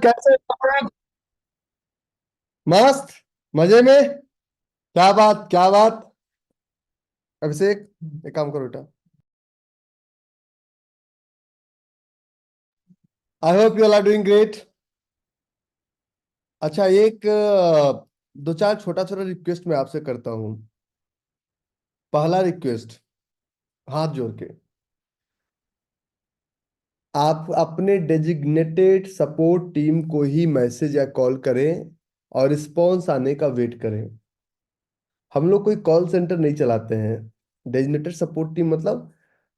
कैसे हैं? मस्त। मजे में। क्या बात क्या बात। अभिषेक, एक काम करो बेटा। I hope you are doing great. अच्छा, एक दो चार छोटा छोटा रिक्वेस्ट मैं आपसे करता हूँ। पहला रिक्वेस्ट, हाथ जोड़ के आप अपने डेजिग्नेटेड सपोर्ट टीम को ही मैसेज या कॉल करें और रिस्पॉन्स आने का वेट करें। हम लोग कोई कॉल सेंटर नहीं चलाते हैं। डेजिग्नेटेड सपोर्ट टीम मतलब,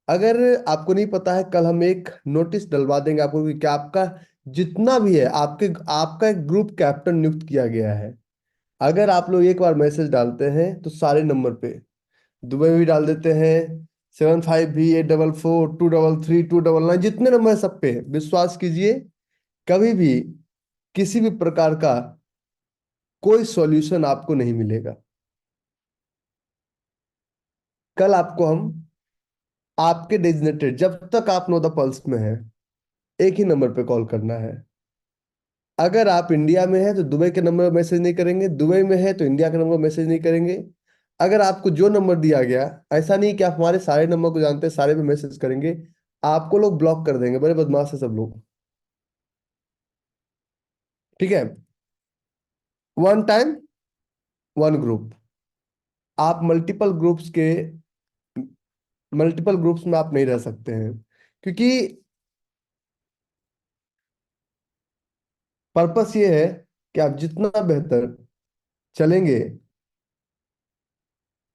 अगर आपको नहीं पता है, कल हम एक नोटिस डलवा देंगे आपको कि आपका जितना भी है, आपके आपका एक ग्रुप कैप्टन नियुक्त किया गया है। अगर आप लोग एक बार मैसेज डालते हैं तो सारे नंबर पे, दुबई में भी डाल देते हैं, 75B844 233 299, जितने नंबर है सब पे विश्वास कीजिए। कभी भी किसी भी प्रकार का कोई सॉल्यूशन आपको नहीं मिलेगा। कल आपको हम आपके डेजिग्नेटेड, जब तक आप नो द पल्स में है, एक ही नंबर पे कॉल करना है। अगर आप इंडिया में हैं तो दुबई के नंबर पर मैसेज नहीं करेंगे, दुबई में है तो इंडिया के नंबर पर मैसेज नहीं करेंगे। अगर आपको जो नंबर दिया गया, ऐसा नहीं कि आप हमारे सारे नंबर को जानते हैं सारे पे मैसेज करेंगे, आपको लोग ब्लॉक कर देंगे। बड़े बदमाश है सब लोग। ठीक है। One time, one group. आप मल्टीपल ग्रुप्स में आप नहीं रह सकते हैं, क्योंकि पर्पस ये है कि आप जितना बेहतर चलेंगे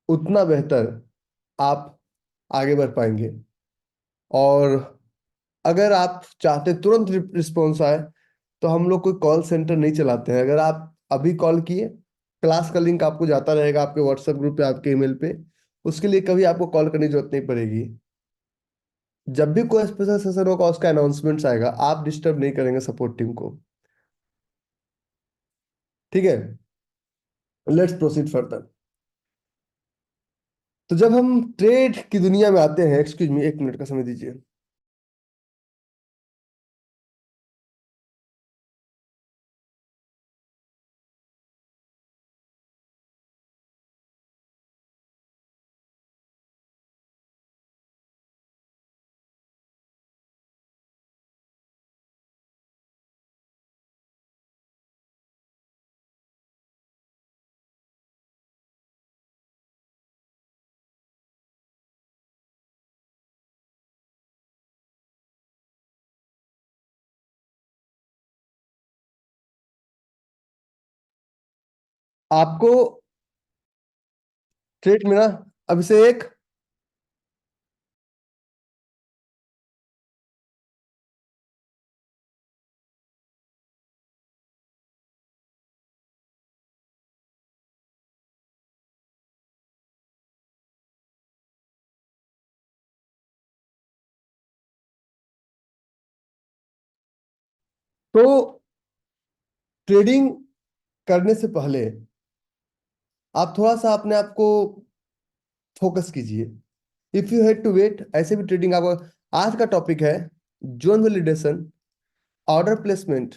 उतना बेहतर आप आगे बढ़ पाएंगे। और अगर आप चाहते तुरंत रिस्पॉन्स आए, तो हम लोग कोई कॉल सेंटर नहीं चलाते हैं। अगर आप अभी कॉल किए, क्लास का लिंक आपको जाता रहेगा आपके व्हाट्सएप ग्रुप पे, आपके ईमेल पे। उसके लिए कभी आपको कॉल करने की जरूरत नहीं पड़ेगी। जब भी कोई स्पेशल सेशन होगा उसका अनाउंसमेंट्स आएगा, आप डिस्टर्ब नहीं करेंगे सपोर्ट टीम को। ठीक है। Let's proceed further. तो जब हम ट्रेड की दुनिया में आते हैं, एक्सक्यूज मी, एक मिनट का समय दीजिए। आपको ट्रेड में ना, अभिषेक, तो ट्रेडिंग करने से पहले आप थोड़ा सा अपने आप को फोकस कीजिए। If you had to wait, ऐसे भी ट्रेडिंग आपको। आज का टॉपिक है जोन वैलिडेशन, ऑर्डर प्लेसमेंट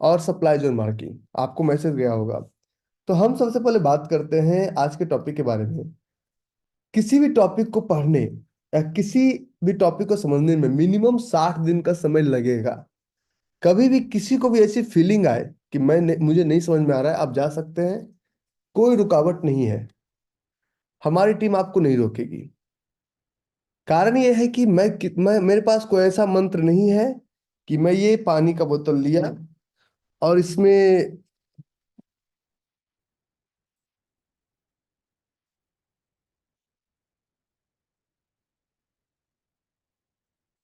और सप्लाई जोन मार्किंग। आपको मैसेज गया होगा। तो हम सबसे पहले बात करते हैं आज के टॉपिक के बारे में। किसी भी टॉपिक को पढ़ने या किसी भी टॉपिक को समझने में मिनिमम 60 दिन का समय लगेगा। कभी भी किसी को भी ऐसी फीलिंग आए कि मुझे नहीं समझ में आ रहा है, आप जा सकते हैं। कोई रुकावट नहीं है। हमारी टीम आपको नहीं रोकेगी। कारण यह है कि मैं मेरे पास कोई ऐसा मंत्र नहीं है कि मैं ये पानी का बोतल लिया और इसमें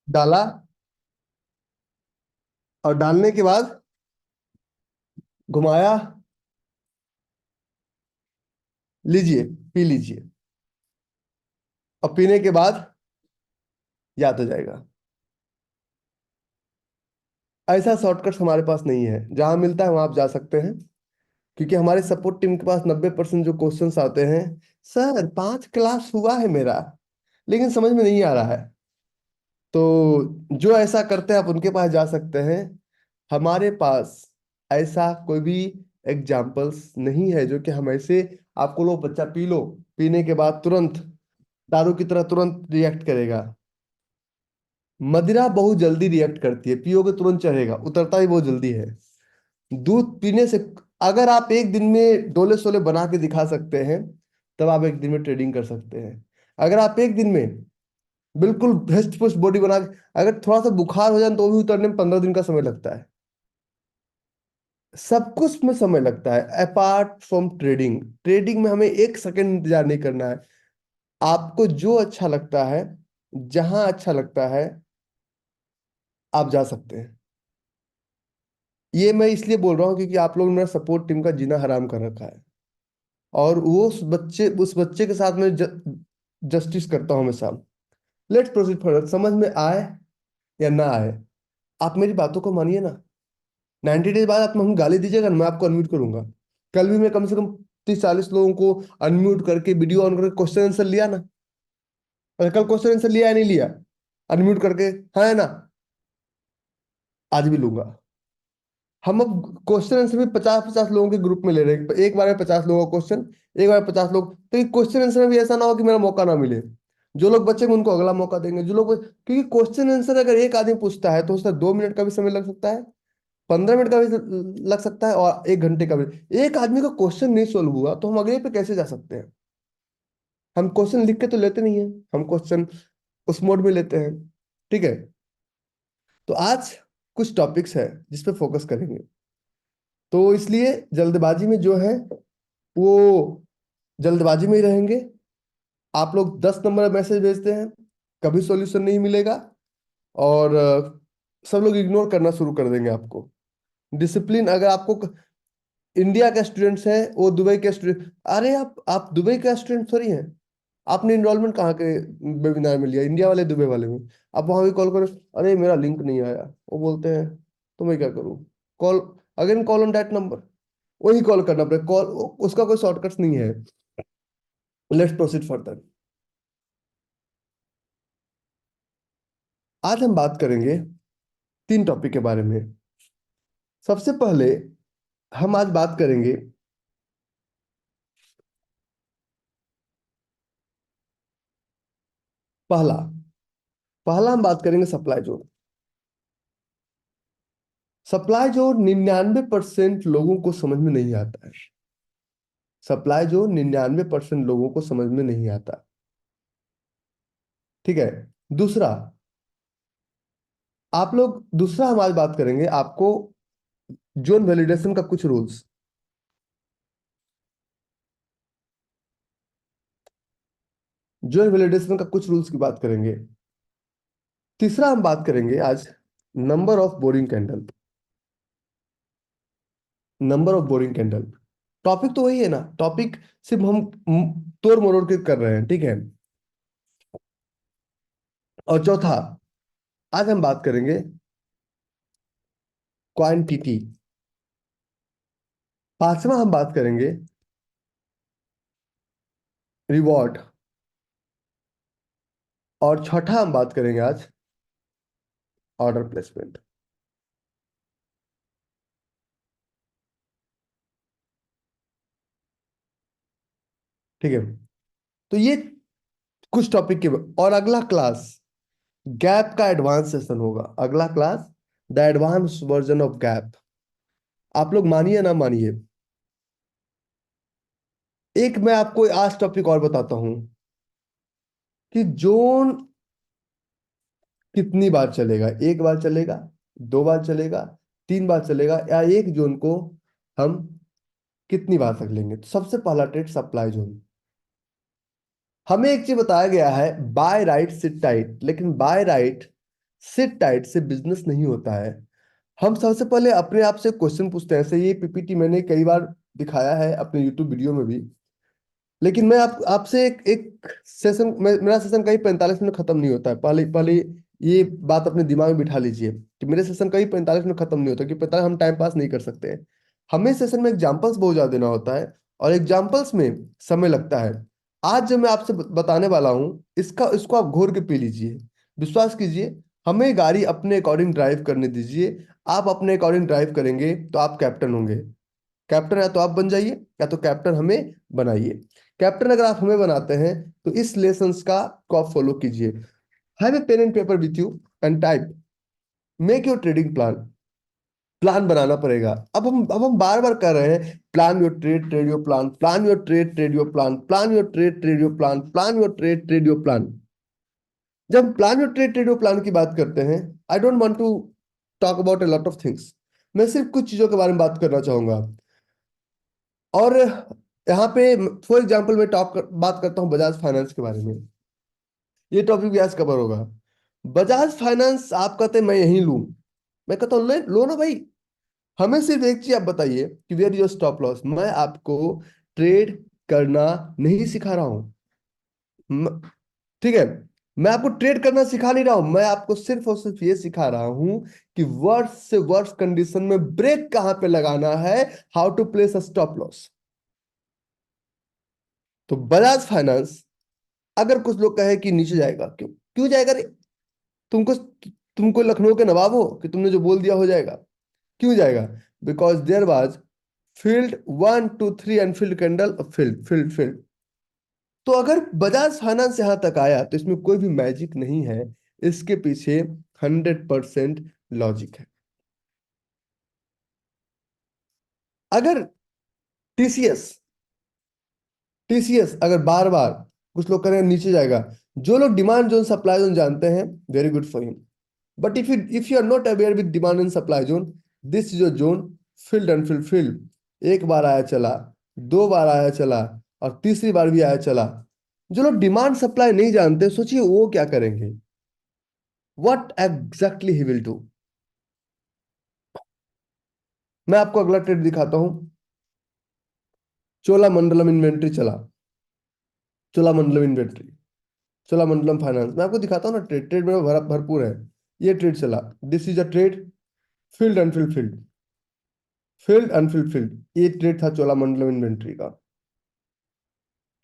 डाला और डालने के बाद घुमाया, लीजिए, पी लीजिए, और पीने के बाद याद हो जाएगा। ऐसा शॉर्टकट हमारे पास नहीं है। जहां मिलता है वहां आप जा सकते हैं, क्योंकि हमारे सपोर्ट टीम के पास 90% जो क्वेश्चंस आते हैं, सर 5 क्लास हुआ है मेरा लेकिन समझ में नहीं आ रहा है। तो जो ऐसा करते हैं आप उनके पास जा सकते हैं। हमारे पास ऐसा कोई भी एग्जाम्पल्स नहीं है जो कि हम ऐसे आपको लो बच्चा पी लो, पीने के बाद तुरंत दारू की तरह तुरंत रिएक्ट करेगा। मदिरा बहुत जल्दी रिएक्ट करती है, पियोगे तुरंत चढ़ेगा, उतरता ही बहुत जल्दी है। दूध पीने से अगर आप एक दिन में डोले सोले बना के दिखा सकते हैं, तब आप एक दिन में ट्रेडिंग कर सकते हैं। अगर आप एक दिन में बिल्कुल हष्ट पुष्ट बॉडी बना के, अगर थोड़ा सा बुखार हो जाए तो भी उतरने में 15 दिन का समय लगता है। सब कुछ में समय लगता है अपार्ट फ्रॉम ट्रेडिंग। ट्रेडिंग में हमें एक सेकंड इंतजार नहीं करना है। आपको जो अच्छा लगता है, जहां अच्छा लगता है, आप जा सकते हैं। ये मैं इसलिए बोल रहा हूँ क्योंकि आप लोगों ने मेरा सपोर्ट टीम का जीना हराम कर रखा है। और वो उस बच्चे के साथ मैं जस्टिस करता हूँ हमेशा। Let's proceed further. समझ में आए या ना आए, आप मेरी बातों को मानिए ना। 90 डेज बाद आप हम गाली दीजिएगा ना, मैं आपको अनम्यूट करूंगा। कल भी मैं कम से कम 30-40 लोगों को अनम्यूट करके वीडियो ऑन करके क्वेश्चन आंसर लिया ना। और कल क्वेश्चन आंसर लिया या नहीं लिया, अनम्यूट करके, हाँ है ना? आज भी लूंगा। हम अब क्वेश्चन आंसर भी 50-50 लोगों के ग्रुप में ले रहे हैं, एक बार में 50 लोगों का क्वेश्चन, एक बार में 50 लोग। तो क्वेश्चन आंसर में भी ऐसा ना हो कि मेरा मौका ना मिले। जो लोग बचेंगे उनको अगला मौका देंगे, जो लोग क्योंकि क्वेश्चन आंसर अगर एक आदमी पूछता है तो उसका 2 मिनट का भी समय लग सकता है, 15 मिनट का भी लग सकता है, और 1 घंटे का भी। एक आदमी का क्वेश्चन नहीं सोल्व हुआ तो हम अगले पे कैसे जा सकते हैं? हम क्वेश्चन लिख के तो लेते नहीं है, हम क्वेश्चन उस मोड में लेते हैं। ठीक है, तो आज कुछ टॉपिक्स है जिस पे फोकस करेंगे। तो इसलिए जल्दबाजी में जो है वो जल्दबाजी में ही रहेंगे। आप लोग 10 नंबर मैसेज भेजते हैं, कभी सॉल्यूशन नहीं मिलेगा। और सब लोग इग्नोर करना शुरू कर देंगे आपको। डिसिप्लिन, अगर आपको इंडिया के स्टूडेंट्स हैं, वो दुबई के स्टूडेंट, अरे आप दुबई का स्टूडेंट थोड़ी हैं। आपने इनरोलमेंट कहाँ के वेबिनार में लिया? इंडिया वाले दुबई वाले में। आप वहां भी कॉल करो, अरे मेरा लिंक नहीं आया, वो बोलते हैं तो मैं क्या करूँ? Call, again call on that number. वही कॉल करना पड़ेगा, कॉल उसका कोई शॉर्टकट नहीं है। Let's proceed further. आज हम बात करेंगे 3 टॉपिक के बारे में। सबसे पहले हम आज बात करेंगे, पहला पहला हम बात करेंगे सप्लाई जोन। सप्लाई जोन 99% लोगों को समझ में नहीं आता है। सप्लाई जोन 99% लोगों को समझ में नहीं आता। ठीक है। दूसरा, दूसरा हम आज बात करेंगे आपको जोन वैलिडेशन का कुछ रूल्स। जोन वैलिडेशन का कुछ रूल्स की बात करेंगे। तीसरा हम बात करेंगे आज number of boring candle. Number of boring candle, topic तो वही है ना, टॉपिक सिर्फ हम तोड़ मरोड़ के कर रहे हैं। ठीक है। और चौथा, आज हम बात करेंगे क्वांटिटी। पांचवा हम बात करेंगे रिवॉर्ड। और छठा हम बात करेंगे आज ऑर्डर प्लेसमेंट। ठीक है। तो ये कुछ टॉपिक के, और अगला क्लास गैप का एडवांस सेशन होगा। अगला class the advance version of gap. आप लोग मानिए ना मानिए, एक मैं आपको आज टॉपिक और बताता हूं कि जोन कितनी बार चलेगा। एक बार चलेगा, 2 बार चलेगा, 3 बार चलेगा, या एक जोन को हम कितनी बार तक लेंगे। तो सबसे पहला ट्रेड सप्लाई जोन। हमें एक चीज बताया गया है, बाय राइट सिट टाइट, लेकिन बाय राइट सिट टाइट से बिजनेस नहीं होता है। हम सबसे पहले अपने आप से क्वेश्चन पूछते हैं। ऐसे ये पीपीटी मैंने कई बार दिखाया है अपने यूट्यूब वीडियो में भी, लेकिन मैं आपसे एक सेशन, मेरा सेशन कहीं 45 मिनट खत्म नहीं होता है। पहले पहले ये बात अपने दिमाग में बिठा लीजिए कि मेरे सेशन कहीं 45 मिनट खत्म नहीं होता, कि 45 हम टाइम पास नहीं कर सकते हैं। हमें सेशन में एग्जाम्पल्स बहुत ज्यादा देना होता है, और एग्जाम्पल्स में समय लगता है। आज जो मैं आपसे बताने वाला हूँ, इसको आप घोर के पी लीजिए। विश्वास कीजिए, हमें गाड़ी अपने अकॉर्डिंग ड्राइव करने दीजिए। आप अपने अकॉर्डिंग ड्राइव करेंगे तो आप कैप्टन होंगे। कैप्टन या तो आप बन जाइए या तो कैप्टन हमें बनाइए। कैप्टन अगर आप हमें बनाते हैं तो इस लेसन्स का को आप फॉलो कीजिए। Have a pen and paper with you and type, make your trading plan. Plan बनाना पड़ेगा। अब हम बार बार कर रहे हैं, plan your trade, trade your plan, plan your trade, trade your plan, plan your trade, trade your plan, plan your trade, trade your plan. जब plan your trade, trade your plan की बात करते हैं, I don't want to talk about a lot of things. मैं सिर्फ कुछ चीजों के बारे में बात करना चाहूंगा। और यहाँ पे फॉर एग्जाम्पल मैं बात करता हूँ बजाज फाइनेंस के बारे में। ये टॉपिक भी आज कवर होगा। बजाज फाइनेंस आप कहते हैं मैं यही लूं, मैं कहता हूँ लो ना भाई। हमें सिर्फ एक चीज आप बताइए कि वेयर योर स्टॉप लॉस। मैं आपको ट्रेड करना नहीं सिखा रहा हूं। ठीक है, मैं आपको ट्रेड करना सिखा नहीं रहा हूं। मैं आपको सिर्फ और सिर्फ ये सिखा रहा हूं कि वर्स्ट से वर्स्ट कंडीशन में ब्रेक कहां पे लगाना है, how to place a stop loss. तो बजाज फाइनेंस, अगर कुछ लोग कहे कि नीचे जाएगा, क्यों क्यों जाएगा रे? तुमको तुमको लखनऊ के नवाब हो कि तुमने जो बोल दिया हो जाएगा? क्यों जाएगा? Because there was field 1 2 3 and field candle, field field field. तो अगर बजाज फाइनेंस यहां तक आया तो इसमें कोई भी मैजिक नहीं है, इसके पीछे 100% लॉजिक है। अगर टीसीएस टीसीएस अगर बार बार कुछ लोग करें नीचे जाएगा, जो लोग डिमांड जोन सप्लाई जोन जानते हैं, very good for him. But if you are not aware with demand and supply zone, this is your zone, field and field field. एक बार आया चला, दो बार आया चला, और तीसरी बार भी आया चला। जो लोग डिमांड सप्लाई नहीं जानते, सोचिए वो क्या करेंगे, what exactly he will do. मैं आपको अगला ट्रेड दिखाता हूं। चोलामंडलम इन्वेंट्री चला, चोलामंडलम इन्वेंट्री, चोलामंडलम फाइनेंस। मैं आपको दिखाता हूं ना, ट्रेड ट्रेड में भरपूर है। ये ट्रेड चला, this is a trade, field and field field, field and field field. ये ट्रेड था चोलामंडलम इन्वेंट्री का,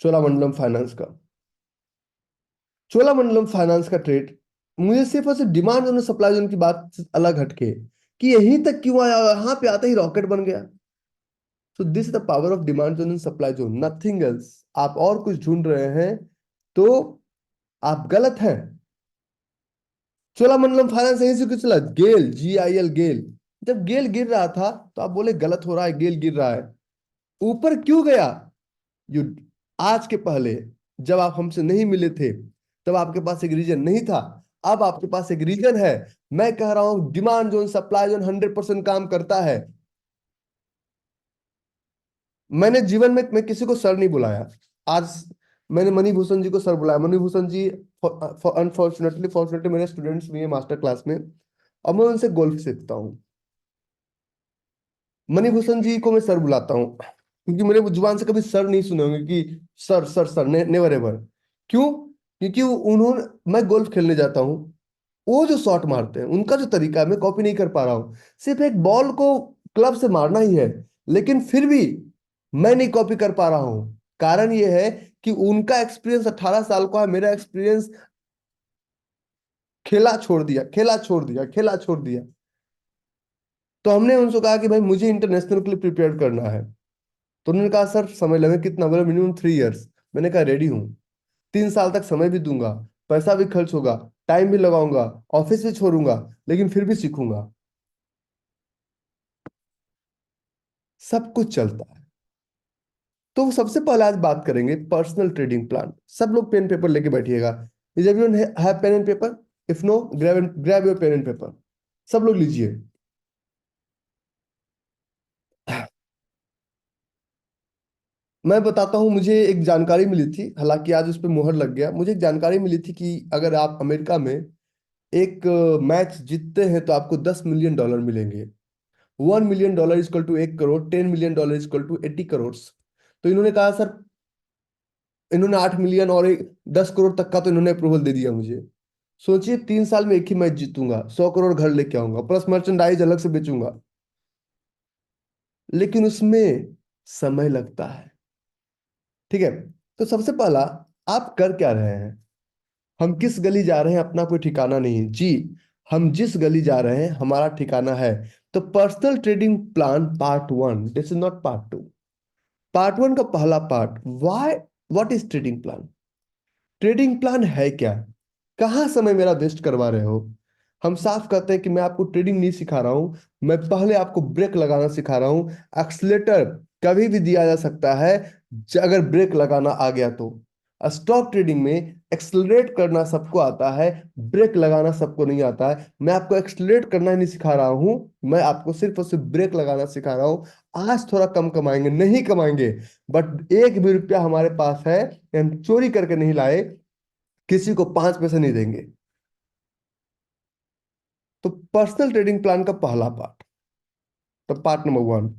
चोलामंडलम फाइनेंस का। चोलामंडलम फाइनेंस का ट्रेड, मुझे सिर्फ और सिर्फ डिमांड और सप्लाई जोन की बात से अलग हटके कि यहीं तक क्यों आया, यहाँ पे आते ही रॉकेट बन गया। So this is the power of demand zone and supply zone, nothing else. आप और कुछ ढूंढ रहे हैं तो आप गलत हैं। चोलामंडलम फाइनेंस यहीं से क्यों चला? गेल, GIL, गेल। जब गेल गिर रहा था तो आप बोले गलत हो रहा है, गेल गिर रहा है। ऊपर क्यों गया? यू आज के पहले जब आप हमसे नहीं मिले थे, तब आपके पास एक रीजन नहीं था। अब आपके पास एक रीजन है। मैं कह रहा हूं डिमांड जोन सप्लाई जोन 100% काम करता है। मैंने जीवन में मैं किसी को सर नहीं बुलाया। आज मैंने मणिभूषण जी को सर बुलाया। मणिभूषण जी अनफॉर्चुनेटली फॉर्चुनेटली मेरे स्टूडेंट्स भी हैं मास्टर क्लास में, और मैं उनसे गोल्फ सीखता हूँ। मणिभूषण जी को मैं सर बुलाता हूँ क्योंकि मेरे जुबान से कभी सर नहीं सुने होंगे कि sir sir sir, never ever. क्यों? क्योंकि उन्होंने, मैं गोल्फ खेलने जाता हूँ, वो जो शॉट मारते हैं उनका जो तरीका है मैं कॉपी नहीं कर पा रहा हूँ। सिर्फ एक बॉल को क्लब से मारना ही है, लेकिन फिर भी मैं नहीं कॉपी कर पा रहा हूँ। कारण ये है कि उनका एक्सपीरियंस 18 साल का है, मेरा एक्सपीरियंस खेला छोड़ दिया, खेला छोड़ दिया, खेला छोड़ दिया। तो हमने उनसे कहा कि भाई मुझे इंटरनेशनल के लिए प्रिपेयर करना है। तो उन्होंने कहा सर समय लगे कितना? बोले मिनिमम 3 इयर्स। मैंने कहा रेडी हूँ, 3 साल तक समय भी दूंगा, पैसा भी खर्च होगा, टाइम भी लगाऊंगा, ऑफिस भी छोड़ूंगा, लेकिन फिर भी सीखूंगा। सब कुछ चलता है। तो सबसे पहले आज बात करेंगे पर्सनल ट्रेडिंग प्लान। सब लोग पेन पेपर लेके बैठिएगा। Is everyone have pen and paper? If no, grab your pen and paper. सब लोग लीजिए। मैं बताता हूं, मुझे एक जानकारी मिली थी, हालांकि आज उस पर मोहर लग गया। मुझे एक जानकारी मिली थी कि अगर आप अमेरिका में एक मैच जीतते हैं तो आपको $10 मिलियन मिलेंगे। $1 million equal to 1 crore, $10 million equal to 80 crore. तो इन्होंने कहा सर, इन्होंने 8 मिलियन और 10 करोड़ तक का तो इन्होंने अप्रूवल दे दिया मुझे। सोचिए 3 साल में एक ही मैच जीतूंगा, 100 करोड़ घर लेके आऊंगा, प्लस मर्चेंडाइज अलग से बेचूंगा। लेकिन उसमें समय लगता है। ठीक है, तो सबसे पहला, आप कर क्या रहे हैं? हम किस गली जा रहे हैं अपना कोई ठिकाना नहीं है जी। हम जिस गली जा रहे हैं हमारा ठिकाना है। तो personal trading plan part one, this is not part two. Part one का पहला part, why, what is trading plan. Trading plan है क्या, कहाँ समय मेरा वेस्ट करवा रहे हो। हम साफ कहते हैं कि मैं आपको ट्रेडिंग नहीं सिखा रहा हूं, मैं पहले आपको ब्रेक लगाना सिखा रहा हूं। एक्सलेटर कभी भी दिया जा सकता है अगर ब्रेक लगाना आ गया तो। स्टॉक ट्रेडिंग में एक्सलरेट करना सबको आता है, ब्रेक लगाना सबको नहीं आता है। मैं आपको एक्सलरेट करना ही नहीं सिखा रहा हूं, मैं आपको सिर्फ और सिर्फ ब्रेक लगाना सिखा रहा हूं। आज थोड़ा कम कमाएंगे, नहीं कमाएंगे, बट एक भी रुपया हमारे पास है, हम चोरी करके नहीं लाए, किसी को 5 पैसे नहीं देंगे। तो पर्सनल ट्रेडिंग प्लान का पहला पार्ट, तो part number one,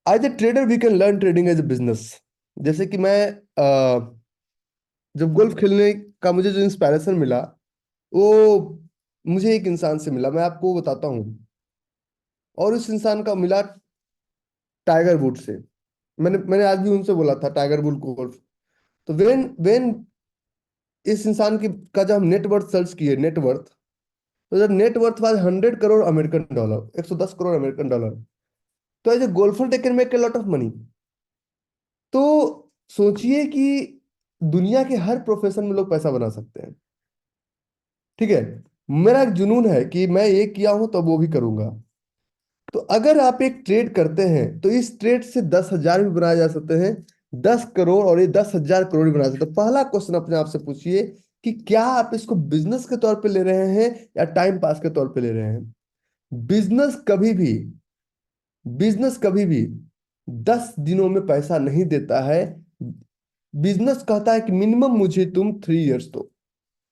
as a trader we can learn trading as a business. जैसे कि मैं जब गोल्फ खेलने का मुझे जो इंस्पायरेशन मिला, वो मुझे एक इंसान से मिला, मैं आपको बताता हूँ। और उस इंसान का मिला टाइगर वुड से। मैंने मैंने आज भी उनसे बोला था, टाइगर वुड गोल्फ। तो वेन वेन इस इंसान की का जब हम नेटवर्थ सर्च किए, नेटवर्थ, तो जब net worth was 100 crore American dollar, 110 crore American dollar. तो as a golfer they can make a lot of money. तो सोचिए कि दुनिया के हर प्रोफेशन में लोग पैसा बना सकते हैं। ठीक है, मेरा एक जुनून है कि मैं ये किया हूं तो वो भी करूंगा। तो अगर आप एक ट्रेड करते हैं तो इस ट्रेड से 10,000 भी बनाए जा सकते हैं, 10 करोड़, और ये 10,000 करोड़ भी बना सकते हैं। पहला क्वेश्चन अपने आप से पूछिए कि क्या आप इसको बिजनेस के तौर पे ले रहे हैं या टाइम पास के तौर पे ले रहे हैं। बिजनेस कभी भी बिजनेस कभी भी 10 दिनों में पैसा नहीं देता है। बिजनेस कहता है कि मिनिमम मुझे तुम 3 इयर्स दो।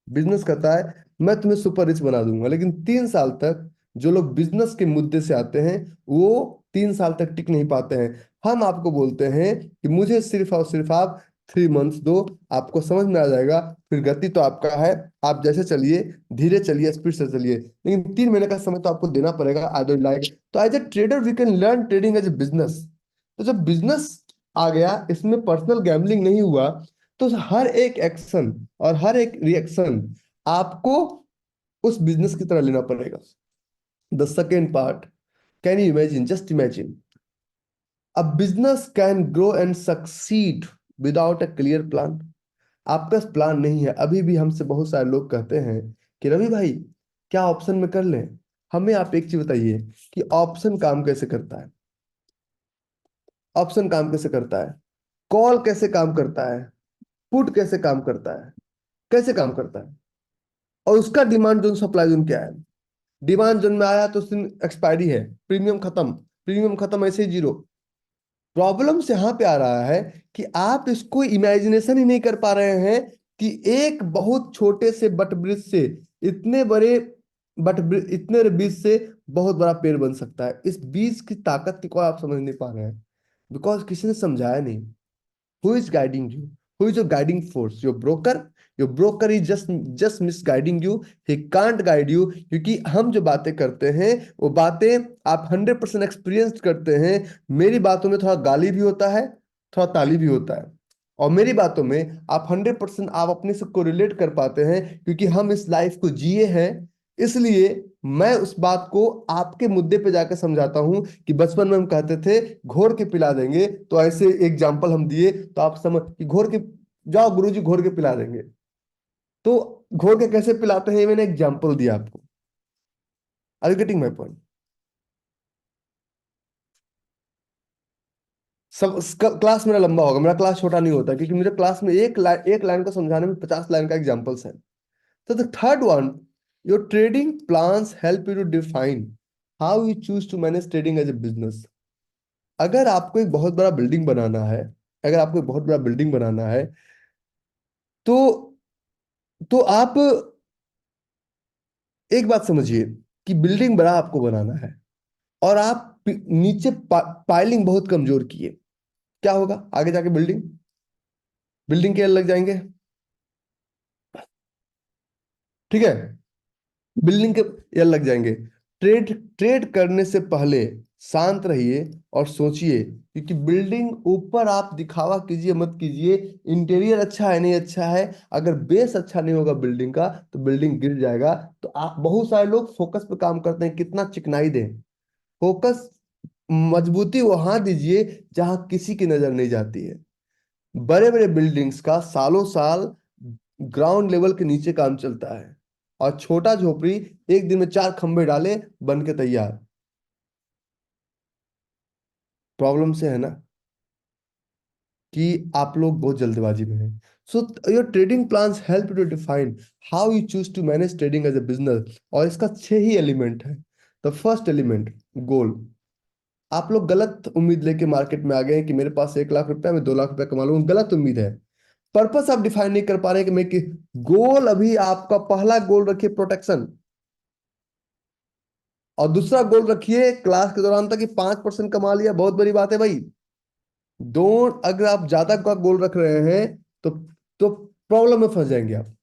बिजनेस कहता है मैं तुम्हें सुपर रिच बना दूंगा, लेकिन 3 साल तक जो लोग बिजनेस के मुद्दे से आते हैं वो 3 साल तक टिक नहीं पाते हैं। हम आपको बोलते हैं कि मुझे सिर्फ और सिर्फ आप 3 मंथ्स दो, आपको समझ में आ जाएगा। फिर गति तो आपका है, आप जैसे चलिए, धीरे चलिए, स्पीड से चलिए, लेकिन 3 महीने का समय तो आपको देना पड़ेगा। I don't like. तो as a trader we can learn trading as a business. तो जब बिजनेस आ गया, इसमें पर्सनल गैम्बलिंग नहीं हुआ, तो हर एक एक्शन और हर एक रिएक्शन आपको उस बिजनेस की तरह लेना पड़ेगा। The second part, can you imagine, just imagine, a business can grow and succeed without a clear plan. आपका प्लान नहीं है। अभी भी हमसे बहुत सारे लोग कहते हैं कि रवि भाई, क्या ऑप्शन में कर लें। हमें आप एक चीज बताइए कि ऑप्शन काम कैसे करता है। ऑप्शन काम कैसे करता है, कॉल कैसे काम करता है, पुट कैसे काम करता है, कैसे काम करता है। और उसका डिमांड जोन सप्लाई जोन क्या है। डिमांड जोन में आया तो उस दिन एक्सपायरी है, प्रीमियम खत्म, प्रीमियम खत्म, ऐसे ही जीरो। प्रॉब्लम से यहाँ पे आ रहा है कि आप इसको इमेजिनेशन ही नहीं कर पा रहे हैं कि एक बहुत छोटे से बट ब्रिज से इतने बड़े इतने बीज से बहुत बड़ा पेड़ बन सकता है। इस बीज की ताकत को आप समझ नहीं पा रहे हैं, बिकॉज किसी ने समझाया नहीं। Who is guiding you? Who is your guiding force? Your broker? Your broker is just misguiding you. He can't guide you, क्योंकि हम जो बातें करते हैं वो बातें आप 100% एक्सपीरियंस करते हैं। मेरी बातों में थोड़ा गाली भी होता है, थोड़ा ताली भी होता है, और मेरी बातों में आप 100% आप अपने से को रिलेट कर पाते हैं, क्योंकि हम इस लाइफ को जिए हैं। इसलिए मैं उस बात को आपके मुद्दे पे जाकर समझाता हूं कि बचपन में हम कहते थे घोर के पिला देंगे, तो ऐसे एग्जाम्पल हम दिए तो आप समझ कि घोर के, जाओ गुरुजी घोर के पिला देंगे। तो घोर के कैसे पिलाते हैं ये मैंने एग्जाम्पल दिया आपको। Are you getting my point. सब क्लास मेरा लंबा होगा, मेरा क्लास छोटा नहीं होता, क्योंकि मेरे क्लास में एक लाइन को समझाने में 50 लाइन का एग्जाम्पल्स है। तो the third one, your trading plans help you to define how you choose to manage trading as a business. अगर आपको एक बहुत बड़ा बिल्डिंग बनाना है, अगर आपको एक बहुत बड़ा बिल्डिंग बनाना है, तो आप एक बात समझिए कि बिल्डिंग बड़ा आपको बनाना है, और आप नीचे पाइलिंग बहुत कमजोर किए, क्या होगा आगे जाके। बिल्डिंग बिल्डिंग के लग जाएंगे। ठीक है, बिल्डिंग के ये लग जाएंगे। ट्रेड ट्रेड करने से पहले शांत रहिए और सोचिए, क्योंकि बिल्डिंग ऊपर आप दिखावा कीजिए मत कीजिए। इंटीरियर अच्छा है नहीं अच्छा है, अगर बेस अच्छा नहीं होगा बिल्डिंग का तो बिल्डिंग गिर जाएगा। तो आप, बहुत सारे लोग फोकस पे काम करते हैं, कितना चिकनाई दें। फोकस, मजबूती वहां दीजिए जहां किसी की नजर नहीं जाती है। बड़े बड़े बिल्डिंग्स का सालों साल ग्राउंड लेवल के नीचे काम चलता है, और छोटा झोपड़ी एक दिन में 4 खंबे डाले, बन के तैयार। प्रॉब्लम से है ना कि आप लोग बहुत जल्दबाजी में हैं। So your trading plans help to define how you choose to manage trading as a business, और इसका 6 ही एलिमेंट है। The first element, goal. आप लोग गलत उम्मीद लेके मार्केट में आ गए हैं कि मेरे पास 1 लाख रुपया, मैं 2 लाख रुपया कमा लूंगा। गलत उम्मीद है। पर्पस आप डिफाइन नहीं कर पा रहे हैं कि मैं कि गोल, अभी आपका पहला गोल रखिए प्रोटेक्शन, और दूसरा गोल रखिए क्लास के दौरान तक कि 5% कमा लिया, बहुत बड़ी बात है भाई। अगर आप ज्यादा का गोल रख रहे हैं तो तो प्रॉब्लम में फंस जाएंगे आप।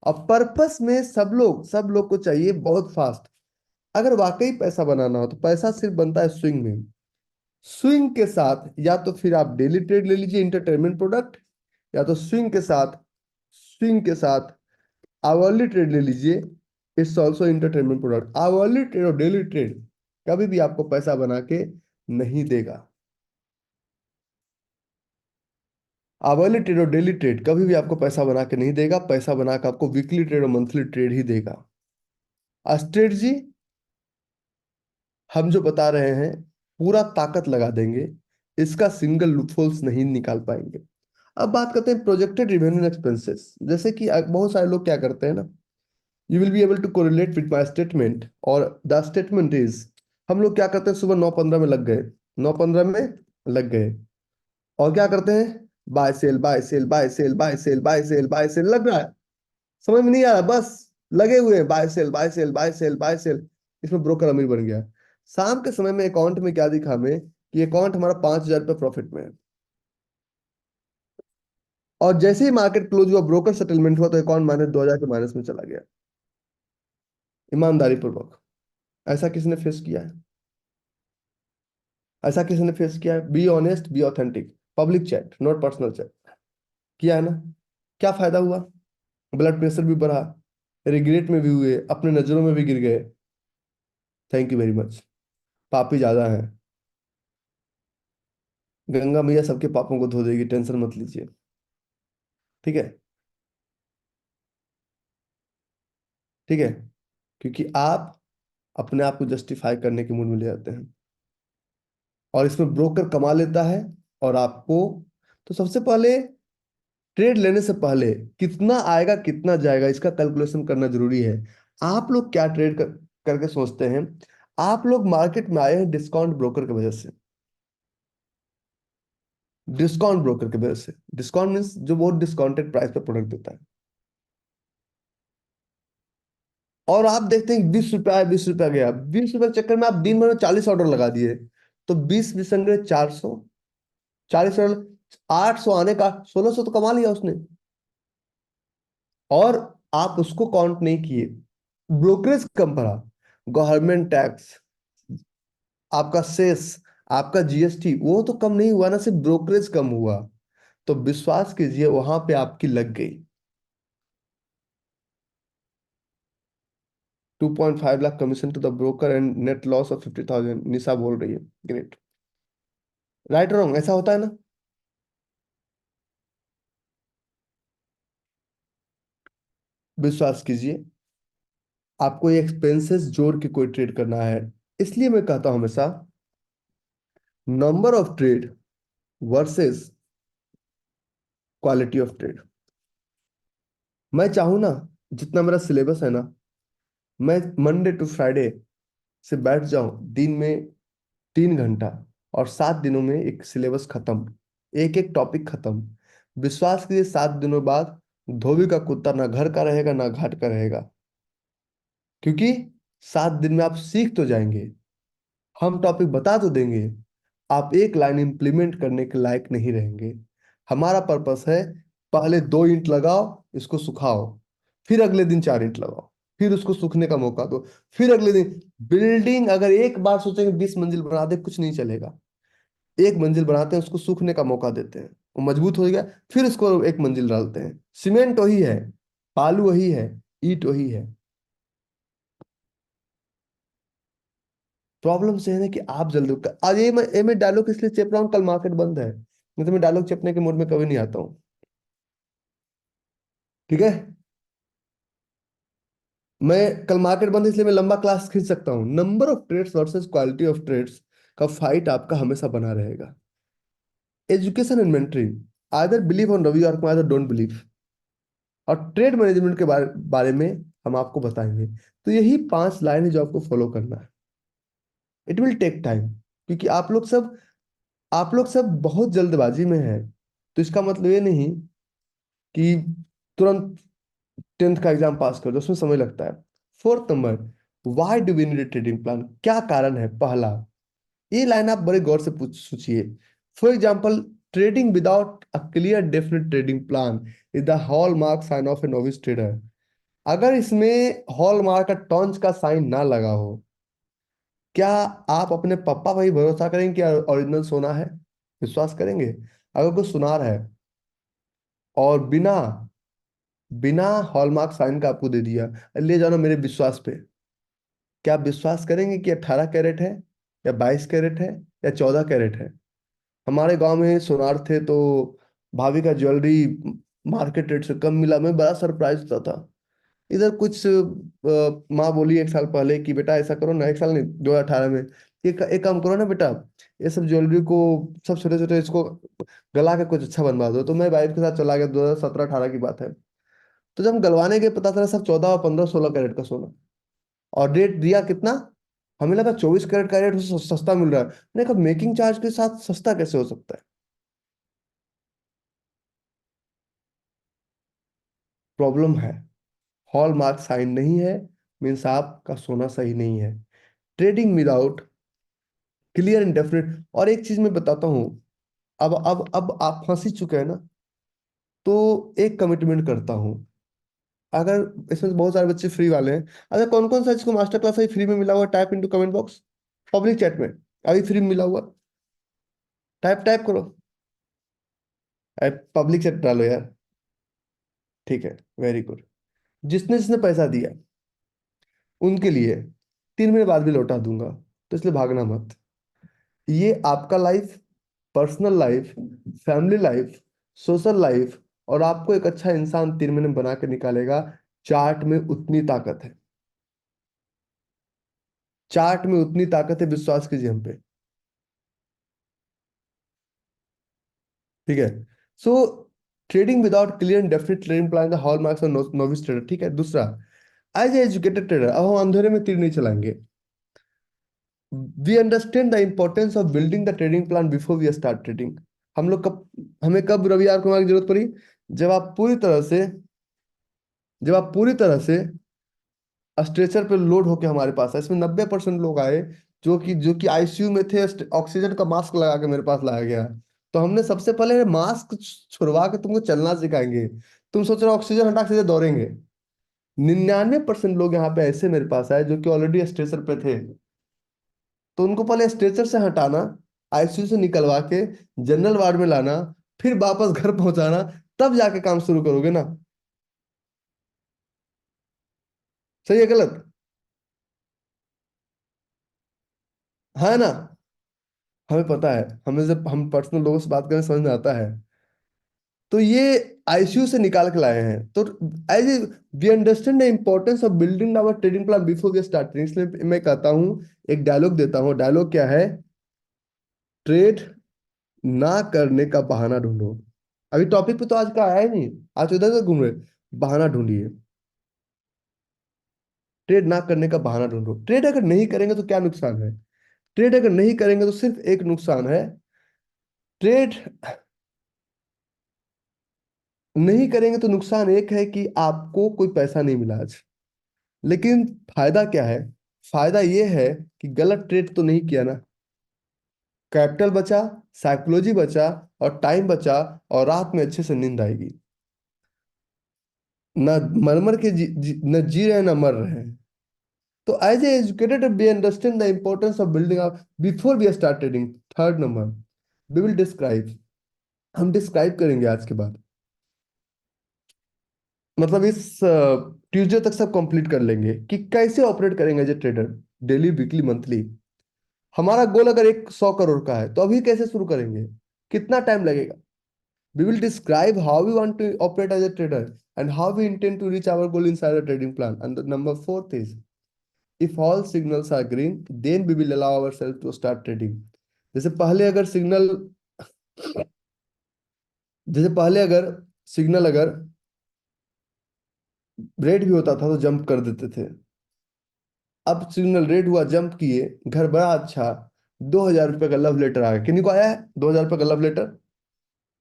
अब पर्पस में सब लोग को चाहिए बहुत फास्ट। अगर वाकई पैसा बनाना हो तो पैसा सिर्फ बनता है स्विंग में। स्विंग के साथ या तो फिर आप डेली ट्रेड ले लीजिए, इंटरटेनमेंट प्रोडक्ट, या तो स्विंग के साथ आवरली ट्रेड ले लीजिए। It's also entertainment product. Hourly trade और डेली ट्रेड कभी भी आपको पैसा बना के नहीं देगा। आवरली ट्रेड और डेली ट्रेड कभी भी आपको पैसा बना के नहीं देगा। पैसा बना के आपको वीकली ट्रेड और मंथली ट्रेड ही देगा। स्ट्रेटजी हम जो बता रहे हैं, पूरा ताकत लगा देंगे, इसका सिंगल लूपहोल्स नहीं निकाल पाएंगे। अब बात करते हैं प्रोजेक्टेड रेवेन्यू एक्सपेंसेस। जैसे कि बहुत सारे लोग क्या करते हैं ना, you will be able to correlate with my statement, और द स्टेटमेंट इज, हम लोग क्या करते हैं, सुबह 9:15 में लग गए, 9:15 में लग गए, और क्या करते हैं, buy sell buy sell buy sell buy sell buy sell buy sell लग रहा है, समझ में नहीं आ रहा, बस लगे हुए हैं, buy sell buy sell buy sell buy sell. इसमें ब्रोकर अमीर बन गया। शाम के समय में अकाउंट में क्या दिखा हमें कि अकाउंट हमारा 5,000 रुपये प्रॉफिट में है, और जैसे ही मार्केट क्लोज हुआ, ब्रोकर सेटलमेंट हुआ, तो अकाउंट -2,000 के माइनस में चला गया। ईमानदारी पूर्वक ऐसा किसने फेस किया है? ऐसा किसी ने फेस किया है? Be honest, be authentic, public chat not personal chat. किया है ना? क्या फायदा हुआ? ब्लड प्रेशर भी बढ़ा, रिग्रेट में भी हुए, अपने नजरों में भी गिर गए। Thank you very much. पापी ज्यादा है, गंगा मैया सबके पापों को धो देगी, टेंशन मत लीजिए। ठीक है? ठीक है? क्योंकि आप अपने आप को जस्टिफाई करने के मूड में ले जाते हैं, और इसमें ब्रोकर कमा लेता है। और आपको, तो सबसे पहले ट्रेड लेने से पहले कितना आएगा कितना जाएगा इसका कैलकुलेशन करना जरूरी है। आप लोग क्या करके सोचते हैं? आप लोग मार्केट में आए हैं डिस्काउंट ब्रोकर की वजह से। डिस्काउंट ब्रोकर की वजह से, डिस्काउंट मीन्स जो बहुत डिस्काउंटेड प्राइस पे प्रोडक्ट देता है, और आप देखते हैं 20 रुपया है, 20 रुपया गया, 20 रुपये के चक्कर में आप दिन भर में 40 ऑर्डर लगा दिए। तो 20 20 400, 40 ऑर्डर, 800 आने का 1,600 तो कमा लिया उसने। और आप उसको काउंट नहीं किए, ब्रोकरेज कम पड़ा, गवर्नमेंट टैक्स, आपका सेस, आपका जीएसटी, वो तो कम नहीं हुआ ना, सिर्फ ब्रोकरेज कम हुआ। तो विश्वास कीजिए वहां पे आपकी लग गई। 2.5 lakh commission to the broker and net loss of 50,000, Nisha बोल रही है। ग्रेट। राइट रॉन्ग ऐसा होता है ना? विश्वास कीजिए, आपको ये एक्सपेंसेस जोड़ के कोई ट्रेड करना है। इसलिए मैं कहता हूं हमेशा, number of trade versus quality of trade. मैं चाहूं ना, जितना मेरा सिलेबस है ना, मैं मंडे टू फ्राइडे से बैठ जाऊं दिन में 3 घंटा, और 7 दिनों में एक सिलेबस खत्म, एक एक टॉपिक खत्म। विश्वास कीजिए 7 दिनों बाद धोबी का कुत्ता ना घर का रहेगा ना घाट का रहेगा, क्योंकि 7 दिन में आप सीख तो जाएंगे, हम टॉपिक बता तो देंगे, आप एक लाइन इंप्लीमेंट करने के लायक नहीं रहेंगे। हमारा पर्पस है, पहले 2 ईंट लगाओ, इसको सुखाओ, फिर अगले दिन 4 ईंट लगाओ। फिर उसको सूखने का मौका दो। फिर अगले दिन, बिल्डिंग अगर एक बार सोचेंगे 20 मंजिल बना दे, कुछ नहीं चलेगा। एक मंजिल बनाते हैं, उसको सूखने का मौका देते हैं, वो मजबूत हो गया, फिर उसको एक मंजिल डालते हैं। सीमेंट वही है, बालू वही है, ईंट वही है। प्रॉब्लम से है ना कि आप जल्दी आज ये मैं डायलॉग इसलिए चेप रहा हूँ, कल मार्केट बंद है, नहीं तो मैं डायलॉग चेपने के मूड में कभी नहीं आता हूँ। ठीक है। मैं कल मार्केट बंद है, इसलिए मैं लंबा क्लास खींच सकता हूँ। Number of trades versus quality of trades का फाइट आपका हमेशा बना रहेगा। Education and mentoring, either believe on Ravi और आइदर डोंट बिलीव। और ट्रेड मैनेजमेंट के बारे में हम आपको बताएंगे। तो यही 5 लाइन है जो आपको फॉलो करना है। इट विल टेक टाइम, क्योंकि आप लोग सब बहुत जल्दबाजी में हैं। तो इसका मतलब ये नहीं कि तुरंत 10th का एग्जाम पास कर दो, उसमें समय लगता है। 4th number, why do we need a trading plan, क्या कारण है। पहला, ये लाइन आप बड़े गौर से पूछ सोचिए। For example, trading without a clear definite trading plan is the hallmark sign of a novice trader. अगर इसमें हॉलमार्क का टॉन्च का साइन ना लगा हो, क्या आप अपने पप्पा पर ही भरोसा करेंगे कि ओरिजिनल सोना है? विश्वास करेंगे? अगर कोई सुनार है और बिना बिना हॉलमार्क साइन का आपको दे दिया, ले जाना मेरे विश्वास पे, क्या आप विश्वास करेंगे कि 18 कैरेट है या 22 कैरेट है या 14 कैरेट है? हमारे गांव में सोनार थे, तो भाभी का ज्वेलरी मार्केट रेट से कम मिला, मैं बड़ा सरप्राइज होता था। इधर कुछ माँ बोली 1 साल पहले कि बेटा ऐसा करो ना, 1 साल नहीं, 2018 में, एक काम करो ना बेटा, ये सब ज्वेलरी को, सब छोटे छोटे इसको गला के कुछ अच्छा बनवा दो। तो मैं वाइफ के साथ चला गया, 2017-18 की बात है। तो जब हम गलवाने गए, पता चला सब 14 और 15 16 कैरेट का सोना। और रेट दिया कितना? हमें लगा 24 कैरेट का रेट उससे सस्ता मिल रहा है। मैंने कहा मेकिंग चार्ज के साथ सस्ता कैसे हो सकता है? प्रॉब्लम है, हॉलमार्क साइन नहीं है, मीन्स आपका सोना सही नहीं है। Trading without clear and definite. और एक चीज मैं बताता हूँ, अब आप फंसी चुके हैं ना, तो एक कमिटमेंट करता हूँ। अगर इसमें बहुत सारे बच्चे फ्री वाले हैं, अच्छा कौन कौन सा इसको मास्टर क्लास अभी फ्री में मिला हुआ, type into comment box, public chat में, अभी फ्री में मिला हुआ, टाइप टाइप करो, पब्लिक चैट डालो यार। ठीक है, वेरी गुड। जिसने जिसने पैसा दिया उनके लिए 3 महीने बाद भी लौटा दूंगा, तो इसलिए भागना मत। ये आपका life, personal life, family life, social life, और आपको एक अच्छा इंसान 3 महीने में बना के निकालेगा। चार्ट में उतनी ताकत है, चार्ट में उतनी ताकत है, विश्वास कीजिए हम पे। ठीक है। सो trading without clear and definite trading plan, the hallmarks of novice trader. ठीक है। दूसरा, एज ए एजुकेटेड ट्रेडर, अब हम अंधेरे में तीर नहीं चलाएंगे। We understand the importance of building the trading plan before we start trading. हम लोग कब हमें कब रविवार को हमारी जरूरत पड़ी? जब आप पूरी तरह से जब आप पूरी तरह से स्ट्रेचर पे लोड होके हमारे पास आए। इसमें 90% लोग आए जो कि आईसीयू में थे, ऑक्सीजन का मास्क लगा के मेरे पास लाया गया। तो हमने सबसे पहले मास्क छुड़वा के तुमको चलना सिखाएंगे। तुम सोच रहे हो ऑक्सीजन हटा के सीधे दौड़ेंगे? 99% लोग यहाँ पे ऐसे मेरे पास आए जो कि ऑलरेडी स्ट्रेचर पे थे। तो उनको पहले स्ट्रेचर से हटाना, आईसीयू से निकलवा के जनरल वार्ड में लाना, फिर वापस घर पहुंचाना, तब जाके काम शुरू करोगे ना। सही है गलत? है ना? हमें पता है, हमें जब हम पर्सनल लोगों से बात करें समझ में आता है। तो ये आईसीयू से निकाल के लाए हैं। तो as a we understand the importance of building our trading plan before we start, इसलिए मैं कहता हूँ, एक डायलॉग देता हूँ। डायलॉग क्या है? ट्रेड ना करने का बहाना ढूंढो। अभी टॉपिक पे तो आज का आया ही नहीं, आज उधर उधर घूम रहे। बहाना ढूंढिए, ट्रेड ना करने का बहाना ढूंढो। ट्रेड अगर नहीं करेंगे तो क्या नुकसान है? ट्रेड अगर नहीं करेंगे तो सिर्फ एक नुकसान है। ट्रेड नहीं करेंगे तो नुकसान एक है कि आपको कोई पैसा नहीं मिला आज। लेकिन फायदा क्या है? फायदा ये है कि गलत ट्रेड तो नहीं किया ना, कैपिटल बचा, साइकोलॉजी बचा, और टाइम बचा, और रात में अच्छे से नींद आएगी। ना मर मर के न जी रहे हैं ना मर रहे हैं। तो as a educated we understand the importance of building up before we start trading. Third number, we will describe, हम डिस्क्राइब करेंगे आज के बाद, मतलब इस ट्यूसडे तक सब कंप्लीट कर लेंगे कि कैसे ऑपरेट करेंगे as a trader, daily weekly monthly. हमारा गोल अगर 100 करोड़ का है तो अभी कैसे शुरू करेंगे, कितना टाइम लगेगा। We will describe how we want to operate as a trader and how we intend to reach our goal inside a trading plan. And number fourth is, if all signals are green then we will allow ourself to start trading. जैसे पहले अगर signal जैसे पहले अगर signal अगर red भी होता था तो जंप कर देते थे। अब सिग्नल रेड हुआ, जंप किए, घर बड़ा अच्छा, 2,000 रुपये का लव लेटर आ गया। किन्हीं को आया है 2,000 रुपये का love letter?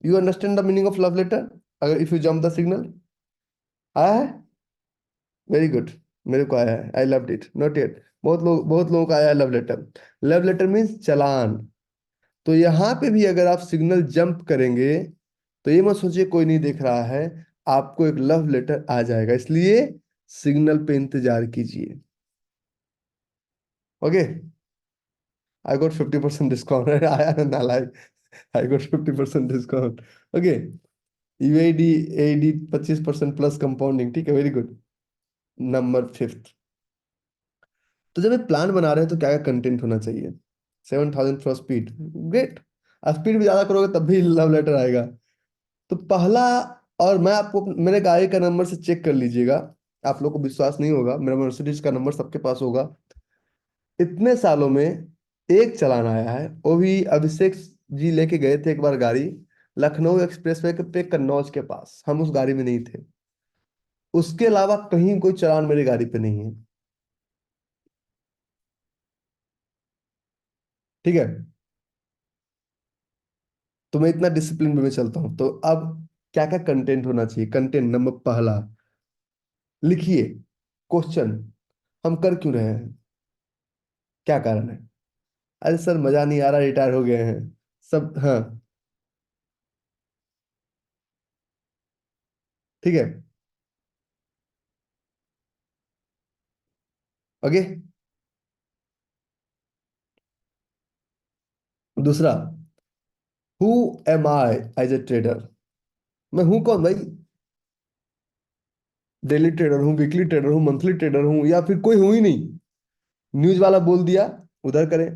You understand the meaning of love letter? अगर if you jump the signal, आया है? Very good. मेरे को आया है, I loved it, not yet. बहुत लोगों का आया है love letter. Love letter means चालान। तो यहाँ पे भी अगर आप सिग्नल जंप करेंगे तो ये मत सोचिए कोई नहीं देख रहा है, आपको एक लव लेटर आ जाएगा, इसलिए सिग्नल पे इंतजार कीजिए। Okay, I got 50% discount. आया ना नालायक, I got 50% discount. Okay, you add add 25% plus compounding, ठीक है, वेरी गुड। नंबर फिफ्थ, तो जब एक प्लान बना रहे हैं तो क्या क्या कंटेंट होना चाहिए? 7,000 फॉर स्पीड, ग्रेट। स्पीड भी ज्यादा करोगे तब भी लव लेटर आएगा। तो पहला, और मैं आपको मेरे गाड़ी का नंबर से चेक कर लीजिएगा, आप लोग को विश्वास नहीं होगा, मेरा मर्सिडीज का नंबर सबके पास होगा। इतने सालों में एक चालान आया है, वो भी अभिषेक जी लेके गए थे एक बार गाड़ी, लखनऊ एक्सप्रेस वे पे कन्नौज के पास, हम उस गाड़ी में नहीं थे। उसके अलावा कहीं कोई चालान मेरी गाड़ी पे नहीं है। ठीक है, तो मैं इतना डिसिप्लिन में चलता हूँ। तो अब क्या क्या कंटेंट होना चाहिए? कंटेंट नंबर पहला, लिखिए क्वेश्चन, हम कर क्यों रहे हैं, क्या कारण है। अरे सर मजा नहीं आ रहा, रिटायर हो गए हैं सब, हाँ। ठीक है, ओके। दूसरा, who am I as a trader, मैं हूं कौन भाई? डेली ट्रेडर हूँ, वीकली ट्रेडर हूँ, मंथली ट्रेडर हूँ, या फिर कोई हूं ही नहीं, न्यूज वाला बोल दिया उधर करें।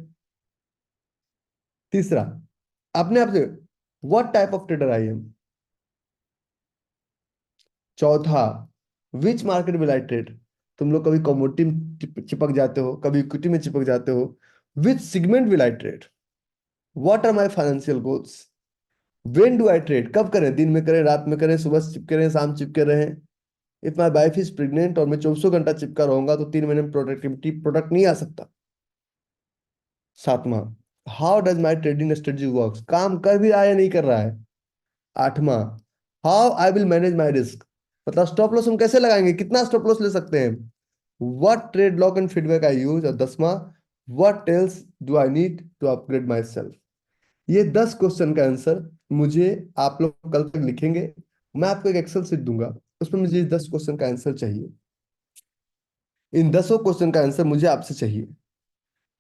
तीसरा, अपने आप से, what type of trader I am. चौथा, विच मार्केट विल आई ट्रेड, तुम लोग कभी कमोडिटी में चिपक जाते हो, कभी इक्विटी में चिपक जाते हो। Which segment will I trade, what are my financial goals, when do I trade, कब करें, दिन में करें, रात में करें, सुबह चिपके रहें, शाम चिपके रहें। If my wife is pregnant और मैं 24 घंटा चिपका रहूंगा तो 3 महीने में प्रोडक्टिविटी प्रोडक्ट नहीं आ सकता। सातवां, how does my trading strategy work, काम कर भी रहा है या नहीं कर रहा है। आठवां, how I will manage my risk, मतलब स्टॉप लॉस हम कैसे लगाएंगे, कितना स्टॉप लॉस ले सकते हैं। What trade log and feedback I use. और 10वां, what tells do I need to upgrade myself. ये 10 क्वेश्चन का आंसर मुझे आप लोग कल तक लिखेंगे, मैं आपको एक एक्सेल शीट दूंगा, उसमें मुझे 10 क्वेश्चन का आंसर चाहिए। इन 10 क्वेश्चन का आंसर मुझे आपसे चाहिए,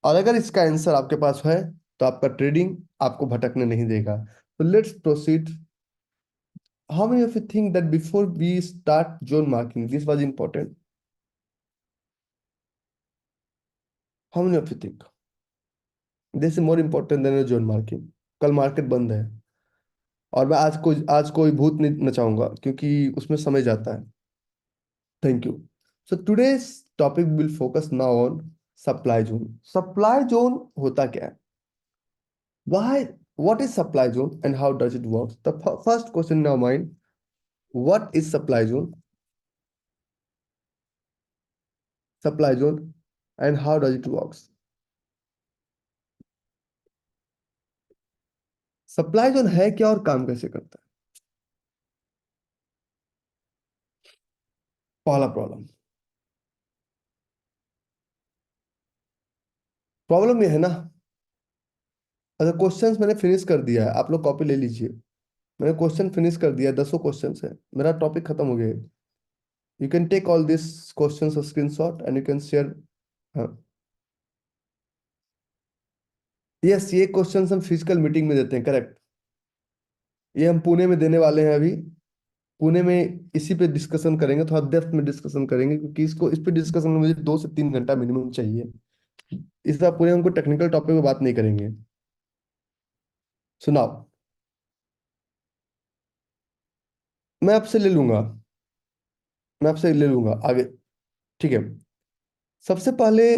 और अगर इसका आंसर आपके पास है तो आपका ट्रेडिंग आपको भटकने नहीं देगा। तो let's proceed. How many of you think that before we start zone marking this was important? How many of you think this is more important than zone marking? कल मार्केट बंद है, और मैं आज कोई भूत नहीं नचाऊंगा क्योंकि उसमें समय जाता है। Thank you. So today's topic will focus now on supply zone. Supply zone होता क्या है? Why? What is supply zone and how does it work? The first question in our mind: what is supply zone? Supply zone and how does it works? Supply zone है क्या और काम कैसे करता है? पहला प्रॉब्लम, प्रॉब्लम ये है ना, अच्छा क्वेश्चंस मैंने फिनिश कर दिया है, आप लोग कॉपी ले लीजिए। मैंने क्वेश्चन फिनिश कर दिया है, 10 क्वेश्चन है, मेरा टॉपिक खत्म हो गया है। You can take all this question screenshot and you can share. हाँ, यस, ये क्वेश्चन हम फिजिकल मीटिंग में देते हैं, करेक्ट। ये हम पुणे में देने वाले हैं अभी। पुणे में इसी पे डिस्कशन करेंगे, थोड़ा डेप्थ में डिस्कशन करेंगे, क्योंकि इस पे डिस्कशन में मुझे 2 से 3 घंटा मिनिमम चाहिए। इस बार पुणे हमको टेक्निकल टॉपिक पे बात नहीं करेंगे। सुनाओ। मैं आपसे ले लूंगा। मैं आपसे ले लूंगा आगे। ठीक है। सबसे पहले,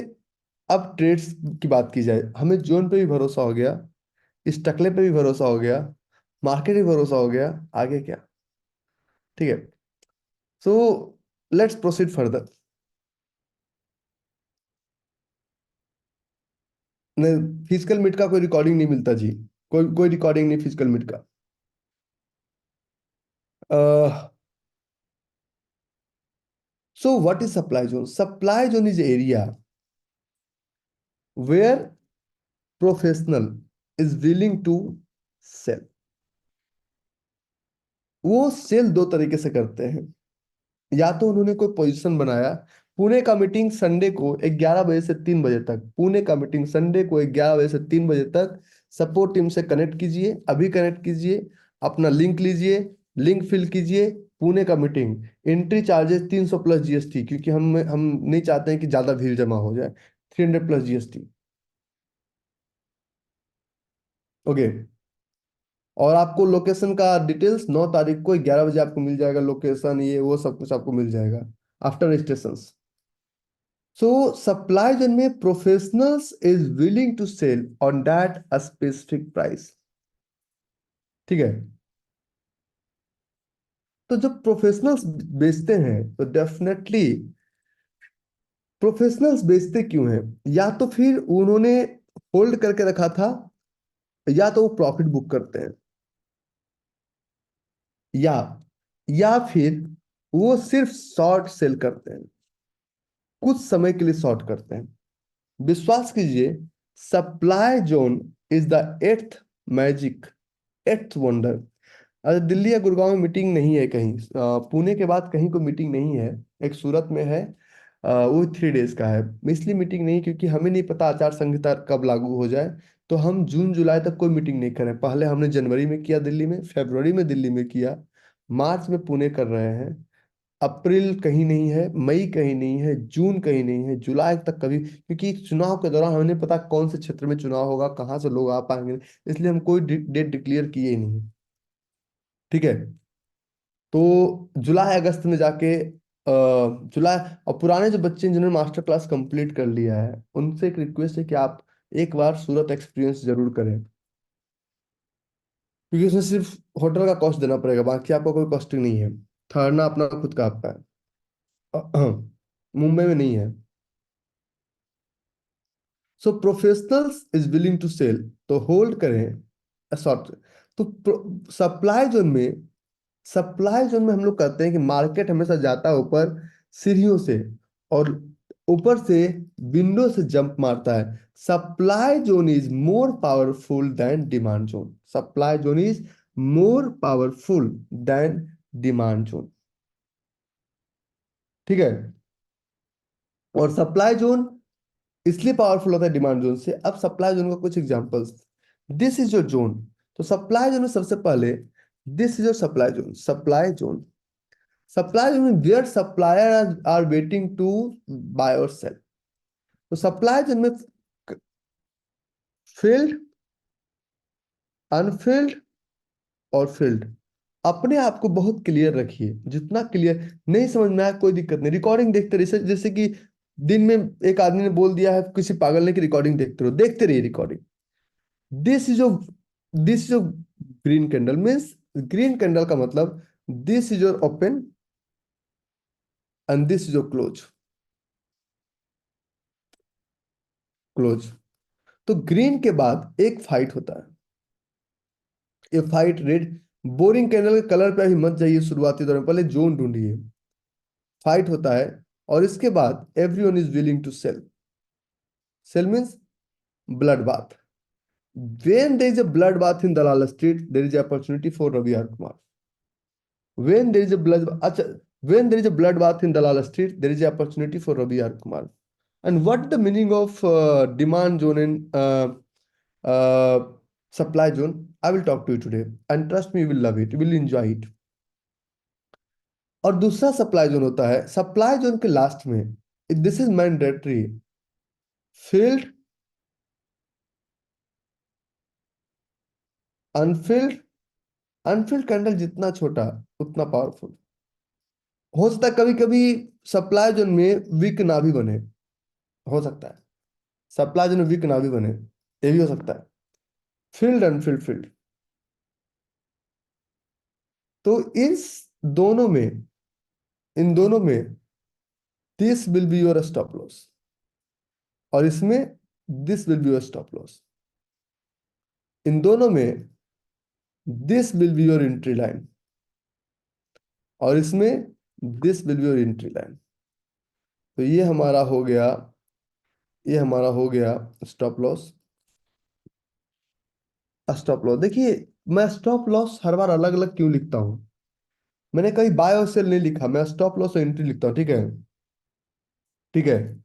अब ट्रेड्स की बात की जाए, हमें जोन पे भी भरोसा हो गया, इस टकले पे भी भरोसा हो गया, मार्केट भी भरोसा हो गया। आगे क्या? ठीक है। So let's proceed further. नहीं, फिजिकल मीट का कोई रिकॉर्डिंग नहीं मिलता जी। कोई कोई रिकॉर्डिंग नहीं फिजिकल मीट का। So what is supply zone? Supply zone is area where professional is willing to sell. वो सेल दो तरीके से करते हैं। या तो उन्होंने कोई पोजीशन बनाया, पुणे का मीटिंग संडे को 11 बजे से 3 बजे तक, पुणे का मीटिंग संडे को 11 बजे से 3 बजे तक, सपोर्ट टीम से कनेक्ट कीजिए, अभी कनेक्ट कीजिए, अपना लिंक लीजिए, लिंक फिल कीजिए। पुणे का meeting, entry charges 300 plus GST, क्योंकि हम नहीं चाहते हैं कि ज्यादा भीड़ जमा हो जाए। 300 प्लस जीएसटी। ओके। और आपको लोकेशन का डिटेल्स 9 तारीख को 11 बजे आपको मिल जाएगा, लोकेशन ये वो सब कुछ आपको मिल जाएगा after registration. So supply chain में professionals is willing to sell on that a specific price. ठीक है। तो जब प्रोफेशनल्स बेचते हैं तो डेफिनेटली, प्रोफेशनल्स बेचते क्यों हैं? या तो फिर उन्होंने होल्ड करके रखा था, या तो वो प्रॉफिट बुक करते हैं, या या फिर वो सिर्फ शॉर्ट सेल करते हैं, कुछ समय के लिए शॉर्ट करते हैं। विश्वास कीजिए, supply zone is the eighth magic, eighth wonder. अरे दिल्ली या गुड़गांव में मीटिंग नहीं है कहीं, पुणे के बाद कहीं कोई मीटिंग नहीं है। एक सूरत में है, वो 3 डेज का है। इसलिए मीटिंग नहीं, क्योंकि हमें नहीं पता आचार संहिता कब लागू हो जाए। तो हम जून जुलाई तक कोई मीटिंग नहीं करें। पहले हमने जनवरी में किया दिल्ली में, फरवरी में दिल्ली में किया, मार्च में पुणे कर रहे हैं, अप्रैल कहीं नहीं है, मई कहीं नहीं है, जून कहीं नहीं है, जुलाई तक कभी, क्योंकि चुनाव के दौरान हमें नहीं पता कौन से क्षेत्र में चुनाव होगा, कहाँ से लोग आ पाएंगे। इसलिए हम कोई डेट डिक्लेयर किए ही नहीं। ठीक है। तो जुलाई अगस्त में जाके जुलाई। और पुराने जो बच्चे हैं जिन्होंने मास्टर क्लास कंप्लीट कर लिया है, उनसे एक रिक्वेस्ट है कि आप एक बार सूरत एक्सपीरियंस जरूर करें, क्योंकि उसमें सिर्फ होटल का कॉस्ट देना पड़ेगा, बाकी आपका कोई कॉस्टिंग नहीं है। ठहरना अपना खुद का आपका है। मुंबई में नहीं है। So professionals is willing to sell, तो होल्ड करें शॉर्ट। तो सप्लाई जोन में हम लोग कहते हैं कि मार्केट हमेशा जाता है ऊपर सीढ़ियों से, और ऊपर से विंडो से जंप मारता है। Supply zone is more powerful than demand zone. Supply zone is more powerful than demand zone. ठीक है। और सप्लाई जोन इसलिए पावरफुल होता है डिमांड जोन से। अब सप्लाई जोन का कुछ examples. This is your zone. तो सप्लाई जोन में सबसे पहले, this is your supply zone. Supply zone में where supplier are waiting to buy और सेल। तो सप्लाई जोन में फील्ड, अनफील्ड और फील्ड। अपने आप को बहुत क्लियर रखिए, जितना क्लियर। नहीं समझ में आया कोई दिक्कत नहीं, रिकॉर्डिंग देखते रहिए। जैसे कि दिन में एक आदमी ने बोल दिया है किसी पागल ने कि रिकॉर्डिंग देखते रहो, देखते रहिए recording. This is your this is your green candle means, green candle का मतलब this is your open and this is your close. Close. तो ग्रीन के बाद एक फाइट होता है। ये फाइट रेड, बोरिंग कैंडल के कलर पे अभी मत जाइए शुरुआती दौर में, पहले जोन ढूंढिए। फाइट होता है, और इसके बाद everyone is willing to sell. Sell means blood bath. When there is a bloodbath in Dalal Street, there is an opportunity for Ravi R. Kumar. When there is a blood, अच्छा, When there is a bloodbath in Dalal Street, there is an opportunity for Ravi R. Kumar. And what the meaning of demand zone and uh, supply zone? I will talk to you today. And trust me, you will love it. You will enjoy it. और दूसरा supply zone होता है, supply zone के last में, this is mandatory, field, unfilled. Unfilled candle जितना छोटा उतना powerful. हो सकता है कभी कभी सप्लाई जोन में वीक ना भी बने, हो सकता है सप्लाई जोन में वीक ना भी बने, ये भी हो सकता है। Filled, unfilled, filled. तो इस दोनों में, इन दोनों में this will be your stop loss, और इसमें this will be your stop loss. इन दोनों में this will be your entry line, और इसमें this will be your entry line. तो ये हमारा हो गया, ये हमारा हो गया स्टॉप लॉस। स्टॉप लॉस देखिए, मैं स्टॉप लॉस हर बार अलग अलग क्यों लिखता हूं? मैंने कहीं बाय और सेल नहीं लिखा, मैं स्टॉप लॉस और एंट्री लिखता हूं। ठीक है, ठीक है।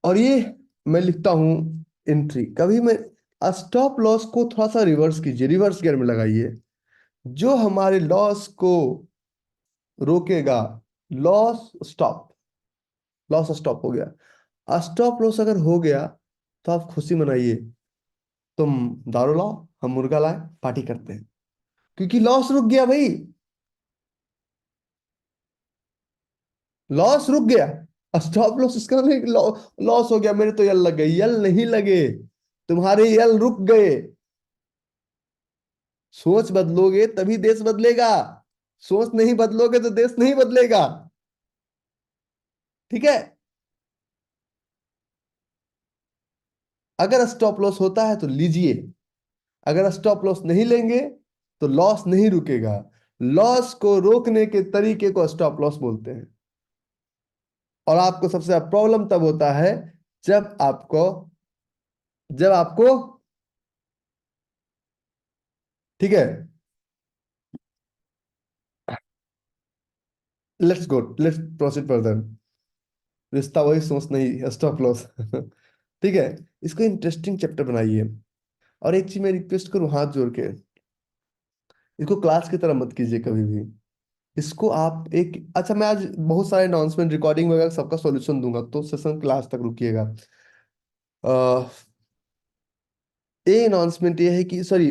और ये मैं लिखता हूं एंट्री। कभी मैं स्टॉप लॉस को थोड़ा सा रिवर्स कीजिए, रिवर्स गियर में लगाइए। जो हमारे लॉस को रोकेगा, लॉस स्टॉप, लॉस स्टॉप हो गया। स्टॉप लॉस अगर हो गया तो आप खुशी मनाइए, तुम दारू लाओ, हम मुर्गा लाए, पार्टी करते हैं, क्योंकि लॉस रुक गया भाई। लॉस रुक गया। स्टॉप लॉस इसका लॉस हो गया, मेरे तो यल लग गए, यल नहीं लगे, तुम्हारे यल रुक गए। सोच बदलोगे तभी देश बदलेगा, सोच नहीं बदलोगे तो देश नहीं बदलेगा। ठीक है। अगर स्टॉप लॉस होता है तो लीजिए, अगर स्टॉप लॉस नहीं लेंगे तो लॉस नहीं रुकेगा। लॉस को रोकने के तरीके को स्टॉप लॉस बोलते हैं। और आपको सबसे ज्यादा प्रॉब्लम तब होता है जब आपको, जब आपको, ठीक है, let's go, let's proceed further. रिश्ता वही, सोच नहीं, स्टॉप लॉस। ठीक है। इसको इंटरेस्टिंग चैप्टर बनाइए। और एक चीज मैं रिक्वेस्ट करूं हाथ जोड़ के, इसको क्लास की तरह मत कीजिए कभी भी। इसको आप एक, अच्छा मैं आज बहुत सारे अनाउंसमेंट, रिकॉर्डिंग वगैरह सबका सॉल्यूशन दूंगा, तो सेशन क्लास तक रुकिएगा। ये अनाउंसमेंट ये है कि, सॉरी,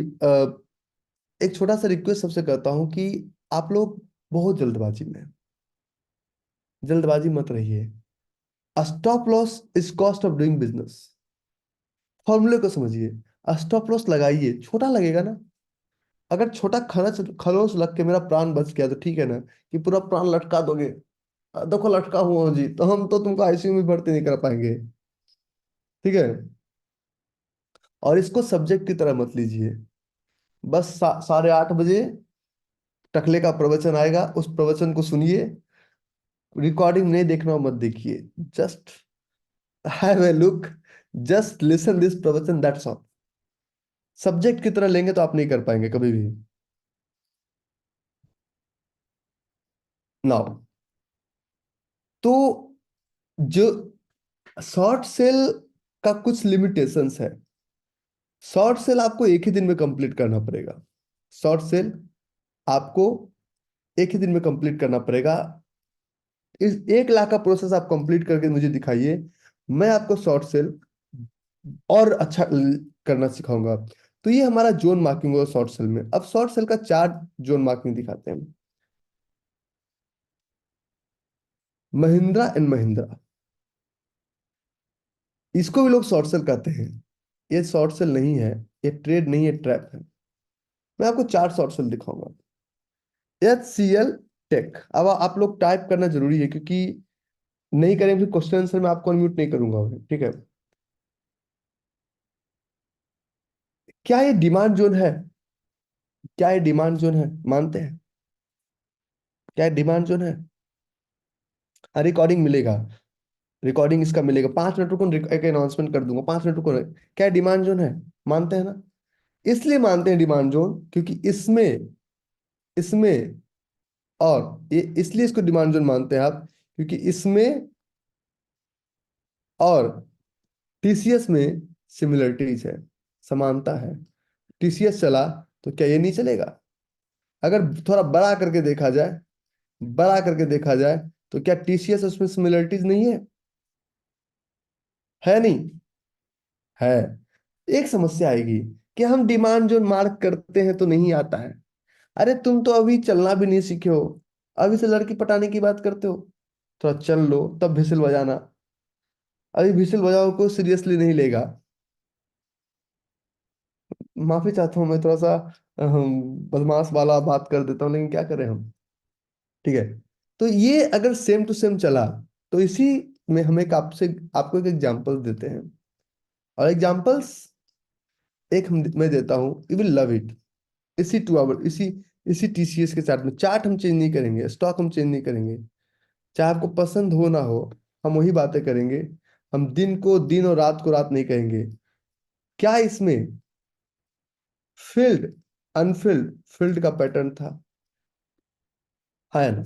एक छोटा सा रिक्वेस्ट सबसे करता हूँ कि आप लोग बहुत जल्दबाजी में, जल्दबाजी मत रहिए। Stop loss is cost of doing business. फॉर्मूले को समझिए। स्टॉप लॉस लगाइए, छोटा लगेगा ना। अगर छोटा खरच खरोच लग के मेरा प्राण बच गया तो ठीक है ना, कि पूरा प्राण लटका दोगे, देखो लटका हुआ हूं जी, तो हम तो तुमको आईसीयू में भर्ती नहीं कर पाएंगे। ठीक है। और इसको सब्जेक्ट की तरह मत लीजिए। बस 8:30 बजे टकले का प्रवचन आएगा, उस प्रवचन को सुनिए। रिकॉर्डिंग नहीं देखना हो, मत देखिए, just have a look, just listen this प्रवचन, दैट्स ऑल। सब्जेक्ट की तरह लेंगे तो आप नहीं कर पाएंगे कभी भी। नाउ, तो जो शॉर्ट सेल का कुछ लिमिटेशंस है। शॉर्ट सेल आपको एक ही दिन में कंप्लीट करना पड़ेगा। शॉर्ट सेल आपको एक ही दिन में कंप्लीट करना पड़ेगा। इस 1 लाख का प्रोसेस आप कंप्लीट करके मुझे दिखाइए, मैं आपको शॉर्ट सेल और अच्छा करना सिखाऊंगा। तो ये हमारा जोन मार्किंग होगा शॉर्ट सेल में। अब शॉर्ट सेल का 4 जोन मार्किंग दिखाते हैं। महिंद्रा एंड महिंद्रा, इसको भी लोग शॉर्ट सेल कहते हैं। ये शॉर्ट सेल नहीं है, ये ट्रेड नहीं है, ट्रैप है। मैं आपको 4 शॉर्ट सेल दिखाऊंगा। HCL tech. अब आप लोग टाइप करना जरूरी है, क्योंकि नहीं करेंगे फिर क्वेश्चन आंसर में आपको अनम्यूट नहीं करूंगा मैं, ठीक है। क्या ये डिमांड जोन है? क्या ये डिमांड जोन है, मानते हैं? क्या ये डिमांड जोन है? रिकॉर्डिंग मिलेगा, रिकॉर्डिंग इसका मिलेगा। 5 मिनट रुको, एक अनाउंसमेंट कर दूंगा, 5 मिनट रुको। क्या डिमांड जोन है? मानते हैं ना? इसलिए मानते हैं डिमांड जोन क्योंकि इसमें इसमें, और ये इसलिए इसको डिमांड जोन मानते हैं आप, क्योंकि इसमें और टीसीएस में सिमिलरिटीज है, समानता है। टीसीएस चला तो क्या ये नहीं चलेगा? अगर थोड़ा बड़ा करके देखा जाए, बड़ा करके देखा जाए, तो क्या टीसीएस उसमें सिमिलरिटीज नहीं है? है नहीं? है। एक समस्या आएगी कि हम डिमांड जोन मार्क करते हैं तो नहीं आता है। अरे तुम तो अभी चलना भी नहीं सीखे हो, अभी से लड़की पटाने की बात करते हो। थोड़ा चल लो तब विसिल बजाना। अभी विसिल बजाओ को सीरियसली नहीं लेगा। माफी चाहता हूँ, मैं थोड़ा सा बदमाश वाला बात कर देता हूँ, लेकिन क्या करें हम। ठीक है। तो ये अगर सेम टू सेम चला, तो इसी में हम एक आपसे आपको एक एग्जांपल देते हैं। और एग्जांपल्स एक मैं देता हूँ, यू विल लव इट। इसी 2 आवर, इसी इसी टीसीएस के साथ में चार्ट हम चेंज नहीं करेंगे, स्टॉक हम चेंज नहीं करेंगे, चाहे आपको पसंद हो ना हो, हम वही बातें करेंगे। हम दिन को दिन और रात को रात नहीं कहेंगे। क्या इसमें फील्ड अनफिल्ड फील्ड का पैटर्न था? है ना?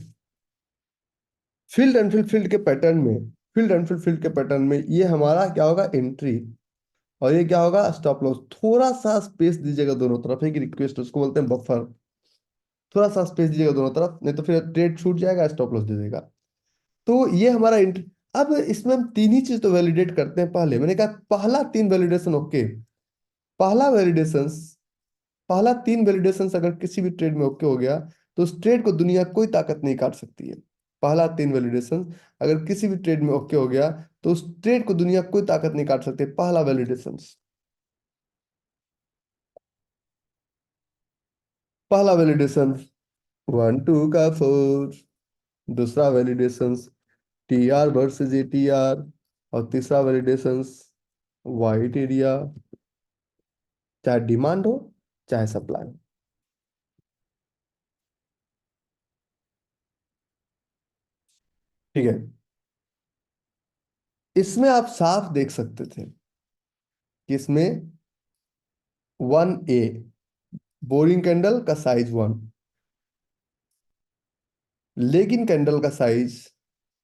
फील्ड अनफिल्ड फील्ड के पैटर्न में, फील्ड अनफिल्ड फील्ड के पैटर्न में ये हमारा क्या होगा? एंट्री। और ये क्या होगा? Stop loss. थोड़ा सा स्पेस दीजिएगा दोनों तरफ, एक रिक्वेस्ट, उसको बोलते हैं बफर। थोड़ा सा स्पेस दीजिएगा दोनों तरफ, नहीं तो फिर ट्रेड छूट जाएगा, स्टॉप लॉस दे देगा। तो ये हमारा एंट्री। अब इसमें हम तीन ही चीज तो वैलिडेट करते हैं। पहले मैंने कहा पहला तीन वैलिडेशन ओके। पहला वैलिडेशन, पहला तीन वैलिडेशन अगर किसी भी ट्रेड में ओके हो गया, तो उस ट्रेड को दुनिया कोई ताकत नहीं काट सकती है। पहला तीन वैलिडेशन अगर किसी भी ट्रेड में ओके हो गया, तो उस ट्रेड को दुनिया कोई ताकत नहीं काट सकती। पहला वैलिडेशन, पहला वैलिडेशन 1 2 का 4। दूसरा validation T R versus ATR। और तीसरा वैलिडेशन वाइट एरिया, चाहे डिमांड हो चाहे सप्लाई हो। ठीक है। इसमें आप साफ देख सकते थे कि इसमें 1A, बोरिंग कैंडल का साइज 1, लेगिंग कैंडल का साइज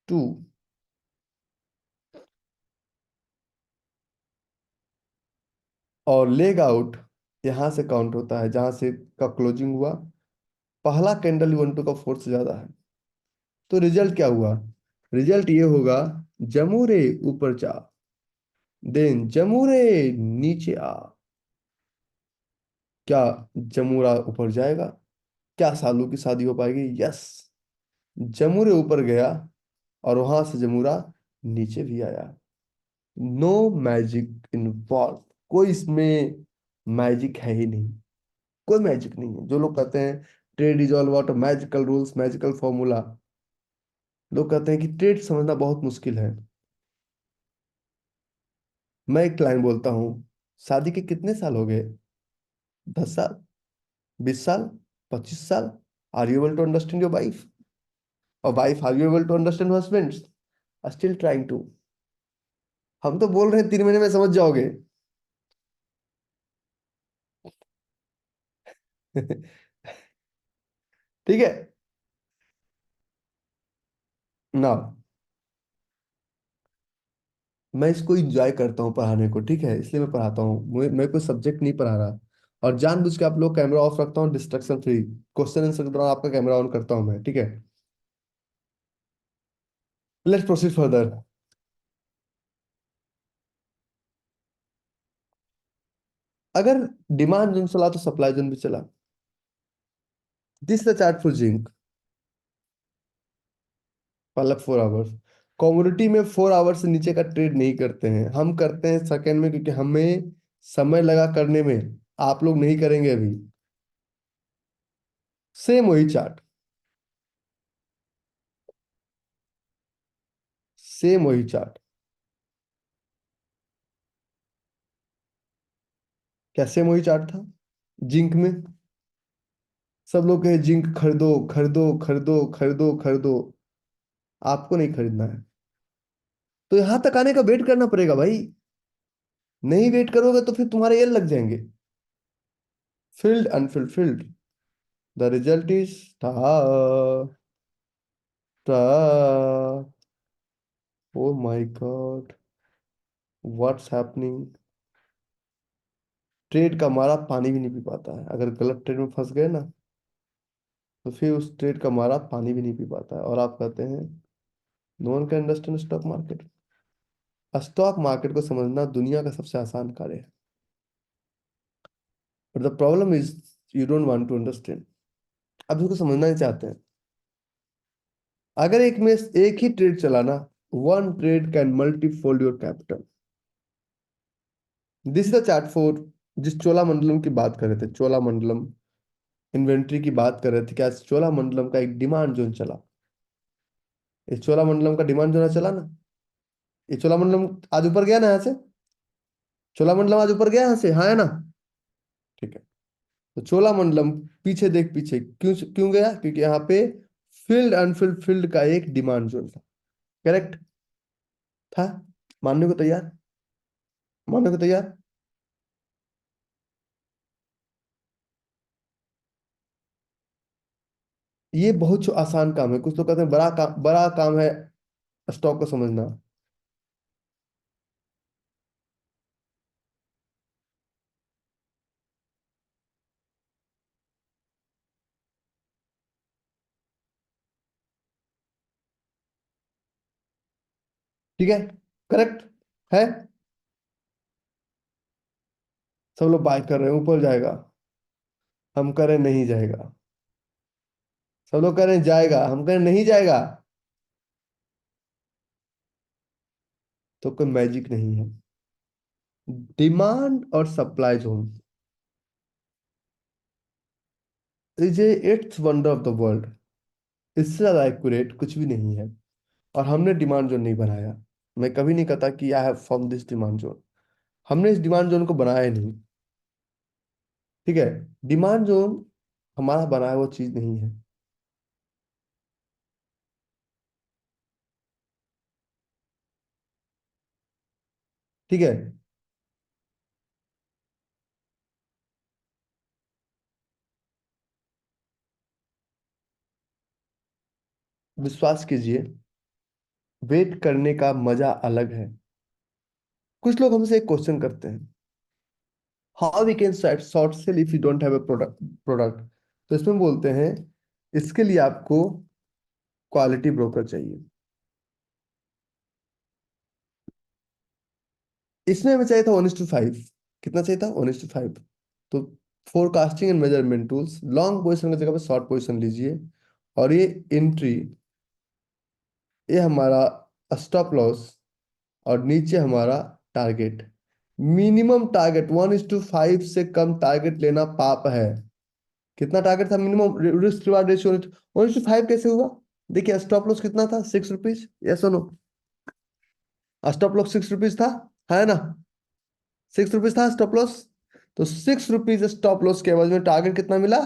2, और लेग आउट यहां से काउंट होता है जहां से का क्लोजिंग हुआ। पहला कैंडल 1 2 का 4 से ज्यादा है। तो रिजल्ट क्या हुआ? रिजल्ट ये होगा, जमूरे ऊपर जा, देन जमूरे नीचे आ। क्या जमूरा ऊपर जाएगा? क्या सालू की शादी हो पाएगी? यस। जमूरे ऊपर गया और वहां से जमूरा नीचे भी आया। No magic involve. कोई इसमें मैजिक है ही नहीं। कोई मैजिक नहीं है। जो लोग कहते हैं trade is all about magical rules, magical formula, लोग कहते हैं कि ट्रेड समझना बहुत मुश्किल है। मैं एक लाइन बोलता हूँ, शादी के कितने साल हो गए? 10 साल, 20 साल, 25 साल? Are you able to understand your wife? और wife, are you able to understand husband? Still trying to. हम तो बोल रहे हैं 3 महीने में समझ जाओगे। ठीक है ना? मैं इसको इंजॉय करता हूँ पढ़ाने को, ठीक है, इसलिए मैं पढ़ाता हूँ। मैं कोई सब्जेक्ट नहीं पढ़ा रहा। और जानबूझ के आप लोग कैमरा ऑफ रखता हूँ, डिस्ट्रक्शन फ्री। क्वेश्चन आंसर के दौरान आपका कैमरा ऑन करता हूँ मैं, ठीक है। Let's proceed further. अगर डिमांड जोन चला तो सप्लाई जोन भी चला। This the chart for zinc. पहला 4 आवर्स। कमोडिटी में 4 आवर्स से नीचे का ट्रेड नहीं करते हैं, हम करते हैं सेकंड में, क्योंकि हमें समय लगा करने में। आप लोग नहीं करेंगे अभी। सेम वही चार्ट, सेम वही चार्ट। क्या सेम वही चार्ट था जिंक में? सब लोग कहे जिंक खरीदो खरीदो खरीदो खरीदो खरीदो। आपको नहीं खरीदना है तो यहां तक आने का वेट करना पड़ेगा भाई। नहीं वेट करोगे तो फिर तुम्हारे ये लग जाएंगे। Field Anfield field. The result is oh my God, what's happening. Trade का मारा पानी भी नहीं पी पाता है, अगर गलत ट्रेड में फंस गए ना, तो फिर उस ट्रेड का मारा पानी भी नहीं पी पाता है। और आप कहते हैं no one can understand stock market. Stock market को समझना दुनिया का सबसे आसान कार्य है, but the problem is you don't want to understand. आप इसको समझना नहीं चाहते हैं। अगर एक ही ट्रेड चलाना, one trade can multifold your capital. This is the chart for, जिस चोलामंडलम की बात कर रहे थे, चोलामंडलम इन्वेंट्री की बात कर रहे थे, क्या चोलामंडलम का एक डिमांड जोन चला। इस चोलामंडलम का डिमांड जोन चला ना, ये चोलामंडलम आज ऊपर गया ना यहाँ से, चोलामंडलम आज ऊपर गया यहाँ से, हाँ है ना। ठीक है, तो चोलामंडलम पीछे देख, पीछे क्यों क्यों गया, क्योंकि यहाँ पे फील्ड अनफिल्ड फील्ड का एक डिमांड जोन था। करेक्ट था, मानने को तैयार, मानने को तैयार। ये बहुत आसान काम है, कुछ लोग कहते हैं बड़ा काम है स्टॉक को समझना। ठीक है, करेक्ट है। सब लोग बाय कर रहे हैं ऊपर जाएगा, हम कह रहे हैं नहीं जाएगा। सब लोग कह रहे हैं जाएगा, हम कह रहे हैं नहीं जाएगा। तो कोई मैजिक नहीं है। डिमांड और supply zone is a eighth wonder of the world. इससे ज्यादा एक्यूरेट कुछ भी नहीं है। और हमने डिमांड जोन नहीं बनाया। मैं कभी नहीं कहता कि I have form this demand zone. हमने इस डिमांड जोन को बनाया ही नहीं। ठीक है, डिमांड जोन हमारा बनाया वो चीज नहीं है। ठीक है, विश्वास कीजिए, वेट करने का मजा अलग है। कुछ लोग हमसे एक क्वेश्चन करते हैं, how we can short sell if you don't have a product. तो इसमें बोलते हैं इसके लिए आपको क्वालिटी ब्रोकर चाहिए। इसमें हमें चाहिए था 1:5। कितना चाहिए था? 1:5। तो forecasting and measurement tools, long position की जगह पे शॉर्ट पोजिशन लीजिए। और ये एंट्री, ये हमारा स्टॉप लॉस, और नीचे हमारा टारगेट। मिनिमम टारगेट 1:5 से कम टारगेट लेना पाप है। कितना टारगेट था मिनिमम रिस्क रिवार्ड रेशियो? 1:5 कैसे हुआ? देखिए स्टॉप लॉस कितना था, 6 रुपीज, यस और नो? स्टॉप लॉस 6 रुपीज था, है ना? 6 रुपीज था स्टॉप लॉस। तो 6 रुपीज स्टॉप लॉस के एवज में टारगेट कितना मिला?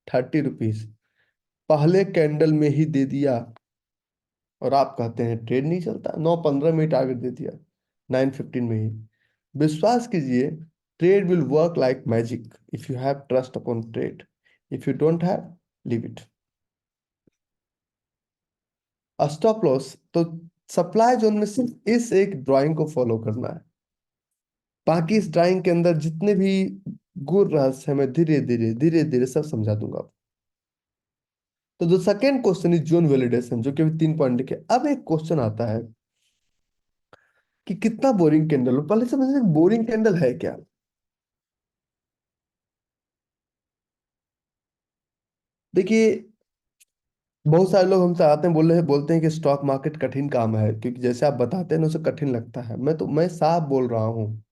30 रुपीज। पहले कैंडल में ही दे दिया। और आप कहते हैं ट्रेड नहीं चलता, 9:15 में ही टारगेट दे दिया, 9:15 में ही। विश्वास कीजिए, trade will work like magic if you have trust upon trade. If you don't have, leave it. Stop loss तो सप्लाई जोन में सिर्फ इस एक ड्राइंग को फॉलो करना है। बाकी इस ड्राइंग के अंदर जितने भी गुर रहस्य है, मैं धीरे धीरे धीरे धीरे सब समझा दूंगा। तो जो second question is zone validation, जो कि अभी 3 पॉइंट लिखे। अब एक क्वेश्चन आता है कि कितना बोरिंग कैंडल हो। पहले समझे बोरिंग कैंडल है क्या। देखिए, बहुत सारे लोग हमसे आते हैं, बोलते हैं कि स्टॉक मार्केट कठिन काम है, क्योंकि जैसे आप बताते हैं ना, उसे कठिन लगता है। मैं साफ बोल रहा हूँ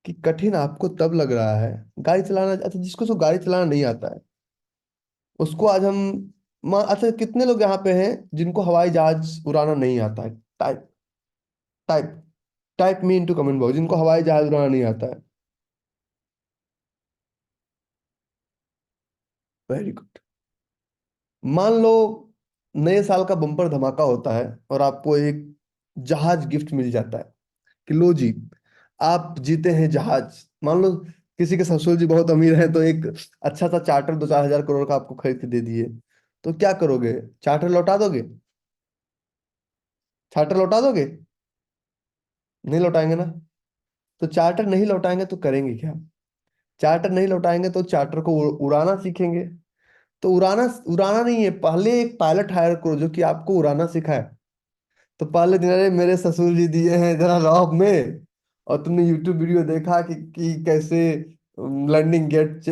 कि कठिन आपको तब लग रहा है। गाड़ी चलाना, अच्छा जिसको गाड़ी चलाना नहीं आता है, उसको आज हम अच्छा कितने लोग यहाँ पे हैं जिनको हवाई जहाज उड़ाना नहीं आता है? Type type type me into comment box, जिनको हवाई जहाज उड़ाना नहीं आता है। Very good. मान लो नए साल का बम्पर धमाका होता है और आपको एक जहाज गिफ्ट मिल जाता है कि लो जी, आप जीते हैं जहाज। मान लो किसी के ससुर जी बहुत अमीर हैं तो एक अच्छा सा चार्टर 2-4 हजार करोड़ का आपको खरीद के दे दिए, तो क्या करोगे? चार्टर लौटा दोगे? चार्टर लौटा दोगे? नहीं लौटाएंगे ना। तो चार्टर नहीं लौटाएंगे तो करेंगे क्या? चार्टर नहीं लौटाएंगे तो चार्टर को उड़ाना सीखेंगे। तो उड़ाना उड़ाना नहीं है, पहले एक पायलट हायर करो जो कि आपको उड़ाना सिखाए। तो पहले दिन, अरे मेरे ससुर जी दिए हैं जरा रॉब में, और तुमने यूट्यूब वीडियो देखा कि कैसे लैंडिंग गेट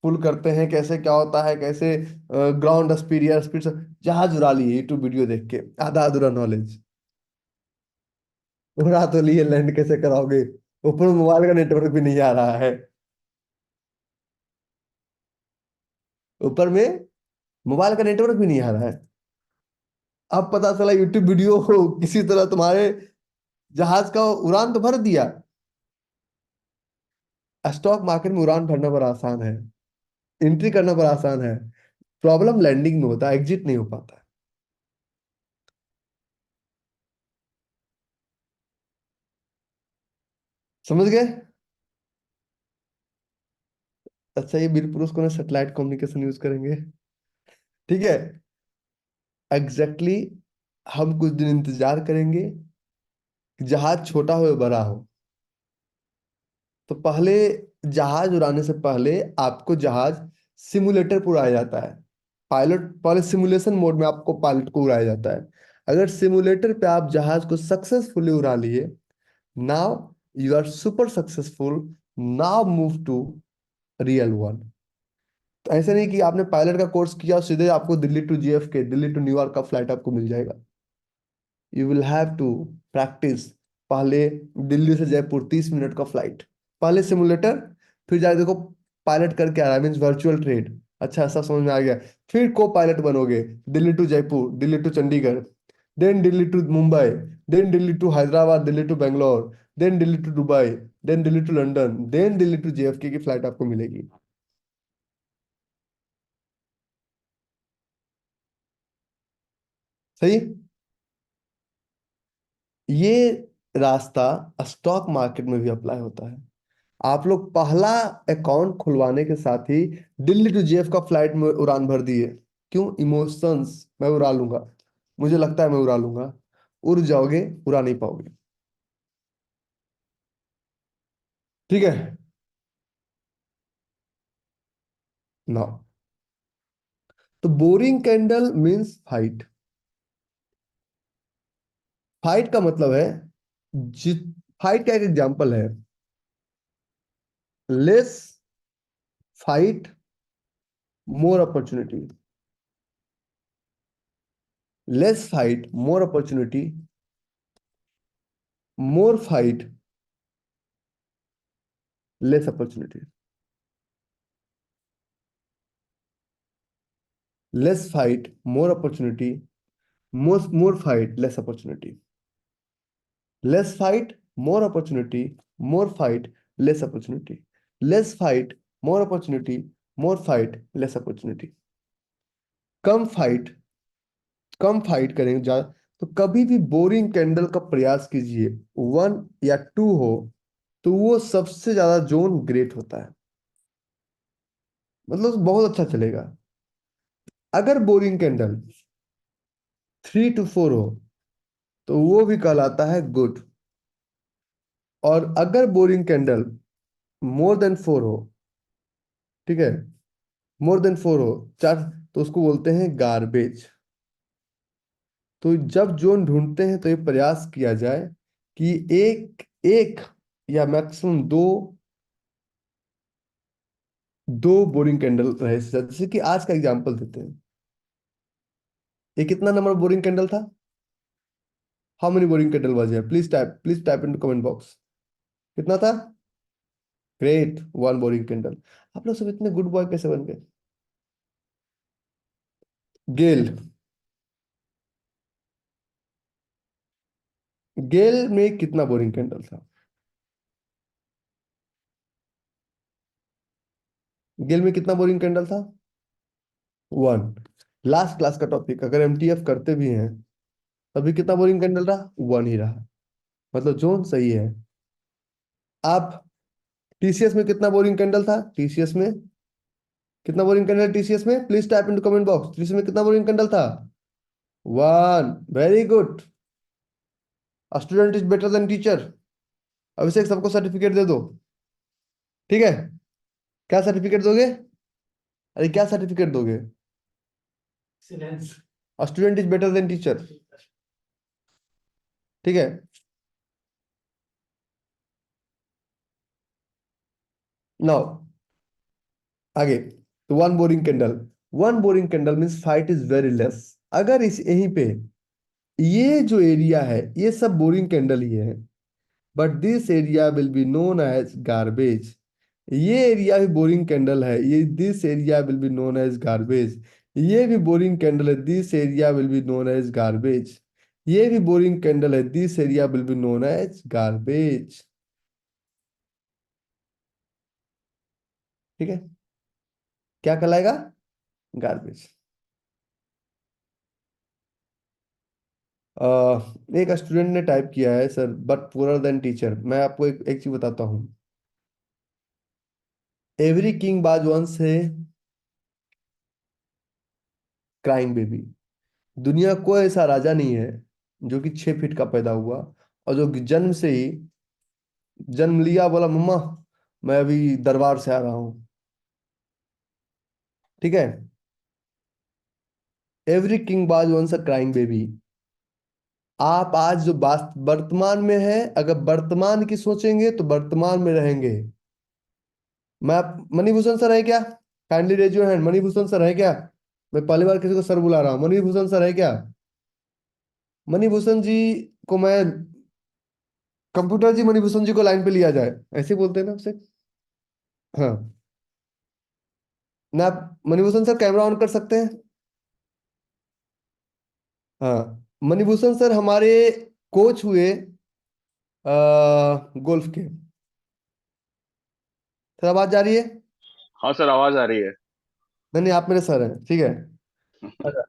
पुल करते हैं, कैसे क्या होता है, कैसे ग्राउंड स्पीड या स्पीड से जहाज उड़ा लिए यूट्यूब वीडियो देख के, आधा अधूरा नॉलेज। उड़ा तो लिए, लैंड कैसे कराओगे? ऊपर मोबाइल का नेटवर्क भी नहीं आ रहा है। ऊपर में मोबाइल का नेटवर्क भी नहीं आ रहा है। अब पता चला यूट्यूब वीडियो किसी तरह तुम्हारे जहाज का उड़ान तो भर दिया। स्टॉक मार्केट में उड़ान भरना बड़ा आसान है, एंट्री करना बड़ा आसान है। प्रॉब्लम लैंडिंग में होता है, एग्जिट नहीं हो पाता है। समझ गए? अच्छा, ये वीर पुरुष को ना सैटेलाइट कम्युनिकेशन यूज करेंगे। ठीक है, एग्जैक्टली exactly, हम कुछ दिन इंतजार करेंगे कि जहाज छोटा हो या बड़ा हो। तो पहले जहाज उड़ाने से पहले आपको जहाज सिमुलेटर पर उड़ाया जाता है। पायलट पहले सिमुलेशन मोड में आपको पायलट को उड़ाया जाता है। अगर सिमुलेटर पे आप जहाज को सक्सेसफुली उड़ा लिए, now you are super successful, now move to real world. तो ऐसे नहीं कि आपने पायलट का कोर्स किया और सीधे आपको Delhi to JFK, Delhi to New York का फ्लाइट आपको मिल जाएगा। You will have to practice. पहले दिल्ली से जयपुर 30 मिनट का फ्लाइट, पहले सिमुलेटर, फिर जाके देखो पायलट करके आ रहा है, मीन्स वर्चुअल ट्रेड। अच्छा, सब समझ में आ गया। फिर को पायलट बनोगे, Delhi to Jaipur, Delhi to Chandigarh, then Delhi to Mumbai, then Delhi to Hyderabad, Delhi to Bangalore, then Delhi to Dubai, then Delhi to London, then Delhi to JFK की फ्लाइट आपको मिलेगी। सही। ये रास्ता स्टॉक मार्केट में भी अप्लाई होता है। आप लोग पहला अकाउंट खुलवाने के साथ ही दिल्ली टू JF का फ्लाइट में उड़ान भर दिए। क्यों? इमोशंस, मैं उड़ा लूंगा, मुझे लगता है मैं उड़ा लूंगा। उड़ जाओगे, उड़ा नहीं पाओगे। ठीक है ना? तो boring candle means fight. Fight का मतलब है, जित फाइट का एक एग्जांपल है, less fight more opportunity, less fight more opportunity, more fight less opportunity, less fight more opportunity, more fight less opportunity, less fight more opportunity, more fight less opportunity, less fight more opportunity, more fight less opportunity. कम fight, कम fight करेंगे ज्यादा, तो कभी भी boring candle का प्रयास कीजिए, 1 या 2 हो, तो वो सबसे ज्यादा जोन ग्रेट होता है, मतलब बहुत अच्छा चलेगा। अगर बोरिंग कैंडल 3 to 4 हो, तो वो भी कहलाता है गुड। और अगर बोरिंग कैंडल मोर देन 4 हो, ठीक है, मोर देन 4 हो, चार, तो उसको बोलते हैं गार्बेज। तो जब जोन ढूंढते हैं तो ये प्रयास किया जाए कि एक एक या मैक्सिमम दो, दो बोरिंग कैंडल रहे। जैसे कि आज का एग्जांपल देते हैं, ये कितना नंबर बोरिंग कैंडल था? How many boring candle was here? Please type in comment box. कितना था? Great, 1 boring candle. आप लोग सब इतने गुड बॉय कैसे बन गए? गेल, गेल में कितना बोरिंग कैंडल था? गेल में कितना बोरिंग कैंडल था? 1। लास्ट क्लास का टॉपिक, अगर MTF करते भी हैं तभी कितना बोरिंग कैंडल रहा? 1 ही रहा। मतलब जोन सही है। आप टीसीएस में कितना बोरिंग कैंडल था? टीसीएस में कितना बोरिंग कैंडल? टीसीएस में please type into comment box. TCS में कितना बोरिंग कैंडल था? One. Very good. Student is better than teacher. Abhishek सबको सर्टिफिकेट दे दो। ठीक है? क्या सर्टिफिकेट दोगे? अरे क्या सर्टिफिकेट दोगे? Student is better than teacher. ठीक है? नाउ आगे। तो one boring candle means fight is very less. अगर इस यहीं पे ये जो एरिया है ये सब बोरिंग कैंडल ही है, but this area will be known as garbage. ये एरिया भी बोरिंग कैंडल है, ये this area will be known as garbage. ये भी बोरिंग कैंडल है, this area will be known as garbage. ये भी बोरिंग कैंडल है, this area will be known as garbage. ठीक है? क्या कहलाएगा? गार्बेज। एक स्टूडेंट ने टाइप किया है sir but poor than teacher. मैं आपको एक चीज बताता हूँ। एवरी किंग बाज वंस है क्राइंग बेबी। दुनिया कोई ऐसा राजा नहीं है जो कि 6 फीट का पैदा हुआ और जो कि जन्म से ही जन्म लिया बोला मम्मा मैं अभी दरबार से आ रहा हूँ। ठीक है? Every king was once a crying baby. आप आज जो वर्तमान में है, अगर वर्तमान की सोचेंगे तो वर्तमान में रहेंगे। मैं मणिभूषण सर है क्या? Kindly raise your hand. Manibhushan sir है क्या? मैं पहली बार किसी को सर बुला रहा हूँ। मणिभूषण सर है क्या? मणिभूषण जी को मैं कंप्यूटर जी मणिभूषण जी को लाइन पे लिया जाए, ऐसे ही बोलते हैं ना आपसे? हाँ। ना आप मणिभूषण सर कैमरा ऑन कर सकते हैं? हाँ। मणिभूषण सर हमारे कोच हुए गोल्फ के। सर आवाज जा रही है? हाँ सर, आवाज आ रही है। नहीं नहीं, आप मेरे सर हैं। ठीक है? अच्छा।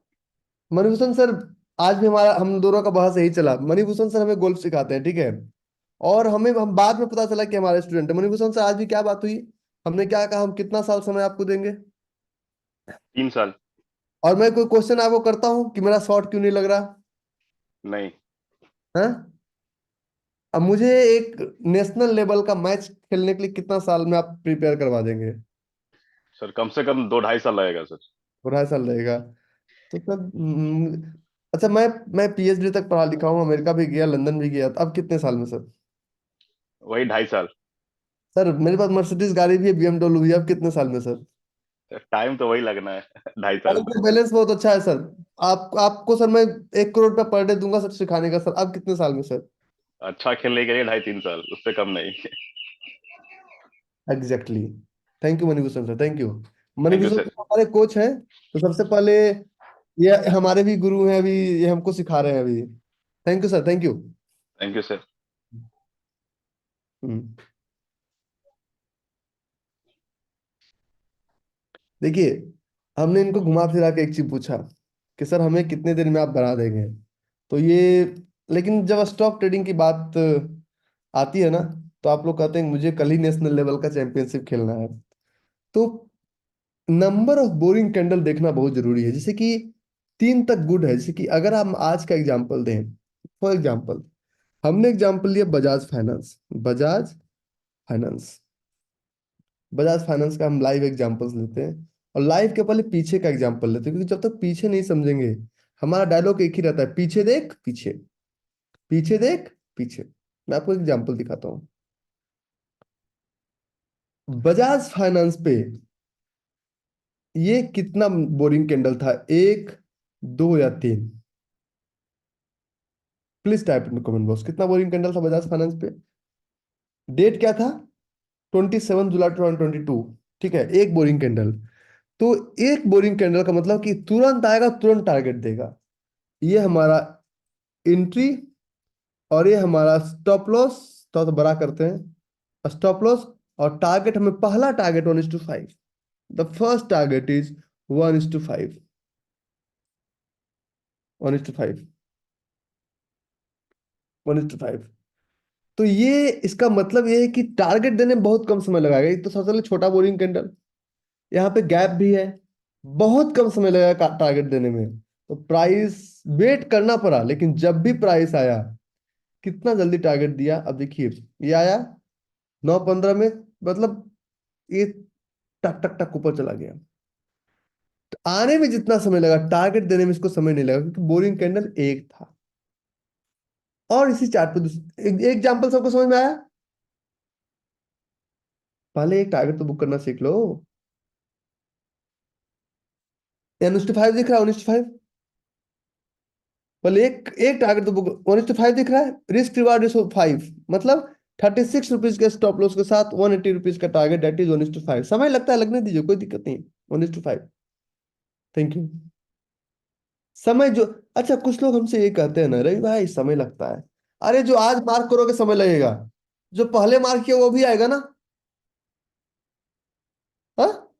मणिभूषण सर, आज भी हम दोनों का बहस यही चला। मणिभूषण सर हमें गोल्फ सिखाते हैं। ठीक है? और हम बाद में पता चला कि हमारे स्टूडेंट है। मणिभूषण सर आज भी क्या बात हुई, हमने क्या कहा, हम कितना साल समय आपको देंगे? 3 साल। और मैं कोई क्वेश्चन आपको करता हूँ कि मेरा शॉट क्यों नहीं लग रहा नहीं है? अब मुझे एक नेशनल लेवल का मैच खेलने के लिए कितना साल में आप प्रिपेयर करवा देंगे? सर, कम से कम 2 ढाई साल लगेगा सर। 2.5 साल रहेगा? तो सर अच्छा, मैं पीएचडी तक पढ़ा लिखा हूँ, अमेरिका भी गया, लंदन भी गया, तो अब कितने साल में सर? वही 2.5 साल। सर मेरे पास मर्सिडीज गाड़ी भी है, बीएमडब्ल्यू भी है, अब कितने साल में सर? टाइम तो वही लगना है। 2.5 साल। तो बैलेंस बहुत अच्छा है सर। आपको सर मैं 1 करोड़ रुपया पर डे दूंगा सर सिखाने का। सर अब कितने साल में सर? अच्छा खेलने के लिए 2.5 3 साल, उससे कम नहीं। Exactly exactly. Thank you Manibhushan sir, thank you. Thank you Manibhushan sir. Sir हमारे कोच हैं। तो सबसे पहले ये हमारे भी गुरु हैं, अभी ये हमको सिखा रहे हैं अभी। Thank you sir, thank you. Thank you sir. Hmm. देखिए, हमने इनको घुमा फिरा के एक चीज पूछा कि सर हमें कितने दिन में आप बना देंगे। तो ये, लेकिन जब स्टॉक ट्रेडिंग की बात आती है ना, तो आप लोग कहते हैं मुझे कल ही नेशनल लेवल का चैंपियनशिप खेलना है। तो नंबर ऑफ बोरिंग कैंडल देखना बहुत जरूरी है। जैसे कि 3 तक गुड है। जैसे कि अगर हम आज का एग्जांपल दें, फॉर एग्जांपल हमने एग्जांपल लिया Bajaj finance. Bajaj finance Bajaj finance का हम लाइव एग्जांपल्स लेते हैं। और लाइव के पहले पीछे का एग्जांपल लेते हैं, क्योंकि जब तक पीछे नहीं समझेंगे, हमारा डायलॉग एक ही रहता है, पीछे देख पीछे, पीछे देख पीछे। मैं आपको एग्जांपल दिखाता हूँ। बजाज फाइनेंस पे ये कितना बोरिंग कैंडल था, 1, 2 या 3? Please type in comment box, कितना बोरिंग कैंडल था बजाज फाइनेंस पे? डेट क्या था? 27 जुलाई 2022। ठीक है? एक बोरिंग कैंडल। तो एक बोरिंग कैंडल का मतलब कि तुरंत आएगा, तुरंत टारगेट देगा। ये हमारा एंट्री और ये हमारा स्टॉप लॉस। तो बड़ा करते हैं स्टॉप लॉस। और टारगेट, हमें पहला target 1:5। The first target is 1:5। 1:5। 1:5। तो ये इसका मतलब ये है कि टारगेट देने में बहुत कम समय लगाएगा। एक तो सबसे पहले छोटा बोरिंग कैंडल, यहाँ पे गैप भी है, बहुत कम समय लगेगा टारगेट देने में। तो प्राइस वेट करना पड़ा, लेकिन जब भी प्राइस आया, कितना जल्दी टारगेट दिया। अब देखिए, ये आया 9:15 में, मतलब ये टक टक टक ऊपर चला गया। तो आने में जितना समय लगा, टारगेट देने में इसको समय नहीं लगा, क्योंकि बोरिंग कैंडल एक था। और इसी चार्ट पे एक एग्जाम्पल सबको समझ में आया। पहले एक टारगेट तो बुक करना सीख लो। 1:5 दिख रहा है, 1:5। पहले एक एक टारगेट तो बुक, 1:5 दिख रहा है, रिस्क रिवार्ड रेशो 5, मतलब 36 रुपीज के स्टॉप लॉस के साथ 180 रुपीज का टारगेट, दैट इज 1:5। समय लगता है, लगने दीजिए, कोई दिक्कत नहीं। 1:5। Thank you. समय जो, अच्छा कुछ लोग हमसे ये कहते हैं ना, रवि भाई समय लगता है। अरे जो आज मार्क करोगे समय लगेगा, जो पहले मार्क किया वो भी आएगा ना। हाँ,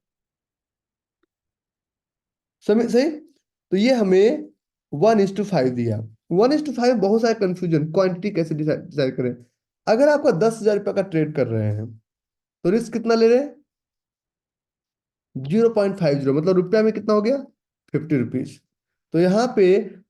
समय सही। तो ये हमें 1:5 दिया। 1:5 बहुत सारे कंफ्यूजन, क्वांटिटी कैसे डिसाइड डिसाइड करें। अगर आपका 10,000 रुपये का ट्रेड कर रहे हैं, तो रिस्क कितना ले रहे हैं? 0.50, मतलब रुपया में कितना हो गया? 50 रुपीज। तो यहाँ पे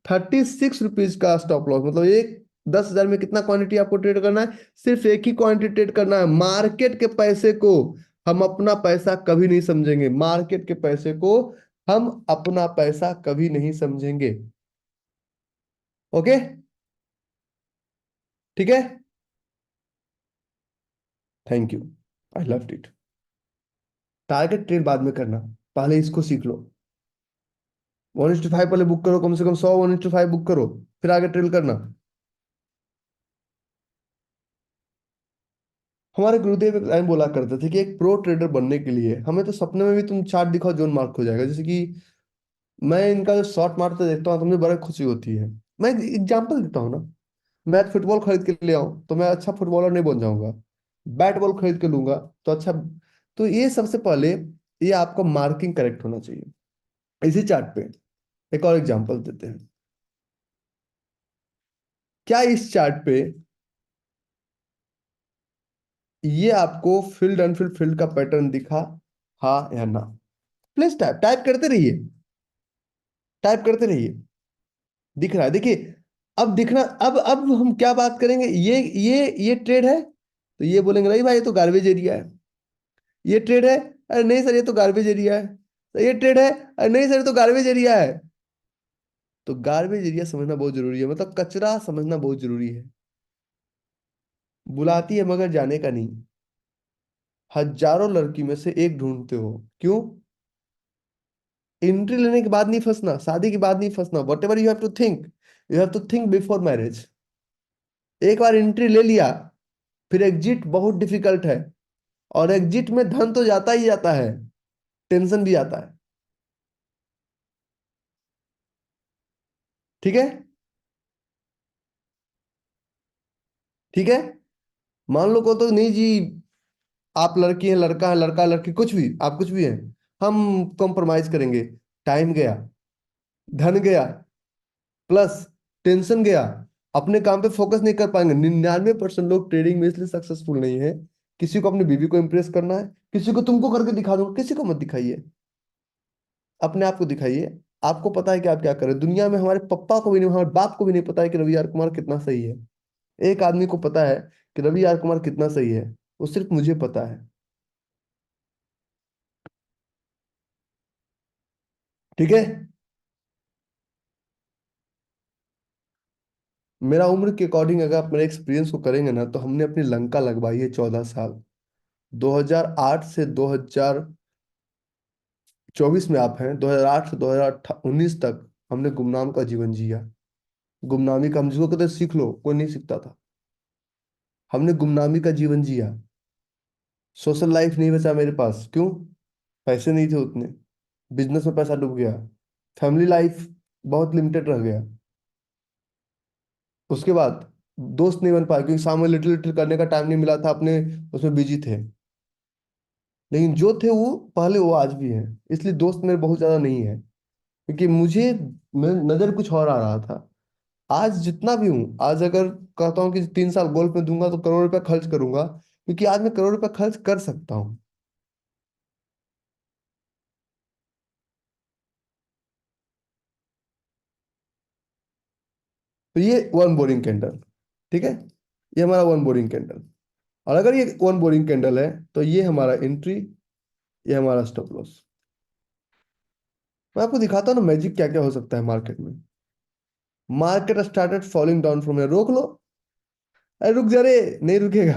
36 रुपीज का स्टॉप लॉस, मतलब एक 10,000 में कितना क्वांटिटी आपको ट्रेड करना है? सिर्फ एक ही क्वांटिटी ट्रेड करना है। मार्केट के पैसे को हम अपना पैसा कभी नहीं समझेंगे, मार्केट के पैसे को हम अपना पैसा कभी नहीं समझेंगे। ओके, ठीक है। Thank you, I love it. Target trade बाद में करना, पहले इसको सीख लो। 1:5 पहले बुक करो, कम से कम 100 1:5 बुक करो, फिर आगे ट्रेड करना। हमारे गुरुदेव एक लाइन बोला करते थे कि एक प्रो ट्रेडर बनने के लिए हमें तो सपने में भी तुम चार्ट दिखाओ, जोन मार्क हो जाएगा। जैसे कि मैं इनका जो शॉट मारते देखता हूँ तो मुझे बड़ा खुशी होती है। मैं एग्जांपल देता हूँ ना, मैं फुटबॉल खरीद के ले आऊँ तो मैं अच्छा फुटबॉलर नहीं बन जाऊंगा। बैट बॉल खरीद के लूंगा तो अच्छा। तो ये सबसे पहले, ये आपका मार्किंग करेक्ट होना चाहिए। इसी चार्ट पे एक और एग्जांपल देते हैं। क्या इस चार्ट पे ये आपको फील्ड अनफील्ड फील्ड का पैटर्न दिखा? हाँ या ना? प्लीज टाइप टाइप करते रहिए, टाइप करते रहिए। दिख रहा है, देखिए। अब दिखना, अब हम क्या बात करेंगे, ये ट्रेड है तो ये बोलेंगे नहीं भाई, ये तो गार्बेज एरिया है। ये ट्रेड है, अरे नहीं सर ये तो गार्बेज एरिया है। तो ये ट्रेड है, अरे नहीं सर ये तो गार्बेज एरिया है। तो गार्बेज एरिया समझना बहुत जरूरी है, मतलब कचरा समझना बहुत जरूरी है। बुलाती है मगर जाने का नहीं। हजारों लड़की में से एक ढूंढते हो, क्यों? एंट्री लेने के बाद नहीं फंसना, शादी के बाद नहीं फंसना। Whatever you have to think, you have to think before marriage. एक बार एंट्री ले लिया, फिर एग्जिट बहुत डिफिकल्ट है। और एग्जिट में धन तो जाता ही जाता है, टेंशन भी आता है। ठीक है, ठीक है। मान लो को तो नहीं जी, आप लड़की हैं, लड़का है, लड़का लड़की, कुछ भी, आप कुछ भी हैं, हम कॉम्प्रोमाइज करेंगे। टाइम गया, धन गया, प्लस टेंशन गया। अपने काम पे फोकस नहीं कर पाएंगे। 99% लोग ट्रेडिंग में इसलिए सक्सेसफुल नहीं है। किसी को अपनी बीवी को इंप्रेस करना है, किसी को तुमको करके दिखा दूंगा, किसी को मत दिखाइए, अपने आप को दिखाइए। आपको पता है कि आप क्या कर रहे हैं। दुनिया में हमारे पापा को भी नहीं, हमारे बाप को भी नहीं पता है कि रवि आर कुमार कितना सही है। एक आदमी को पता है कि रवि आर कुमार कितना सही है, वो सिर्फ मुझे पता है। ठीक है। मेरा उम्र के अकॉर्डिंग अगर आप मेरे एक्सपीरियंस को करेंगे ना, तो हमने अपनी लंका लगवाई है 14 साल। 2008 से 2024 में आप हैं, 2008 से 2019 तक हमने गुमनाम का जीवन जिया। गुमनामी का हम जिसको कहते हैं, सीख लो, कोई नहीं सीखता था। हमने गुमनामी का जीवन जिया। सोशल लाइफ नहीं बचा मेरे पास, क्यों? पैसे नहीं थे उतने, बिजनेस में पैसा डूब गया। फैमिली लाइफ बहुत लिमिटेड रह गया। उसके बाद दोस्त नहीं बन पाए, क्योंकि सामने लिटिल लिटिल करने का टाइम नहीं मिला था, अपने उसमें बिजी थे। लेकिन जो थे वो पहले, वो आज भी हैं। इसलिए दोस्त मेरे बहुत ज्यादा नहीं है, क्योंकि मुझे नजर कुछ और आ रहा था। आज जितना भी हूँ, आज अगर कहता हूँ कि 3 साल गोल्फ में दूंगा तो करोड़ रुपया खर्च करूंगा, क्योंकि आज मैं करोड़ रुपया खर्च कर सकता हूँ। तो ये वन बोरिंग कैंडल, ठीक है, ये हमारा वन बोरिंग कैंडल। और अगर ये वन बोरिंग कैंडल है तो ये हमारा एंट्री, ये हमारा स्टॉप लॉस। मैं आपको दिखाता हूँ ना मैजिक क्या क्या हो सकता है मार्केट में। Market started falling down from, रोक लो। अरे रुक जा रे, नहीं रुकेगा।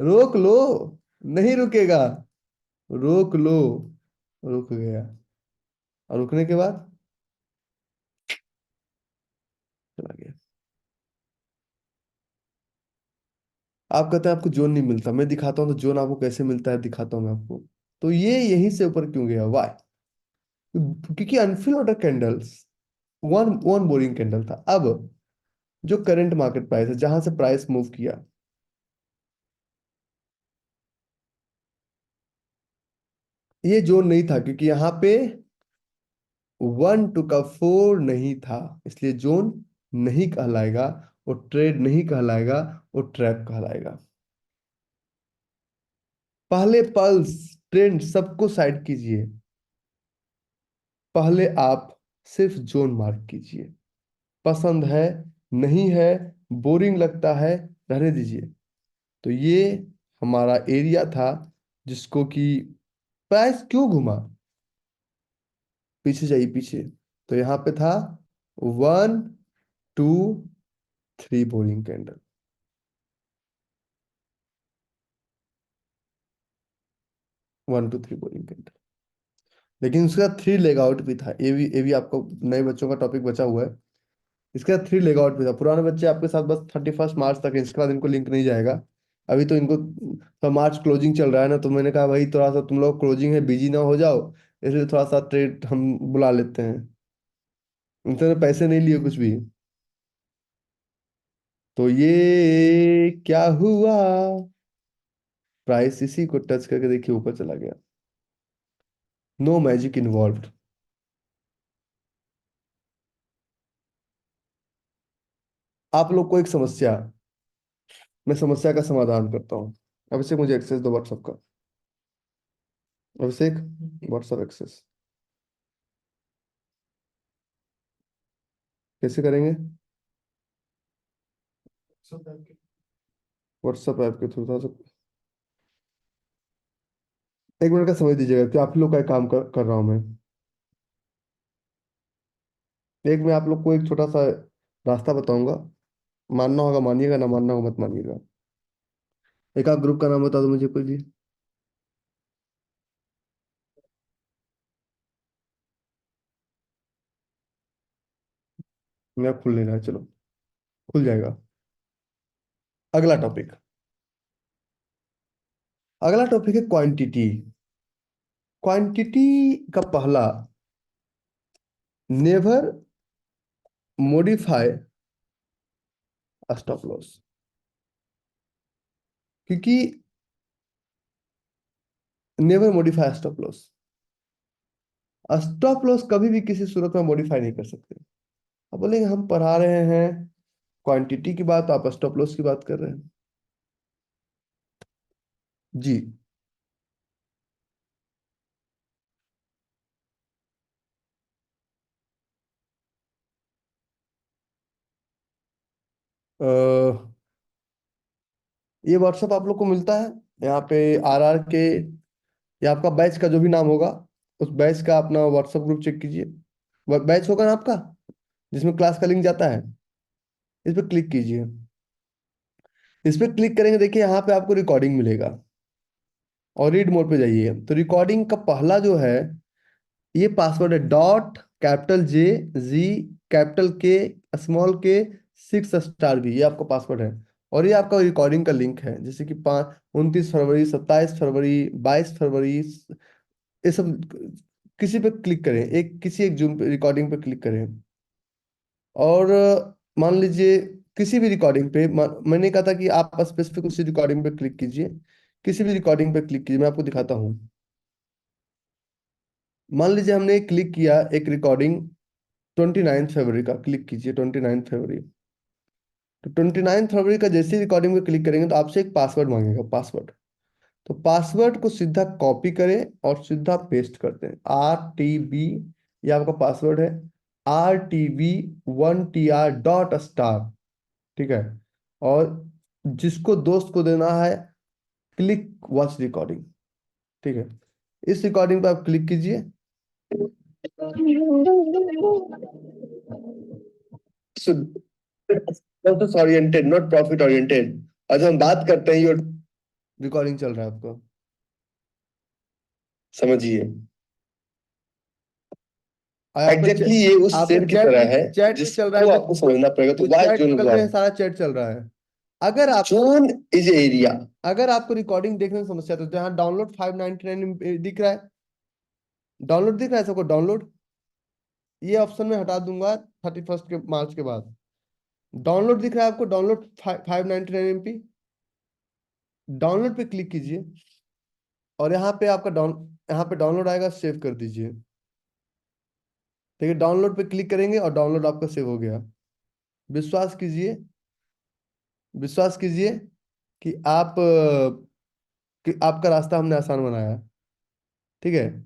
रोक लो, नहीं रुकेगा। रोक लो, रुक गया। और रुकने के बाद चला गया। आप कहते हैं आपको जोन नहीं मिलता, मैं दिखाता हूँ तो जोन आपको कैसे मिलता है, दिखाता हूँ मैं आपको। तो ये यहीं से ऊपर क्यों गया, वाई? क्योंकि unfilled order candles, one one boring candle था। अब जो करंट मार्केट प्राइस है, जहां से प्राइस मूव किया, ये जोन नहीं था, क्योंकि यहाँ पे 1 का 4 नहीं था, इसलिए जोन नहीं कहलाएगा, वो ट्रेड नहीं कहलाएगा, वो ट्रैप कहलाएगा। पहले पल्स, ट्रेंड सबको साइड कीजिए, पहले आप सिर्फ जोन मार्क कीजिए। पसंद है, नहीं है, बोरिंग लगता है, रहने दीजिए। तो ये हमारा एरिया था, जिसको कि प्राइस क्यों घुमा, पीछे जाइए पीछे। तो यहाँ पे था 1 2 3 बोरिंग कैंडल, 1 2 3 बोरिंग कैंडल। लेकिन उसका 3 लेग आउट भी था, ये भी आपको नए बच्चों का टॉपिक बचा हुआ है। इसका 3 लेग आउट भी था। पुराने बच्चे आपके साथ बस 31 मार्च तक है, इसके बाद इनको लिंक नहीं जाएगा। अभी तो इनको तो मार्च क्लोजिंग चल रहा है ना, तो मैंने कहा भाई थोड़ा सा तुम लोग क्लोजिंग है, बिजी ना हो जाओ, इसलिए थोड़ा सा ट्रेड हम बुला लेते हैं। उनसे पैसे नहीं लिए कुछ भी। तो ये क्या हुआ, प्राइस इसी को टच करके देखिए ऊपर चला गया। No magic involved. आप लोग को एक समस्या, मैं समस्या का समाधान करता हूँ। अभिषेक मुझे एक्सेस दो व्हाट्सएप का। अभिषेक, व्हाट्सएप एक्सेस कैसे करेंगे? व्हाट्सएप ऐप के थ्रू था सब। 1 मिनट का समय दीजिएगा कि आप लोग का एक काम कर रहा हूँ मैं। एक मैं आप लोग को एक छोटा सा रास्ता बताऊंगा, मानना होगा मानिएगा, ना मानना होगा मत मानिएगा। एक आप ग्रुप का नाम बता दो मुझे कोई भी। मेरा खुल नहीं रहा है, चलो खुल जाएगा। अगला टॉपिक, अगला टॉपिक है क्वांटिटी। क्वांटिटी का पहला, नेवर मॉडिफाई स्टॉप लॉस। क्योंकि never modify stop loss, stop loss कभी भी किसी सूरत में मॉडिफाई नहीं कर सकते। अब बोलेंगे हम पढ़ा रहे हैं क्वांटिटी की बात, आप स्टॉप लॉस की बात कर रहे हैं। जी, ये व्हाट्सएप आप लोग को मिलता है यहाँ पे, आर के, या आपका बैच का जो भी नाम होगा, उस बैच का अपना व्हाट्सएप ग्रुप चेक कीजिए। बैच होगा ना आपका, जिसमें क्लास का लिंक जाता है, इस पर क्लिक कीजिए। इस पर क्लिक करेंगे, देखिए यहाँ पे आपको रिकॉर्डिंग मिलेगा, और रीड मोड पे जाइए। तो रिकॉर्डिंग का पहला जो है, ये पासवर्ड है डॉट कैपिटल जे, जी, कैपिटल के, स्मॉल के, 6 स्टार भी, ये आपका पासवर्ड है। और ये आपका रिकॉर्डिंग का लिंक है, जैसे कि 29 फरवरी, 27 फरवरी, 22 फरवरी, ये सब। किसी पे क्लिक करें, एक किसी एक जूम पे रिकॉर्डिंग पे क्लिक करें। और मान लीजिए किसी भी रिकॉर्डिंग पे, मैंने कहा था कि आप स्पेसिफिक उसी रिकॉर्डिंग पे क्लिक कीजिए। किसी भी रिकॉर्डिंग पे क्लिक कीजिए, मैं आपको दिखाता हूँ। मान लीजिए हमने क्लिक किया एक रिकॉर्डिंग 29 फरवरी का, क्लिक कीजिए 29 फरवरी। तो 29 फरवरी का जैसे ही रिकॉर्डिंग पे क्लिक करेंगे तो आपसे एक पासवर्ड मांगेगा, पासवर्ड। तो पासवर्ड को सीधा कॉपी करें और सीधा पेस्ट कर दें। RTB, ये आपका पासवर्ड है। RTB1TR.स्टार, ठीक है। और जिसको दोस्त को देना है, क्लिक वॉच रिकॉर्डिंग, ठीक है। इस रिकॉर्डिंग पर आप क्लिक कीजिए। Process oriented, not profit oriented. आज हम बात करते हैं, ये रिकॉर्डिंग चल रहा है आपका, समझिए। एग्जैक्टली ये उस ठीक शेर है। की तरह है ठीक चैट भी चल रहा है, जिसको आपको समझना पड़ेगा। तो वाई चैट जोन बगल में सारा चैट चल रहा है। अगर आप जोन इज एरिया। अगर आपको रिकॉर्डिंग देखने में समस्या तो यहाँ डाउनलोड 599 दिख रहा है, डाउनलोड दिख रहा है सबको, डाउनलोड, ये ऑप्शन में हटा दूंगा 31 मार्च के बाद। डाउनलोड दिख रहा है आपको, डाउनलोड 599 MB, डाउनलोड पे क्लिक कीजिए और यहाँ पे आपका यहाँ पे डाउनलोड आएगा, सेव कर दीजिए। ठीक है, डाउनलोड पे क्लिक करेंगे और डाउनलोड आपका सेव हो गया। विश्वास कीजिए, विश्वास कीजिए कि कि आपका रास्ता हमने आसान बनाया। ठीक है,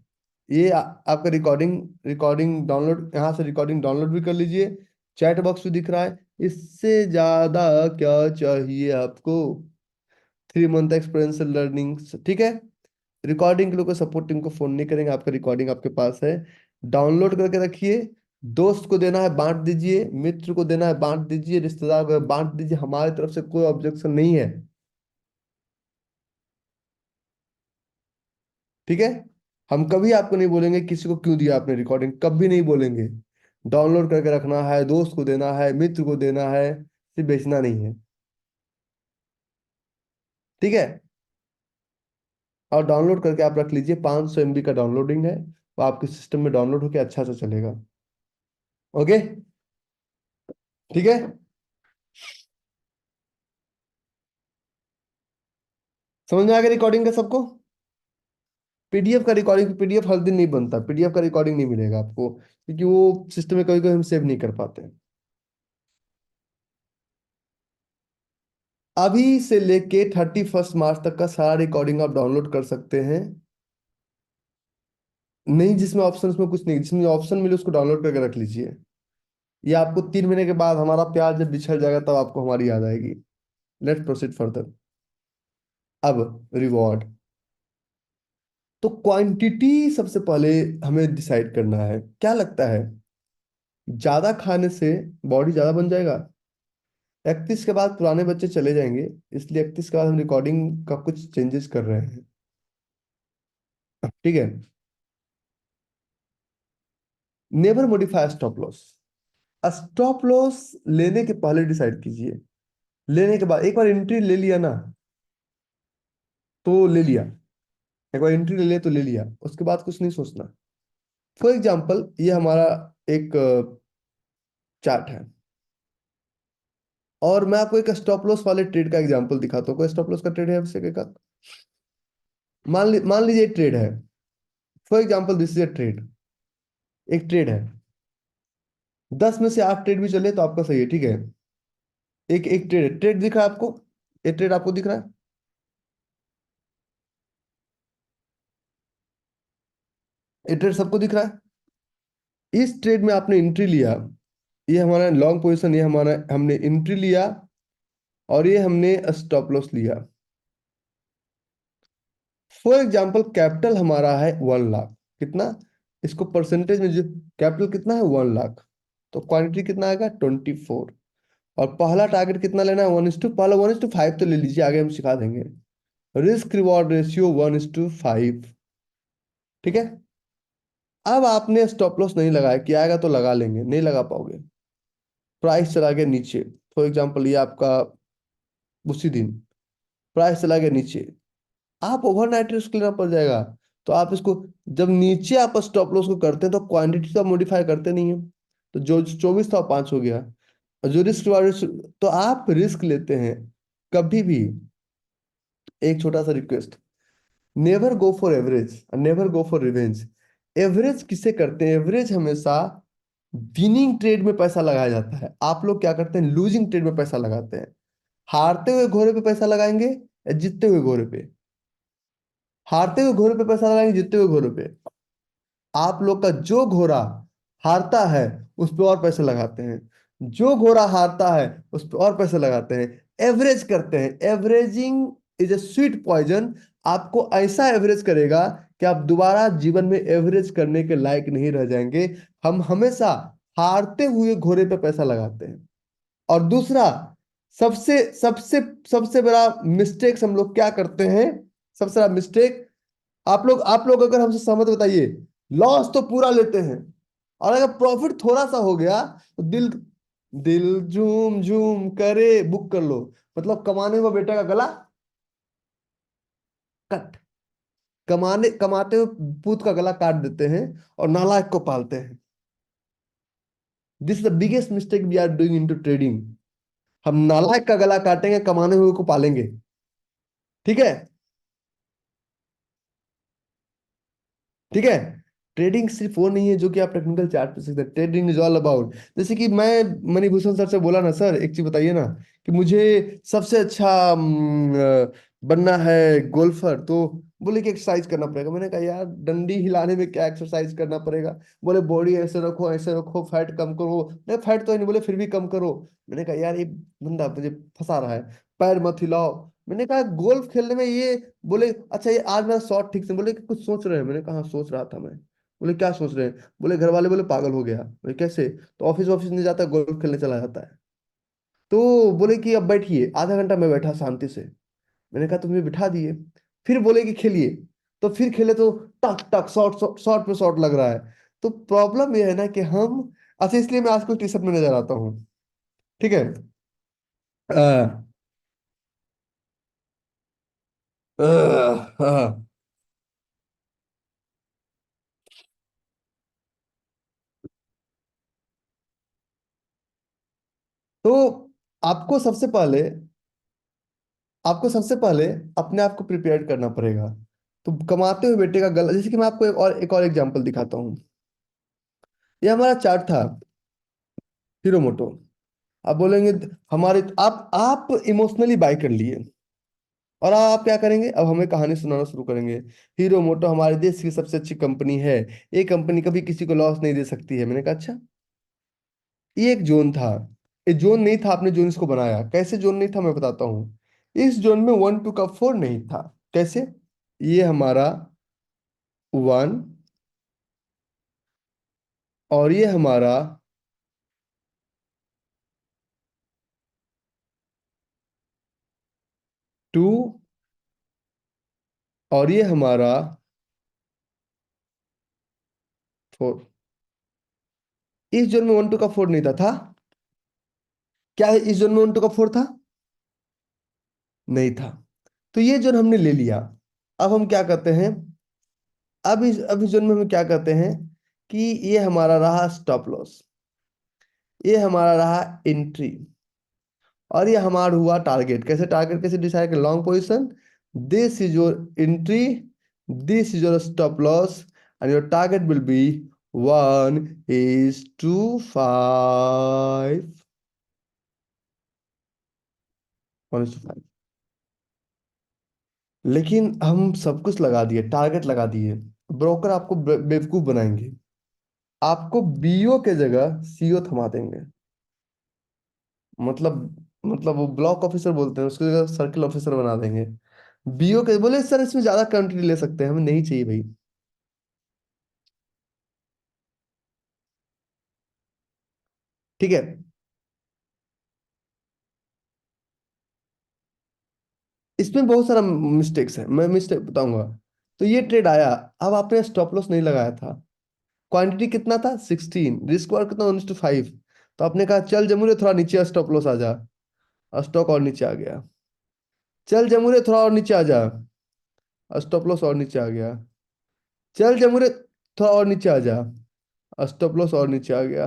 ये आपका रिकॉर्डिंग रिकॉर्डिंग डाउनलोड, यहाँ से रिकॉर्डिंग डाउनलोड भी कर लीजिए। चैट बॉक्स भी दिख रहा है, इससे ज्यादा क्या चाहिए आपको? 3 मंथ एक्सपीरियंशियल लर्निंग, ठीक है। रिकॉर्डिंग के लिए कोई सपोर्ट टीम को फोन नहीं करेंगे, आपका रिकॉर्डिंग आपके पास है। डाउनलोड करके रखिए, दोस्त को देना है बांट दीजिए, मित्र को देना है बांट दीजिए, रिश्तेदार को बांट दीजिए, हमारी तरफ से कोई ऑब्जेक्शन नहीं है। ठीक है, हम कभी आपको नहीं बोलेंगे किसी को क्यों दिया आपने रिकॉर्डिंग, कभी नहीं बोलेंगे। डाउनलोड करके रखना है, दोस्त को देना है, मित्र को देना है, सिर्फ बेचना नहीं है। ठीक है, और डाउनलोड करके आप रख लीजिए, 500 MB का डाउनलोडिंग है, वो आपके सिस्टम में डाउनलोड होकर अच्छा से चलेगा। ओके, ठीक है। समझ में आ गया रिकॉर्डिंग का सबको? पीडीएफ का रिकॉर्डिंग, पीडीएफ हर दिन नहीं बनता, पीडीएफ का रिकॉर्डिंग नहीं मिलेगा आपको, क्योंकि वो सिस्टम में कभी कभी हम सेव नहीं कर पाते। अभी से लेके 31 मार्च तक का सारा रिकॉर्डिंग आप डाउनलोड कर सकते हैं। नहीं, जिसमें ऑप्शन में कुछ नहीं, जिसमें ऑप्शन मिले उसको डाउनलोड करके रख लीजिए। ये आपको 3 महीने के बाद हमारा प्यार जब बिछड़ जाएगा तब आपको हमारी याद आएगी। Let's proceed further. अब रिवॉर्ड, तो क्वांटिटी सबसे पहले हमें डिसाइड करना है। क्या लगता है, ज्यादा खाने से बॉडी ज्यादा बन जाएगा? 31 के बाद पुराने बच्चे चले जाएंगे, इसलिए 31 के बाद हम रिकॉर्डिंग का कुछ चेंजेस कर रहे हैं। ठीक है, never modify stop loss. Stop loss लेने के पहले डिसाइड कीजिए। लेने के बाद एक बार एंट्री ले लिया ना, तो ले लिया, एक बार एंट्री ले लिया तो ले लिया, उसके बाद कुछ नहीं सोचना। फॉर एग्जाम्पल, ये हमारा एक चार्ट है, और मैं आपको एक स्टॉप लॉस वाले ट्रेड का एग्जांपल दिखाता हूँ। कोई स्टॉप लॉस का ट्रेड है आपसे के का? मान लीजिए एक ट्रेड है, for example this is a trade, एक ट्रेड है, 10 में से 8 ट्रेड भी चले तो आपका सही है। ठीक है, एक एक ट्रेड, ट्रेड दिख रहा है आपको? एक ट्रेड आपको दिख रहा है? एक ट्रेड सबको दिख रहा है? इस ट्रेड में आपने एंट्री लिया, ये हमारा लॉन्ग पोजीशन, ये हमारा, हमने एंट्री लिया और ये हमने स्टॉप लॉस लिया। फॉर एग्जाम्पल कैपिटल हमारा है 1 लाख, कितना? इसको परसेंटेज में जो कैपिटल कितना है, 1 लाख, तो क्वांटिटी कितना आएगा, 24। और पहला टारगेट कितना लेना है, 1:, पहला 1:5 तो ले लीजिए, आगे हम सिखा देंगे। Risk reward ratio 1:5। ठीक है, अब आपने स्टॉप लॉस नहीं लगाया, कि आएगा तो लगा लेंगे, नहीं लगा पाओगे। प्राइस चला गया नीचे, फॉर एग्जाम्पल ये आपका उसी दिन प्राइस चला गया नीचे, आप ओवरनाइट रिस्क लेना पड़ जाएगा। तो आप इसको, जब नीचे आप स्टॉप लॉस को करते हैं तो क्वांटिटी तो आप मॉडिफाई करते नहीं है, तो जो 24 था 5 हो गया। और जो रिस्क वाले, तो आप रिस्क लेते हैं कभी भी, एक छोटा सा request, never go for average, never go for revenge. Average किसे करते हैं? एवरेज हमेशा विनिंग ट्रेड में पैसा लगाया जाता है। आप लोग क्या करते हैं, लूजिंग ट्रेड में पैसा लगाते हैं। हारते हुए घोड़े पे पैसा लगाएंगे या जीतते हुए घोड़े पे? हारते हुए घोड़े पे पैसा लगाएंगे, जीतते हुए घोड़े पे? आप लोग का जो घोड़ा हारता है उस पे और पैसे लगाते हैं, जो घोड़ा हारता है उस पे और पैसे लगाते हैं, एवरेज करते हैं। Averaging is a sweet poison. आपको ऐसा एवरेज करेगा कि आप दोबारा जीवन में एवरेज करने के लायक नहीं रह जाएंगे। हम हमेशा हारते हुए घोड़े पे पैसा लगाते हैं। और दूसरा, सबसे सबसे सबसे बड़ा मिस्टेक हम लोग क्या करते हैं, सबसे बड़ा मिस्टेक, आप लोग अगर हमसे सहमत बताइए, लॉस तो पूरा लेते हैं, और अगर प्रॉफिट थोड़ा सा हो गया तो दिल दिल झूम झूम करे, बुक कर लो। मतलब कमाने हुआ बेटा का गला कट, कमाने कमाते हुए पूत का गला काट देते हैं और नालायक को पालते हैं। This is the biggest mistake we are doing into trading. हम नालायक का गला काटेंगे, कमाने हुए को पालेंगे। ठीक है, ठीक है। ट्रेडिंग सिर्फ वो नहीं है जो कि आप टेक्निकल चार्ट पे सीखते हैं। ट्रेडिंग इज ऑल अबाउट, जैसे कि मैं मणिभूषण सर से बोला ना, सर एक चीज बताइए ना, कि मुझे सबसे अच्छा बनना है गोल्फर, तो बोले कि एक्सरसाइज करना पड़ेगा। मैंने कहा यार डंडी हिलाने में क्या एक्सरसाइज करना पड़ेगा? बोले बॉडी ऐसे रखो, फैट कम करो। नहीं फैट तो नहीं, बोले फिर भी कम करो। मैंने कहा यार ये बंदा मुझे फंसा रहा है, पैर मत हिलाओ। मैंने कहा गोल्फ खेलने में ये, बोले अच्छा ये आज मेरा शॉट ठीक से, बोले कि कुछ सोच रहे हैं? मैंने कहा हाँ सोच रहा था मैं। बोले क्या सोच रहे हैं? बोले घर वाले बोले पागल हो गया। बोले कैसे? तो ऑफिस ऑफिस नहीं जाता, गोल्फ खेलने चला जाता है। तो बोले कि अब बैठिए। आधा घंटा मैं बैठा शांति से। मैंने कहा तुमने बिठा दिए। फिर बोले कि खेलिए। तो फिर खेले तो टक टक शॉट शॉट शॉट पे शॉट लग रहा है। तो प्रॉब्लम यह है ना कि हम, अच्छा इसलिए मैं आजकल टी शर्ट में नजर आता हूँ। ठीक है। अ, अ, अ, तो आपको सबसे पहले आपको सबसे पहले अपने आप को प्रिपेयर करना पड़ेगा। तो कमाते हुए बेटे का गला, जैसे कि मैं आपको एक और एग्जांपल दिखाता हूँ। ये हमारा चार्ट था, हीरो मोटो। आप बोलेंगे हमारे, आप इमोशनली बाय कर लिए, और आप क्या करेंगे, अब हमें कहानी सुनाना शुरू करेंगे। हीरो मोटो हमारे देश की सबसे अच्छी कंपनी है, ये कंपनी कभी किसी को लॉस नहीं दे सकती है। मैंने कहा अच्छा। ये एक जोन था, ये जोन नहीं था, आपने जोन इसको बनाया। कैसे जोन नहीं था मैं बताता हूँ। इस जोन में 1 2 का 4 नहीं था। कैसे? ये हमारा 1, और ये हमारा 2, और ये हमारा 4। इस जोन में 1 2 का 4 नहीं था क्या है? इस जोन में 1 2 का 4 था? नहीं था। तो ये जोन हमने ले लिया। अब हम क्या करते हैं, अब इस जोन में हम क्या करते हैं, कि ये हमारा रहा स्टॉप लॉस, ये हमारा रहा एंट्री, और ये हमारा हुआ टारगेट। कैसे टारगेट कैसे डिसाइड कर? Long position, this is your entry, this is your stop loss, and your target will be 1:5, 1:5। लेकिन हम सब कुछ लगा दिए, टारगेट लगा दिए। ब्रोकर आपको बेवकूफ बनाएंगे, आपको बीओ के जगह सीओ थमा देंगे। मतलब वो ब्लॉक ऑफिसर बोलते हैं, उसकी जगह सर्किल ऑफिसर बना देंगे। बीओ के बोले सर इसमें ज्यादा कंट्री ले सकते हैं, हमें नहीं चाहिए भाई। ठीक है। इसमें बहुत सारा मिस्टेक्स है, मैं मिस्टेक बताऊंगा। तो ये ट्रेड आया, अब आपने स्टॉप लॉस नहीं लगाया था। क्वांटिटी कितना था? 16, रिस्क और कितना? 1:5। तो आपने कहा चल जमूरे थोड़ा नीचे स्टॉप लॉस आ जा, और स्टॉक और नीचे आ गया। चल जमूरे थोड़ा और नीचे आ जा, और स्टॉप लॉस और नीचे आ गया। चल जमूरे थोड़ा और नीचे आ जा, और स्टॉप लॉस और नीचे आ गया।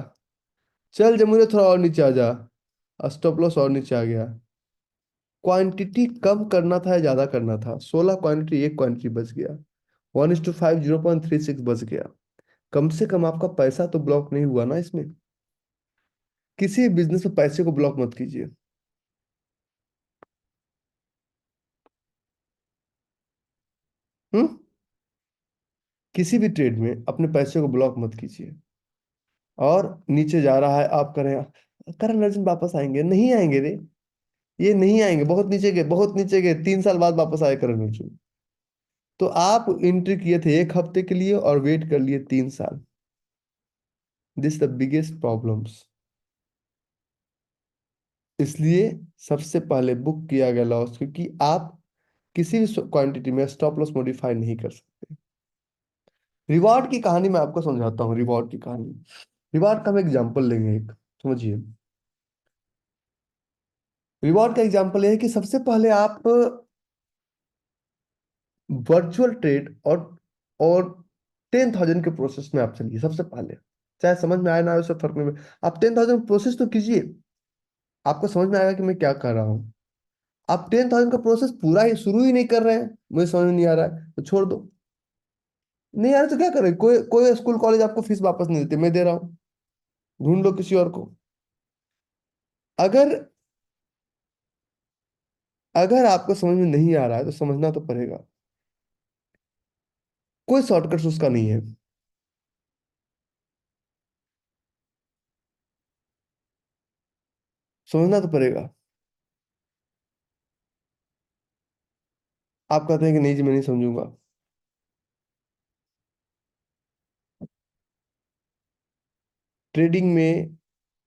चल जमूरे थोड़ा और नीचे आ जा, और स्टॉप लॉस और नीचे आ गया। क्वांटिटी कम करना था या ज्यादा करना था? 16 क्वांटिटी, एक क्वांटिटी बच गया। 1:5, 0.36 बच गया। कम से कम आपका पैसा तो ब्लॉक नहीं हुआ ना इसमें। किसी बिजनेस में पैसे को ब्लॉक मत कीजिए। हम्म। किसी भी ट्रेड में अपने पैसे को ब्लॉक मत कीजिए। और नीचे जा रहा है, आप करें, करण अर्जुन वापस आएंगे, नहीं आएंगे रे। ये नहीं आएंगे, बहुत नीचे गए, बहुत नीचे गए, 3 साल बाद वापस आए करण अर्जुन। तो आप एंट्री किए थे 1 हफ्ते के लिए और वेट कर लिए 3 साल। This the biggest problems. इसलिए सबसे पहले बुक किया गया लॉस, क्योंकि आप किसी भी क्वांटिटी में स्टॉप लॉस मॉडिफाई नहीं कर सकते। रिवॉर्ड की कहानी मैं आपको समझाता हूँ, रिवॉर्ड की कहानी। रिवॉर्ड का हम एग्जांपल लेंगे एक, समझिए। रिवॉर्ड का एग्जांपल ये है कि सबसे पहले आप वर्चुअल ट्रेड और 10,000 के प्रोसेस में आप चलिए सबसे पहले। चाहे समझ में आए ना आए, उससे फर्क नहीं आप 10,000 प्रोसेस तो कीजिए। आपको समझ में आएगा कि मैं क्या कर रहा हूँ। आप 10,000 का प्रोसेस पूरा ही शुरू ही नहीं कर रहे हैं, मुझे समझ में नहीं आ रहा है तो छोड़ दो। नहीं आ रहा तो क्या करें, कोई कोई स्कूल कॉलेज आपको फीस वापस नहीं देते, मैं दे रहा हूँ, ढूंढ लो किसी और को। अगर अगर आपको समझ में नहीं आ रहा है तो समझना तो पड़ेगा, कोई शॉर्टकट उसका नहीं है, समझना तो पड़ेगा। आप कहते हैं कि नहीं जी मैं नहीं समझूंगा। ट्रेडिंग में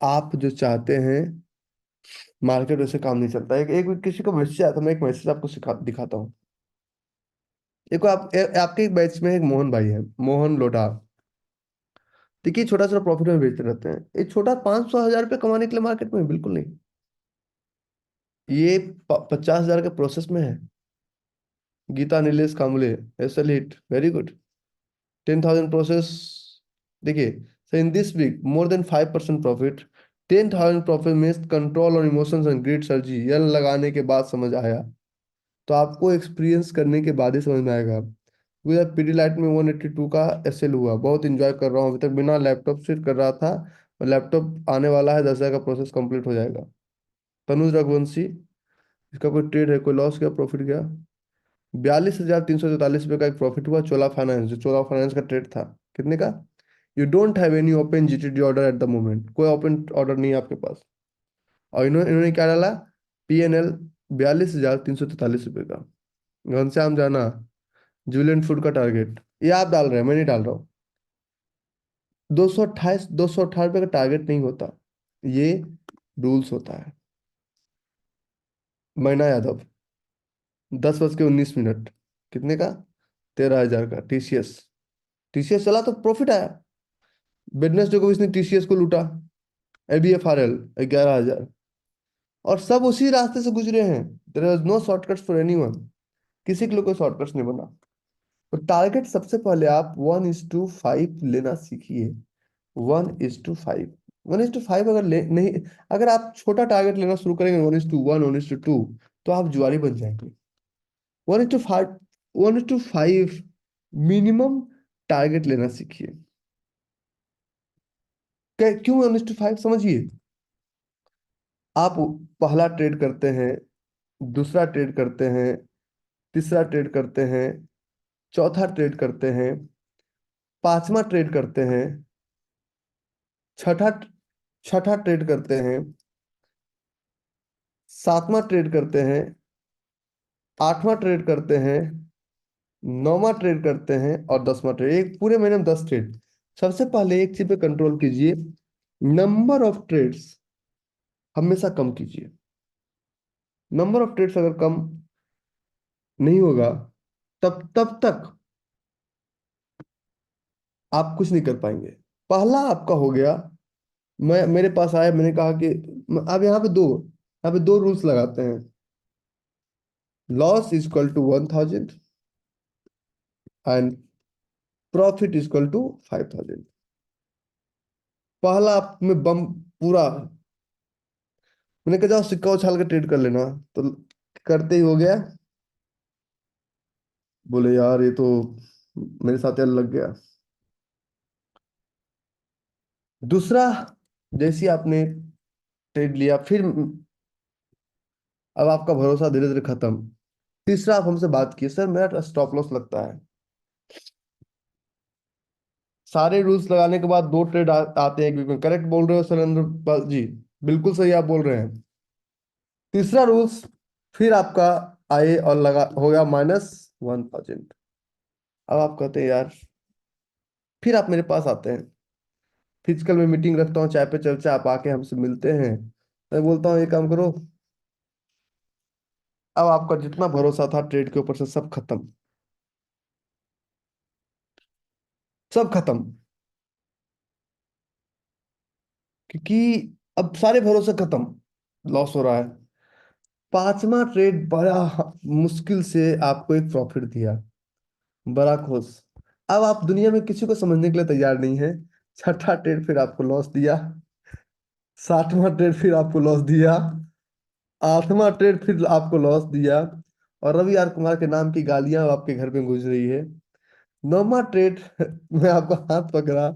आप जो चाहते हैं, मार्केट वैसे काम नहीं चलता। एक किसी को मैसेज आता है, मैं एक मैसेज आपको दिखाता हूँ। देखो आपके एक बैच में एक मोहन भाई है, मोहन लोढ़ा। देखिए छोटा छोटा प्रॉफिट में बेचते रहते हैं, एक छोटा 500,000 रुपये कमाने के लिए मार्केट में, बिल्कुल नहीं। ये 50,000 के प्रोसेस में है। Geeta Nilesh Kamble, SL hit, very good. 10,000 process. देखिए, so in this week more than 5% profit, 10,000 profit means control और इमोशंस एंड ग्रिड सर्जी, ये लगाने के बाद समझ आया। तो आपको एक्सपीरियंस करने के बाद ही समझ में आएगा। मुझे पीडीलाइट में 182 का एसएल हुआ, बहुत इंजॉय कर रहा हूँ अभी तक, बिना लैपटॉप से कर रहा था। और लैपटॉप आने वाला है, 10,000 का प्रोसेस कंप्लीट हो जाएगा। तनुज रघुवंशी, इसका कोई ट्रेड है, कोई लॉस गया, प्रॉफिट गया? 42,343 रुपये का एक प्रॉफिट हुआ। चोला फाइनेंस, जो चोला फाइनेंस का ट्रेड था, कितने का? You don't have any open GTD order at the moment, कोई ओपन ऑर्डर नहीं है आपके पास। और इन्होंने क्या डाला? पीएनएल 42,343 रुपये का। घनश्याम जाना, जुबिलेंट फूड का टारगेट, ये आप डाल रहे हैं, मैं नहीं डाल रहा हूँ। 228 रुपये का टारगेट नहीं होता, ये रूल्स होता है। मैना यादव, 10:19, कितने का? 13,000 का टीसीएस। टीसीएस चला तो प्रॉफिट आया। बिजनेस जो इसने टीसीएस को लूटा। एबीएफआरएल 11,000। और सब उसी रास्ते से गुजरे हैं। There is no shortcuts for anyone. किसी के लिए कोई शॉर्टकट्स नहीं बना। तो टारगेट सबसे पहले आप 1:5 लेना सीखिए। 1:5। 1:5 अगर ले नहीं, अगर आप छोटा टारगेट लेना शुरू करेंगे, 1:1, 1:2, तो आप जुआरी बन जाएंगे। 1:5, 1:5 मिनिमम टारगेट लेना सीखिए। क्यों 1:5? समझिए। आप पहला ट्रेड करते हैं, दूसरा ट्रेड करते हैं, तीसरा ट्रेड करते हैं, चौथा ट्रेड करते हैं, पांचवा ट्रेड करते हैं, छठा छठा ट्रेड करते हैं, सातवां ट्रेड करते हैं, आठवां ट्रेड करते हैं, नौवां ट्रेड करते हैं और 10वां ट्रेड। एक पूरे महीने में 10 ट्रेड। सबसे पहले एक चीज पे कंट्रोल कीजिए, नंबर ऑफ ट्रेड्स हमेशा कम कीजिए। नंबर ऑफ ट्रेड्स अगर कम नहीं होगा, तब तक आप कुछ नहीं कर पाएंगे। पहला आपका हो गया, मैं मेरे पास आया, मैंने कहा कि अब यहाँ पे दो रूल्स लगाते हैं। Loss is equal to 1,000 and profit is equal to 5,000। पहला आप में बम पूरा, मैंने कहा जाओ सिक्का उछाल के ट्रेड कर लेना, तो करते ही हो गया। बोले यार ये तो मेरे साथ यार लग गया। दूसरा, जैसे आपने ट्रेड लिया, फिर अब आपका भरोसा धीरे धीरे खत्म। तीसरा, आप हमसे बात किए सर मेरा स्टॉप लॉस लगता है। सारे रूल्स लगाने के बाद दो ट्रेड आते हैं एक वीक में। करेक्ट बोल रहे हो सुरेंद्र पाल जी, बिल्कुल सही आप बोल रहे हैं। तीसरा रूल्स, फिर आपका आए और लगा हो गया -1000। अब आप कहते हैं यार, फिर आप मेरे पास आते हैं, फिजिकल में मीटिंग रखता हूँ, चाय पे चलते, आप आके हमसे मिलते हैं। मैं बोलता हूँ ये काम करो। अब आपका जितना भरोसा था ट्रेड के ऊपर से सब खत्म, सब खत्म। क्योंकि अब सारे भरोसे खत्म, लॉस हो रहा है। पांचवा ट्रेड बड़ा मुश्किल से आपको एक प्रॉफिट दिया, बड़ा खुश। अब आप दुनिया में किसी को समझने के लिए तैयार नहीं है। छठा ट्रेड फिर आपको लॉस दिया। सातवां ट्रेड फिर आपको लॉस दिया। आठवां ट्रेड फिर आपको लॉस दिया। और रवि आर कुमार के नाम की गालियां अब आपके घर में गुज रही है। नौवां ट्रेड में आपका हाथ पकड़ा,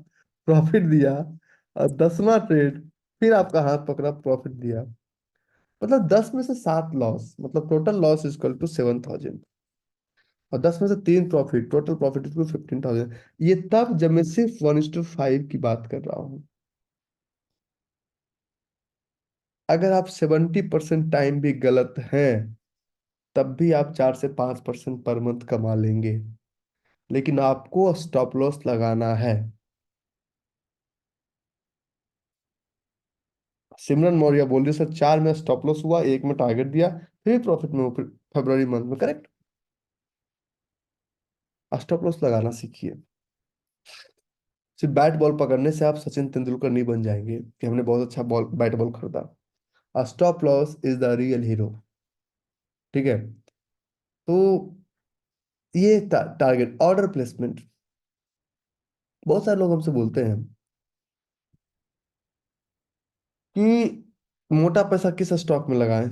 प्रॉफिट दिया। और 10वां ट्रेड फिर आपका हाथ पकड़ा, प्रॉफिट दिया। मतलब 10 में से 7 लॉस, मतलब total loss is equal to 7000। और 10 में से 3 प्रॉफिट, टोटल प्रॉफिट इज 15,000। ये तब जब मैं सिर्फ 1:5 की बात कर रहा हूँ। अगर आप 70% टाइम भी गलत हैं, तब भी आप 4 से 5% पर मंथ कमा लेंगे। लेकिन आपको स्टॉप लॉस लगाना है। सिमरन मौर्य बोल रही सर 4 में स्टॉप लॉस हुआ, एक में टारगेट दिया, फिर प्रॉफिट में फरवरी मंथ में। करेक्ट। स्टॉप लॉस लगाना सीखिए। सिर्फ बैट बॉल पकड़ने से आप सचिन तेंदुलकर नहीं बन जाएंगे कि हमने बहुत अच्छा बॉल बैट बॉल खरीदा। Stop loss is the real hero. ठीक है। तो ये टारगेट ऑर्डर प्लेसमेंट, बहुत सारे लोग हमसे बोलते हैं कि मोटा पैसा किस स्टॉक में लगाएं।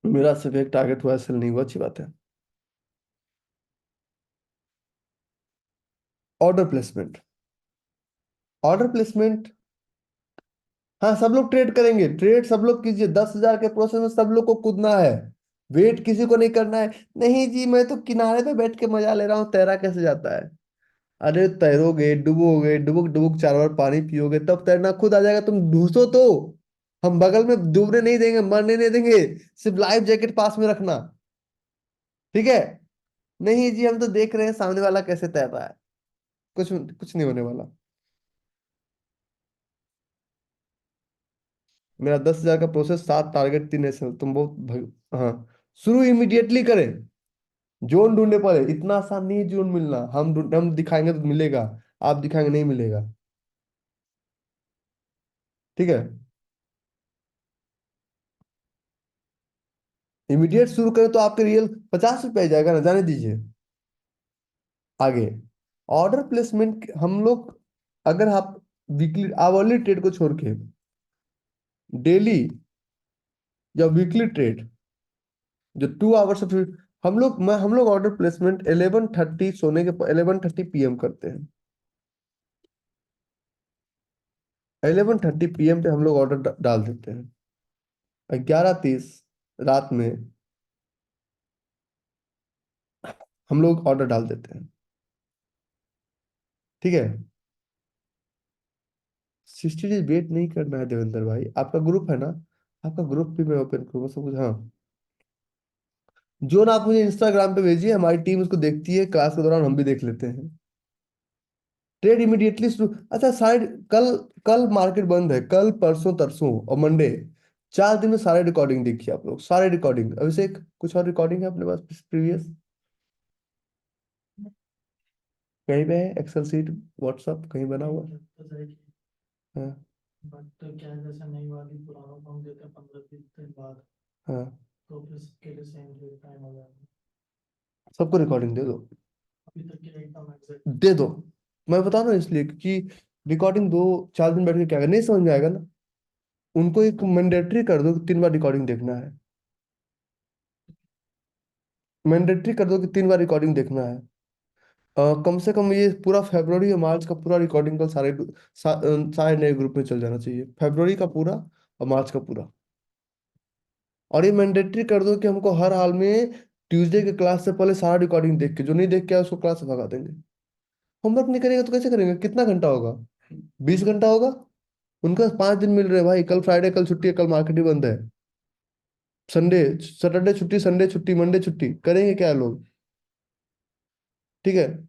मेरा सिर्फ एक टारगेट हुआ, सेल नहीं हुआ, अच्छी बात है। Order placement, order placement. हाँ, सब लोग ट्रेड करेंगे, ट्रेड सब लोग कीजिए। 10,000 के प्रोसेस में सब लोग को कूदना है। वेट किसी को नहीं करना है। नहीं जी, मैं तो किनारे पे बैठ के मजा ले रहा हूँ, तैरा कैसे जाता है। अरे तैरोगे, डूबोगे, डुबुक डुबुक 4 बार पानी पियोगे, तब तैरना खुद आ जाएगा। तुम घुसो तो हम बगल में डूबने नहीं देंगे, मरने नहीं देंगे। सिर्फ लाइफ जैकेट पास में रखना, ठीक है। नहीं जी, हम तो देख रहे हैं सामने वाला कैसे तैर रहा है। कुछ कुछ नहीं होने वाला। मेरा 10,000 का प्रोसेस, 7 टारगेट, 3 ऐसे। तुम बहुत हाँ, शुरू इमीडिएटली करें। जोन ढूंढने पड़े, इतना आसान नहीं है जोन मिलना। हम दिखाएंगे तो मिलेगा, आप दिखाएंगे नहीं मिलेगा। ठीक है। इमीडिएट शुरू करें तो आपके रियल 50 रुपए जाएगा ना, जाने दीजिए। आगे, ऑर्डर प्लेसमेंट हम लोग, अगर आप वीकली आवरली ट्रेड को छोड़ के डेली या वीकली ट्रेड, जो 2 आवर्स ऑफ, हम लोग ऑर्डर प्लेसमेंट 11:30 सोने के 11:30 PM करते हैं। 11:30 PM पे हम लोग ऑर्डर डाल देते हैं। 11:30 रात में हम लोग ऑर्डर डाल देते हैं। ठीक है। 60 डेज वेट नहीं करना है देवेंद्र भाई। आपका ग्रुप है ना, आपका ग्रुप भी मैं ओपन करूंगा सब कुछ। हाँ, जो ना आप मुझे इंस्टाग्राम पे भेजिए, हमारी टीम उसको देखती है, क्लास के दौरान हम भी देख लेते हैं। ट्रेड इमीडिएटली शुरू। अच्छा साइड, कल कल मार्केट बंद है, कल परसों तरसों और मंडे, 4 दिन में सारे रिकॉर्डिंग देखिए आप लोग, सारे रिकॉर्डिंग। अभिषेक, कुछ और रिकॉर्डिंग है अपने पास प्रीवियस? कहीं पे है एक्सेल सीट, व्हाट्सअप कहीं बना हुआ? हाँ। बट क्या है, जैसे नई वाली पुराना फॉर्म देते हैं 15 दिन बाद, हाँ, तो फिर सबके लिए सेम टाइम हो जाएगा। सबको रिकॉर्डिंग दे दो, अभी तक की एकदम एग्जैक्ट दे दो। मैं बता रहा हूँ इसलिए क्योंकि रिकॉर्डिंग 2 4 दिन बैठ के क्या नहीं समझ में आएगा ना। उनको एक मैंडेटरी कर दो कि 3 बार रिकॉर्डिंग देखना है। मैंडेटरी कर दो कि 3 बार रिकॉर्डिंग देखना है। कम से कम ये पूरा फरवरी और मार्च का पूरा रिकॉर्डिंग कल सारे नए ग्रुप में चल जाना चाहिए, फरवरी का पूरा और मार्च का पूरा। और ये मैंडेटरी कर दो कि हमको हर हाल में ट्यूसडे के क्लास से पहले सारा रिकॉर्डिंग देख के, जो नहीं देख के आया उसको क्लास से भगा देंगे। होमवर्क नहीं करेगा तो कैसे करेंगे? कितना घंटा होगा? 20 घंटा होगा। उनका 5 दिन मिल रहे हैं भाई, कल फ्राइडे, कल छुट्टी है, कल मार्केट भी बंद है। संडे, सैटरडे छुट्टी, संडे छुट्टी, मंडे छुट्टी, करेंगे क्या लोग? ठीक है।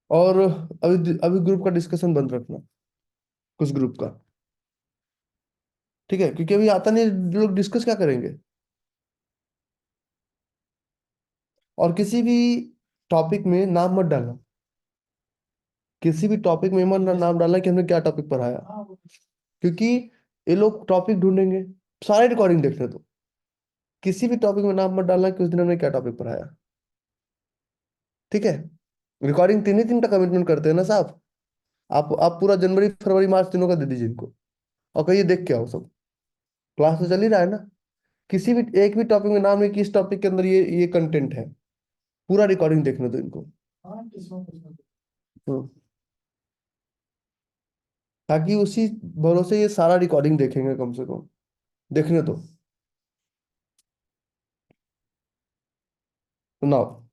और अभी अभी ग्रुप का डिस्कशन बंद रखना, कुछ ग्रुप का। ठीक है, क्योंकि अभी आता नहीं, लोग डिस्कस क्या करेंगे? और किसी भी टॉपिक में नाम मत डालना, किसी भी टॉपिक में मत नाम डालना कि हमने क्या टॉपिक पढ़ाया, क्योंकि ये लोग टॉपिक ढूंढेंगे। सारे रिकॉर्डिंग देखने दो, किसी भी टॉपिक में नाम मत डालना कि उस दिन हमने क्या टॉपिक पढ़ाया। ठीक है। रिकॉर्डिंग 3 ही दिन का कमिटमेंट करते हैं ना साहब। आप पूरा जनवरी फरवरी मार्च तीनों का दे दीजिए इनको, और कहिए देख के आओ सब। क्लास तो चल ही रहा है ना। किसी भी एक भी टॉपिक में नाम नहीं कि इस टॉपिक के अंदर ये कंटेंट है, पूरा रिकॉर्डिंग देखने दो इनको। हम्म, ताकि उसी भरोसे ये सारा रिकॉर्डिंग देखेंगे, कम से कम देखने दो। सुनाओ।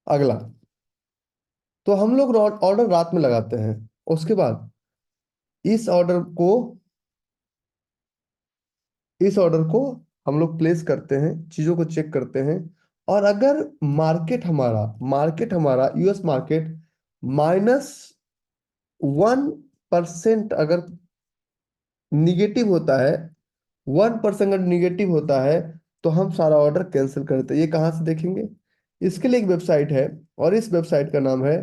अगला, तो हम लोग ऑर्डर रात में लगाते हैं। उसके बाद इस ऑर्डर को इस ऑर्डर को हम लोग प्लेस करते हैं, चीजों को चेक करते हैं। और अगर मार्केट हमारा यूएस मार्केट -1% अगर निगेटिव होता है, 1% अगर निगेटिव होता है, तो हम सारा ऑर्डर कैंसिल करते हैं। ये कहाँ से देखेंगे? इसके लिए एक वेबसाइट है, और इस वेबसाइट का नाम है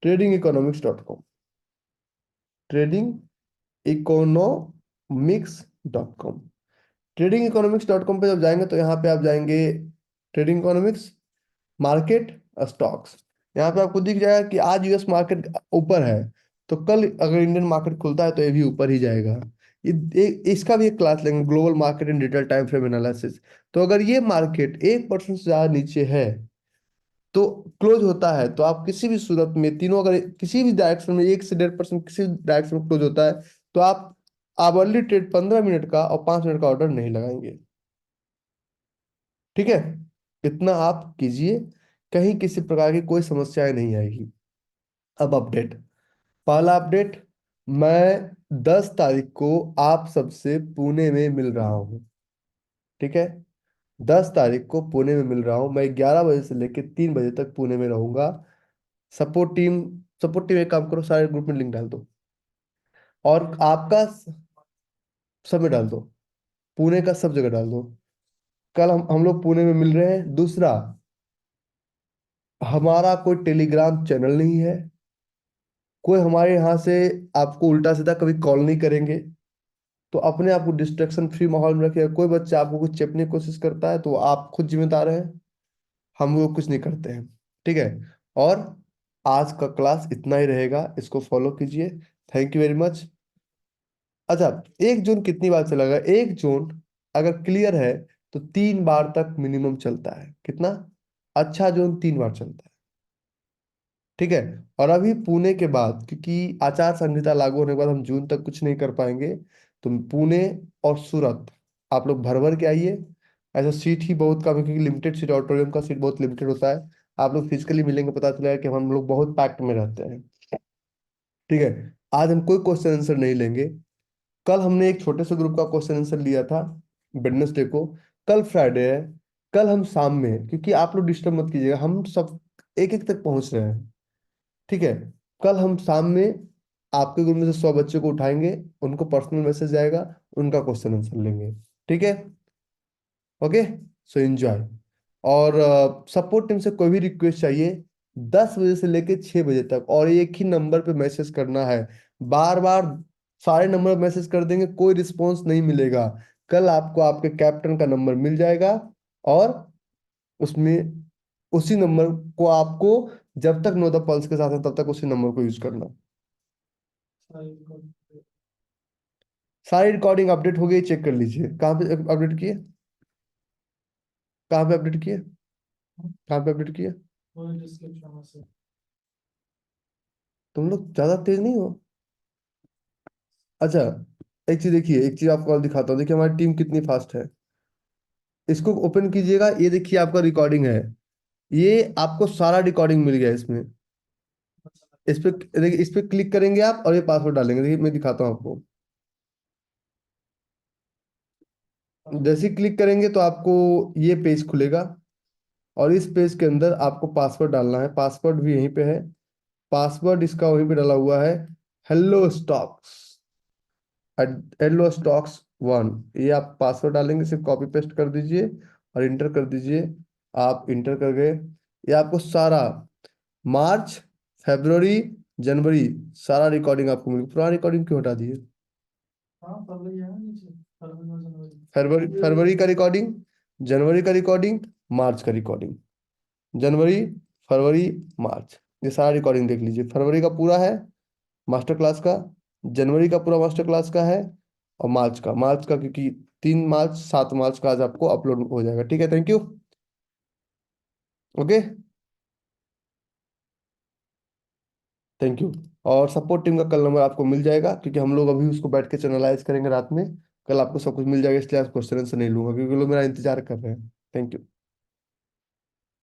tradingeconomics.com। ट्रेडिंग इकोनॉमिक्स.com। ट्रेडिंग इकोनॉमिक्स डॉट कॉम पे जब जाएंगे तो यहाँ पे आप जाएंगे ट्रेडिंग इकोनॉमिक्स, मार्केट, स्टॉक्स। यहाँ पे आपको दिख जाएगा कि आज यूएस मार्केट ऊपर है, तो कल अगर इंडियन मार्केट खुलता है तो ये भी ऊपर ही जाएगा। इसका भी एक क्लास लेंगे, global market in detail time frame analysis. तो अगर ये मार्केट 1% से ज्यादा नीचे है तो क्लोज होता है, तो आप किसी भी सूरत में तीनों, अगर किसी भी डायरेक्शन में 1 से 1.5% किसी भी डायरेक्शन में क्लोज होता है, तो आप आवरली ट्रेड 15 मिनट का और 5 मिनट का ऑर्डर नहीं लगाएंगे। ठीक है। इतना आप कीजिए, कहीं किसी प्रकार की कोई समस्याएं नहीं आएगी। अब अपडेट, पहला अपडेट, मैं 10 तारीख को आप सबसे पुणे में मिल रहा हूँ। ठीक है। 10 तारीख को पुणे में मिल रहा हूँ, मैं 11 बजे से लेकर 3 बजे तक पुणे में रहूंगा। सपोर्ट टीम एक काम करो, सारे ग्रुप में लिंक डाल दो, और आपका सब में डाल दो, पुणे का सब जगह डाल दो। कल हम लोग पुणे में मिल रहे हैं। दूसरा, हमारा कोई टेलीग्राम चैनल नहीं है, कोई हमारे यहाँ से आपको उल्टा सीधा कभी कॉल नहीं करेंगे। तो अपने आप को डिस्ट्रैक्शन फ्री माहौल में रखिए। कोई बच्चा आपको कुछ चेपने की कोशिश करता है तो आप खुद जिम्मेदार हैं, हम वो कुछ नहीं करते हैं। ठीक है। और आज का क्लास इतना ही रहेगा, इसको फॉलो कीजिए। Thank you very much. अच्छा, 1 जून कितनी बार चलेगा? 1 जून अगर क्लियर है तो 3 बार तक मिनिमम चलता है। कितना? अच्छा जोन 3 बार चलता है। ठीक है। और अभी पुणे के बाद, क्योंकि आचार संहिता लागू होने के बाद हम जून तक कुछ नहीं कर पाएंगे, तो पुणे और सूरत आप लोग भर भर के आइए। ऐसा सीट ही बहुत कम है, क्योंकि लिमिटेड सीट, ऑडिटोरियम का सीट बहुत लिमिटेड होता है। आप लोग फिजिकली मिलेंगे, पता चलेगा कि हम लोग बहुत पैक्ट में रहते हैं। ठीक है। आज हम कोई क्वेश्चन आंसर नहीं लेंगे। कल हमने एक छोटे से ग्रुप का क्वेश्चन आंसर लिया था, वेडनेसडे को। कल फ्राइडे है, कल हम शाम में, क्योंकि आप लोग डिस्टर्ब मत कीजिएगा, हम सब एक एक तक पहुंच रहे हैं। ठीक है। कल हम शाम में आपके ग्रुप में से 100 बच्चों को उठाएंगे, उनको पर्सनल मैसेज आएगा, उनका क्वेश्चन आंसर लेंगे। ठीक है। ओके। So enjoy. और सपोर्ट टीम से कोई भी रिक्वेस्ट चाहिए, 10 बजे से लेके 6 बजे तक, और एक ही नंबर पे मैसेज करना है। बार बार सारे नंबर मैसेज कर देंगे, कोई रिस्पॉन्स नहीं मिलेगा। कल आपको आपके कैप्टन का नंबर मिल जाएगा, और उसमें उसी नंबर को आपको, जब तक नो द पल्स के साथ है तब तक उसी नंबर को यूज करना। सारी रिकॉर्डिंग अपडेट हो गई, चेक कर लीजिए। कहाँ पे अपडेट किए? कहाँ पे अपडेट किए? कहाँ पे अपडेट किए? तुम लोग ज्यादा तेज नहीं हो। अच्छा, एक चीज देखिए, एक चीज आपको और दिखाता हूँ। देखिए हमारी टीम कितनी फास्ट है। इसको ओपन कीजिएगा, ये देखिए आपका रिकॉर्डिंग है। ये आपको सारा रिकॉर्डिंग मिल गया इसमें। इस पे देखिए, इस पे क्लिक करेंगे आप और ये पासवर्ड डालेंगे। देखिए मैं दिखाता हूँ आपको। जैसे ही क्लिक करेंगे तो आपको ये पेज खुलेगा, और इस पेज के अंदर आपको पासवर्ड डालना है। पासवर्ड भी यहीं पे है। पासवर्ड इसका वहीं पे डाला हुआ है, hello stocks, hello stocks one. ये आप पासवर्ड डालेंगे, सिर्फ कॉपी पेस्ट कर दीजिए और इंटर कर दीजिए। आप इंटर कर गए, ये आपको सारा मार्च, फरवरी, जनवरी सारा रिकॉर्डिंग आपको मिल। पुराना रिकॉर्डिंग क्यों हटा दिए? फरवरी, फरवरी का रिकॉर्डिंग, जनवरी का रिकॉर्डिंग, मार्च का रिकॉर्डिंग। जनवरी, फरवरी, मार्च, ये सारा रिकॉर्डिंग देख लीजिए। फरवरी का पूरा है मास्टर क्लास का, जनवरी का पूरा मास्टर क्लास का है, और मार्च का क्योंकि 3 मार्च 7 मार्च का आज आपको अपलोड हो जाएगा। ठीक है, thank you. Okay, thank you. और सपोर्ट टीम का कल नंबर आपको मिल जाएगा, क्योंकि हम लोग अभी उसको बैठ के चैनलाइज करेंगे रात में। कल आपको सब कुछ मिल जाएगा, इसलिए आज क्वेश्चन आंसर नहीं लूंगा, क्योंकि लोग मेरा इंतजार कर रहे हैं। Thank you.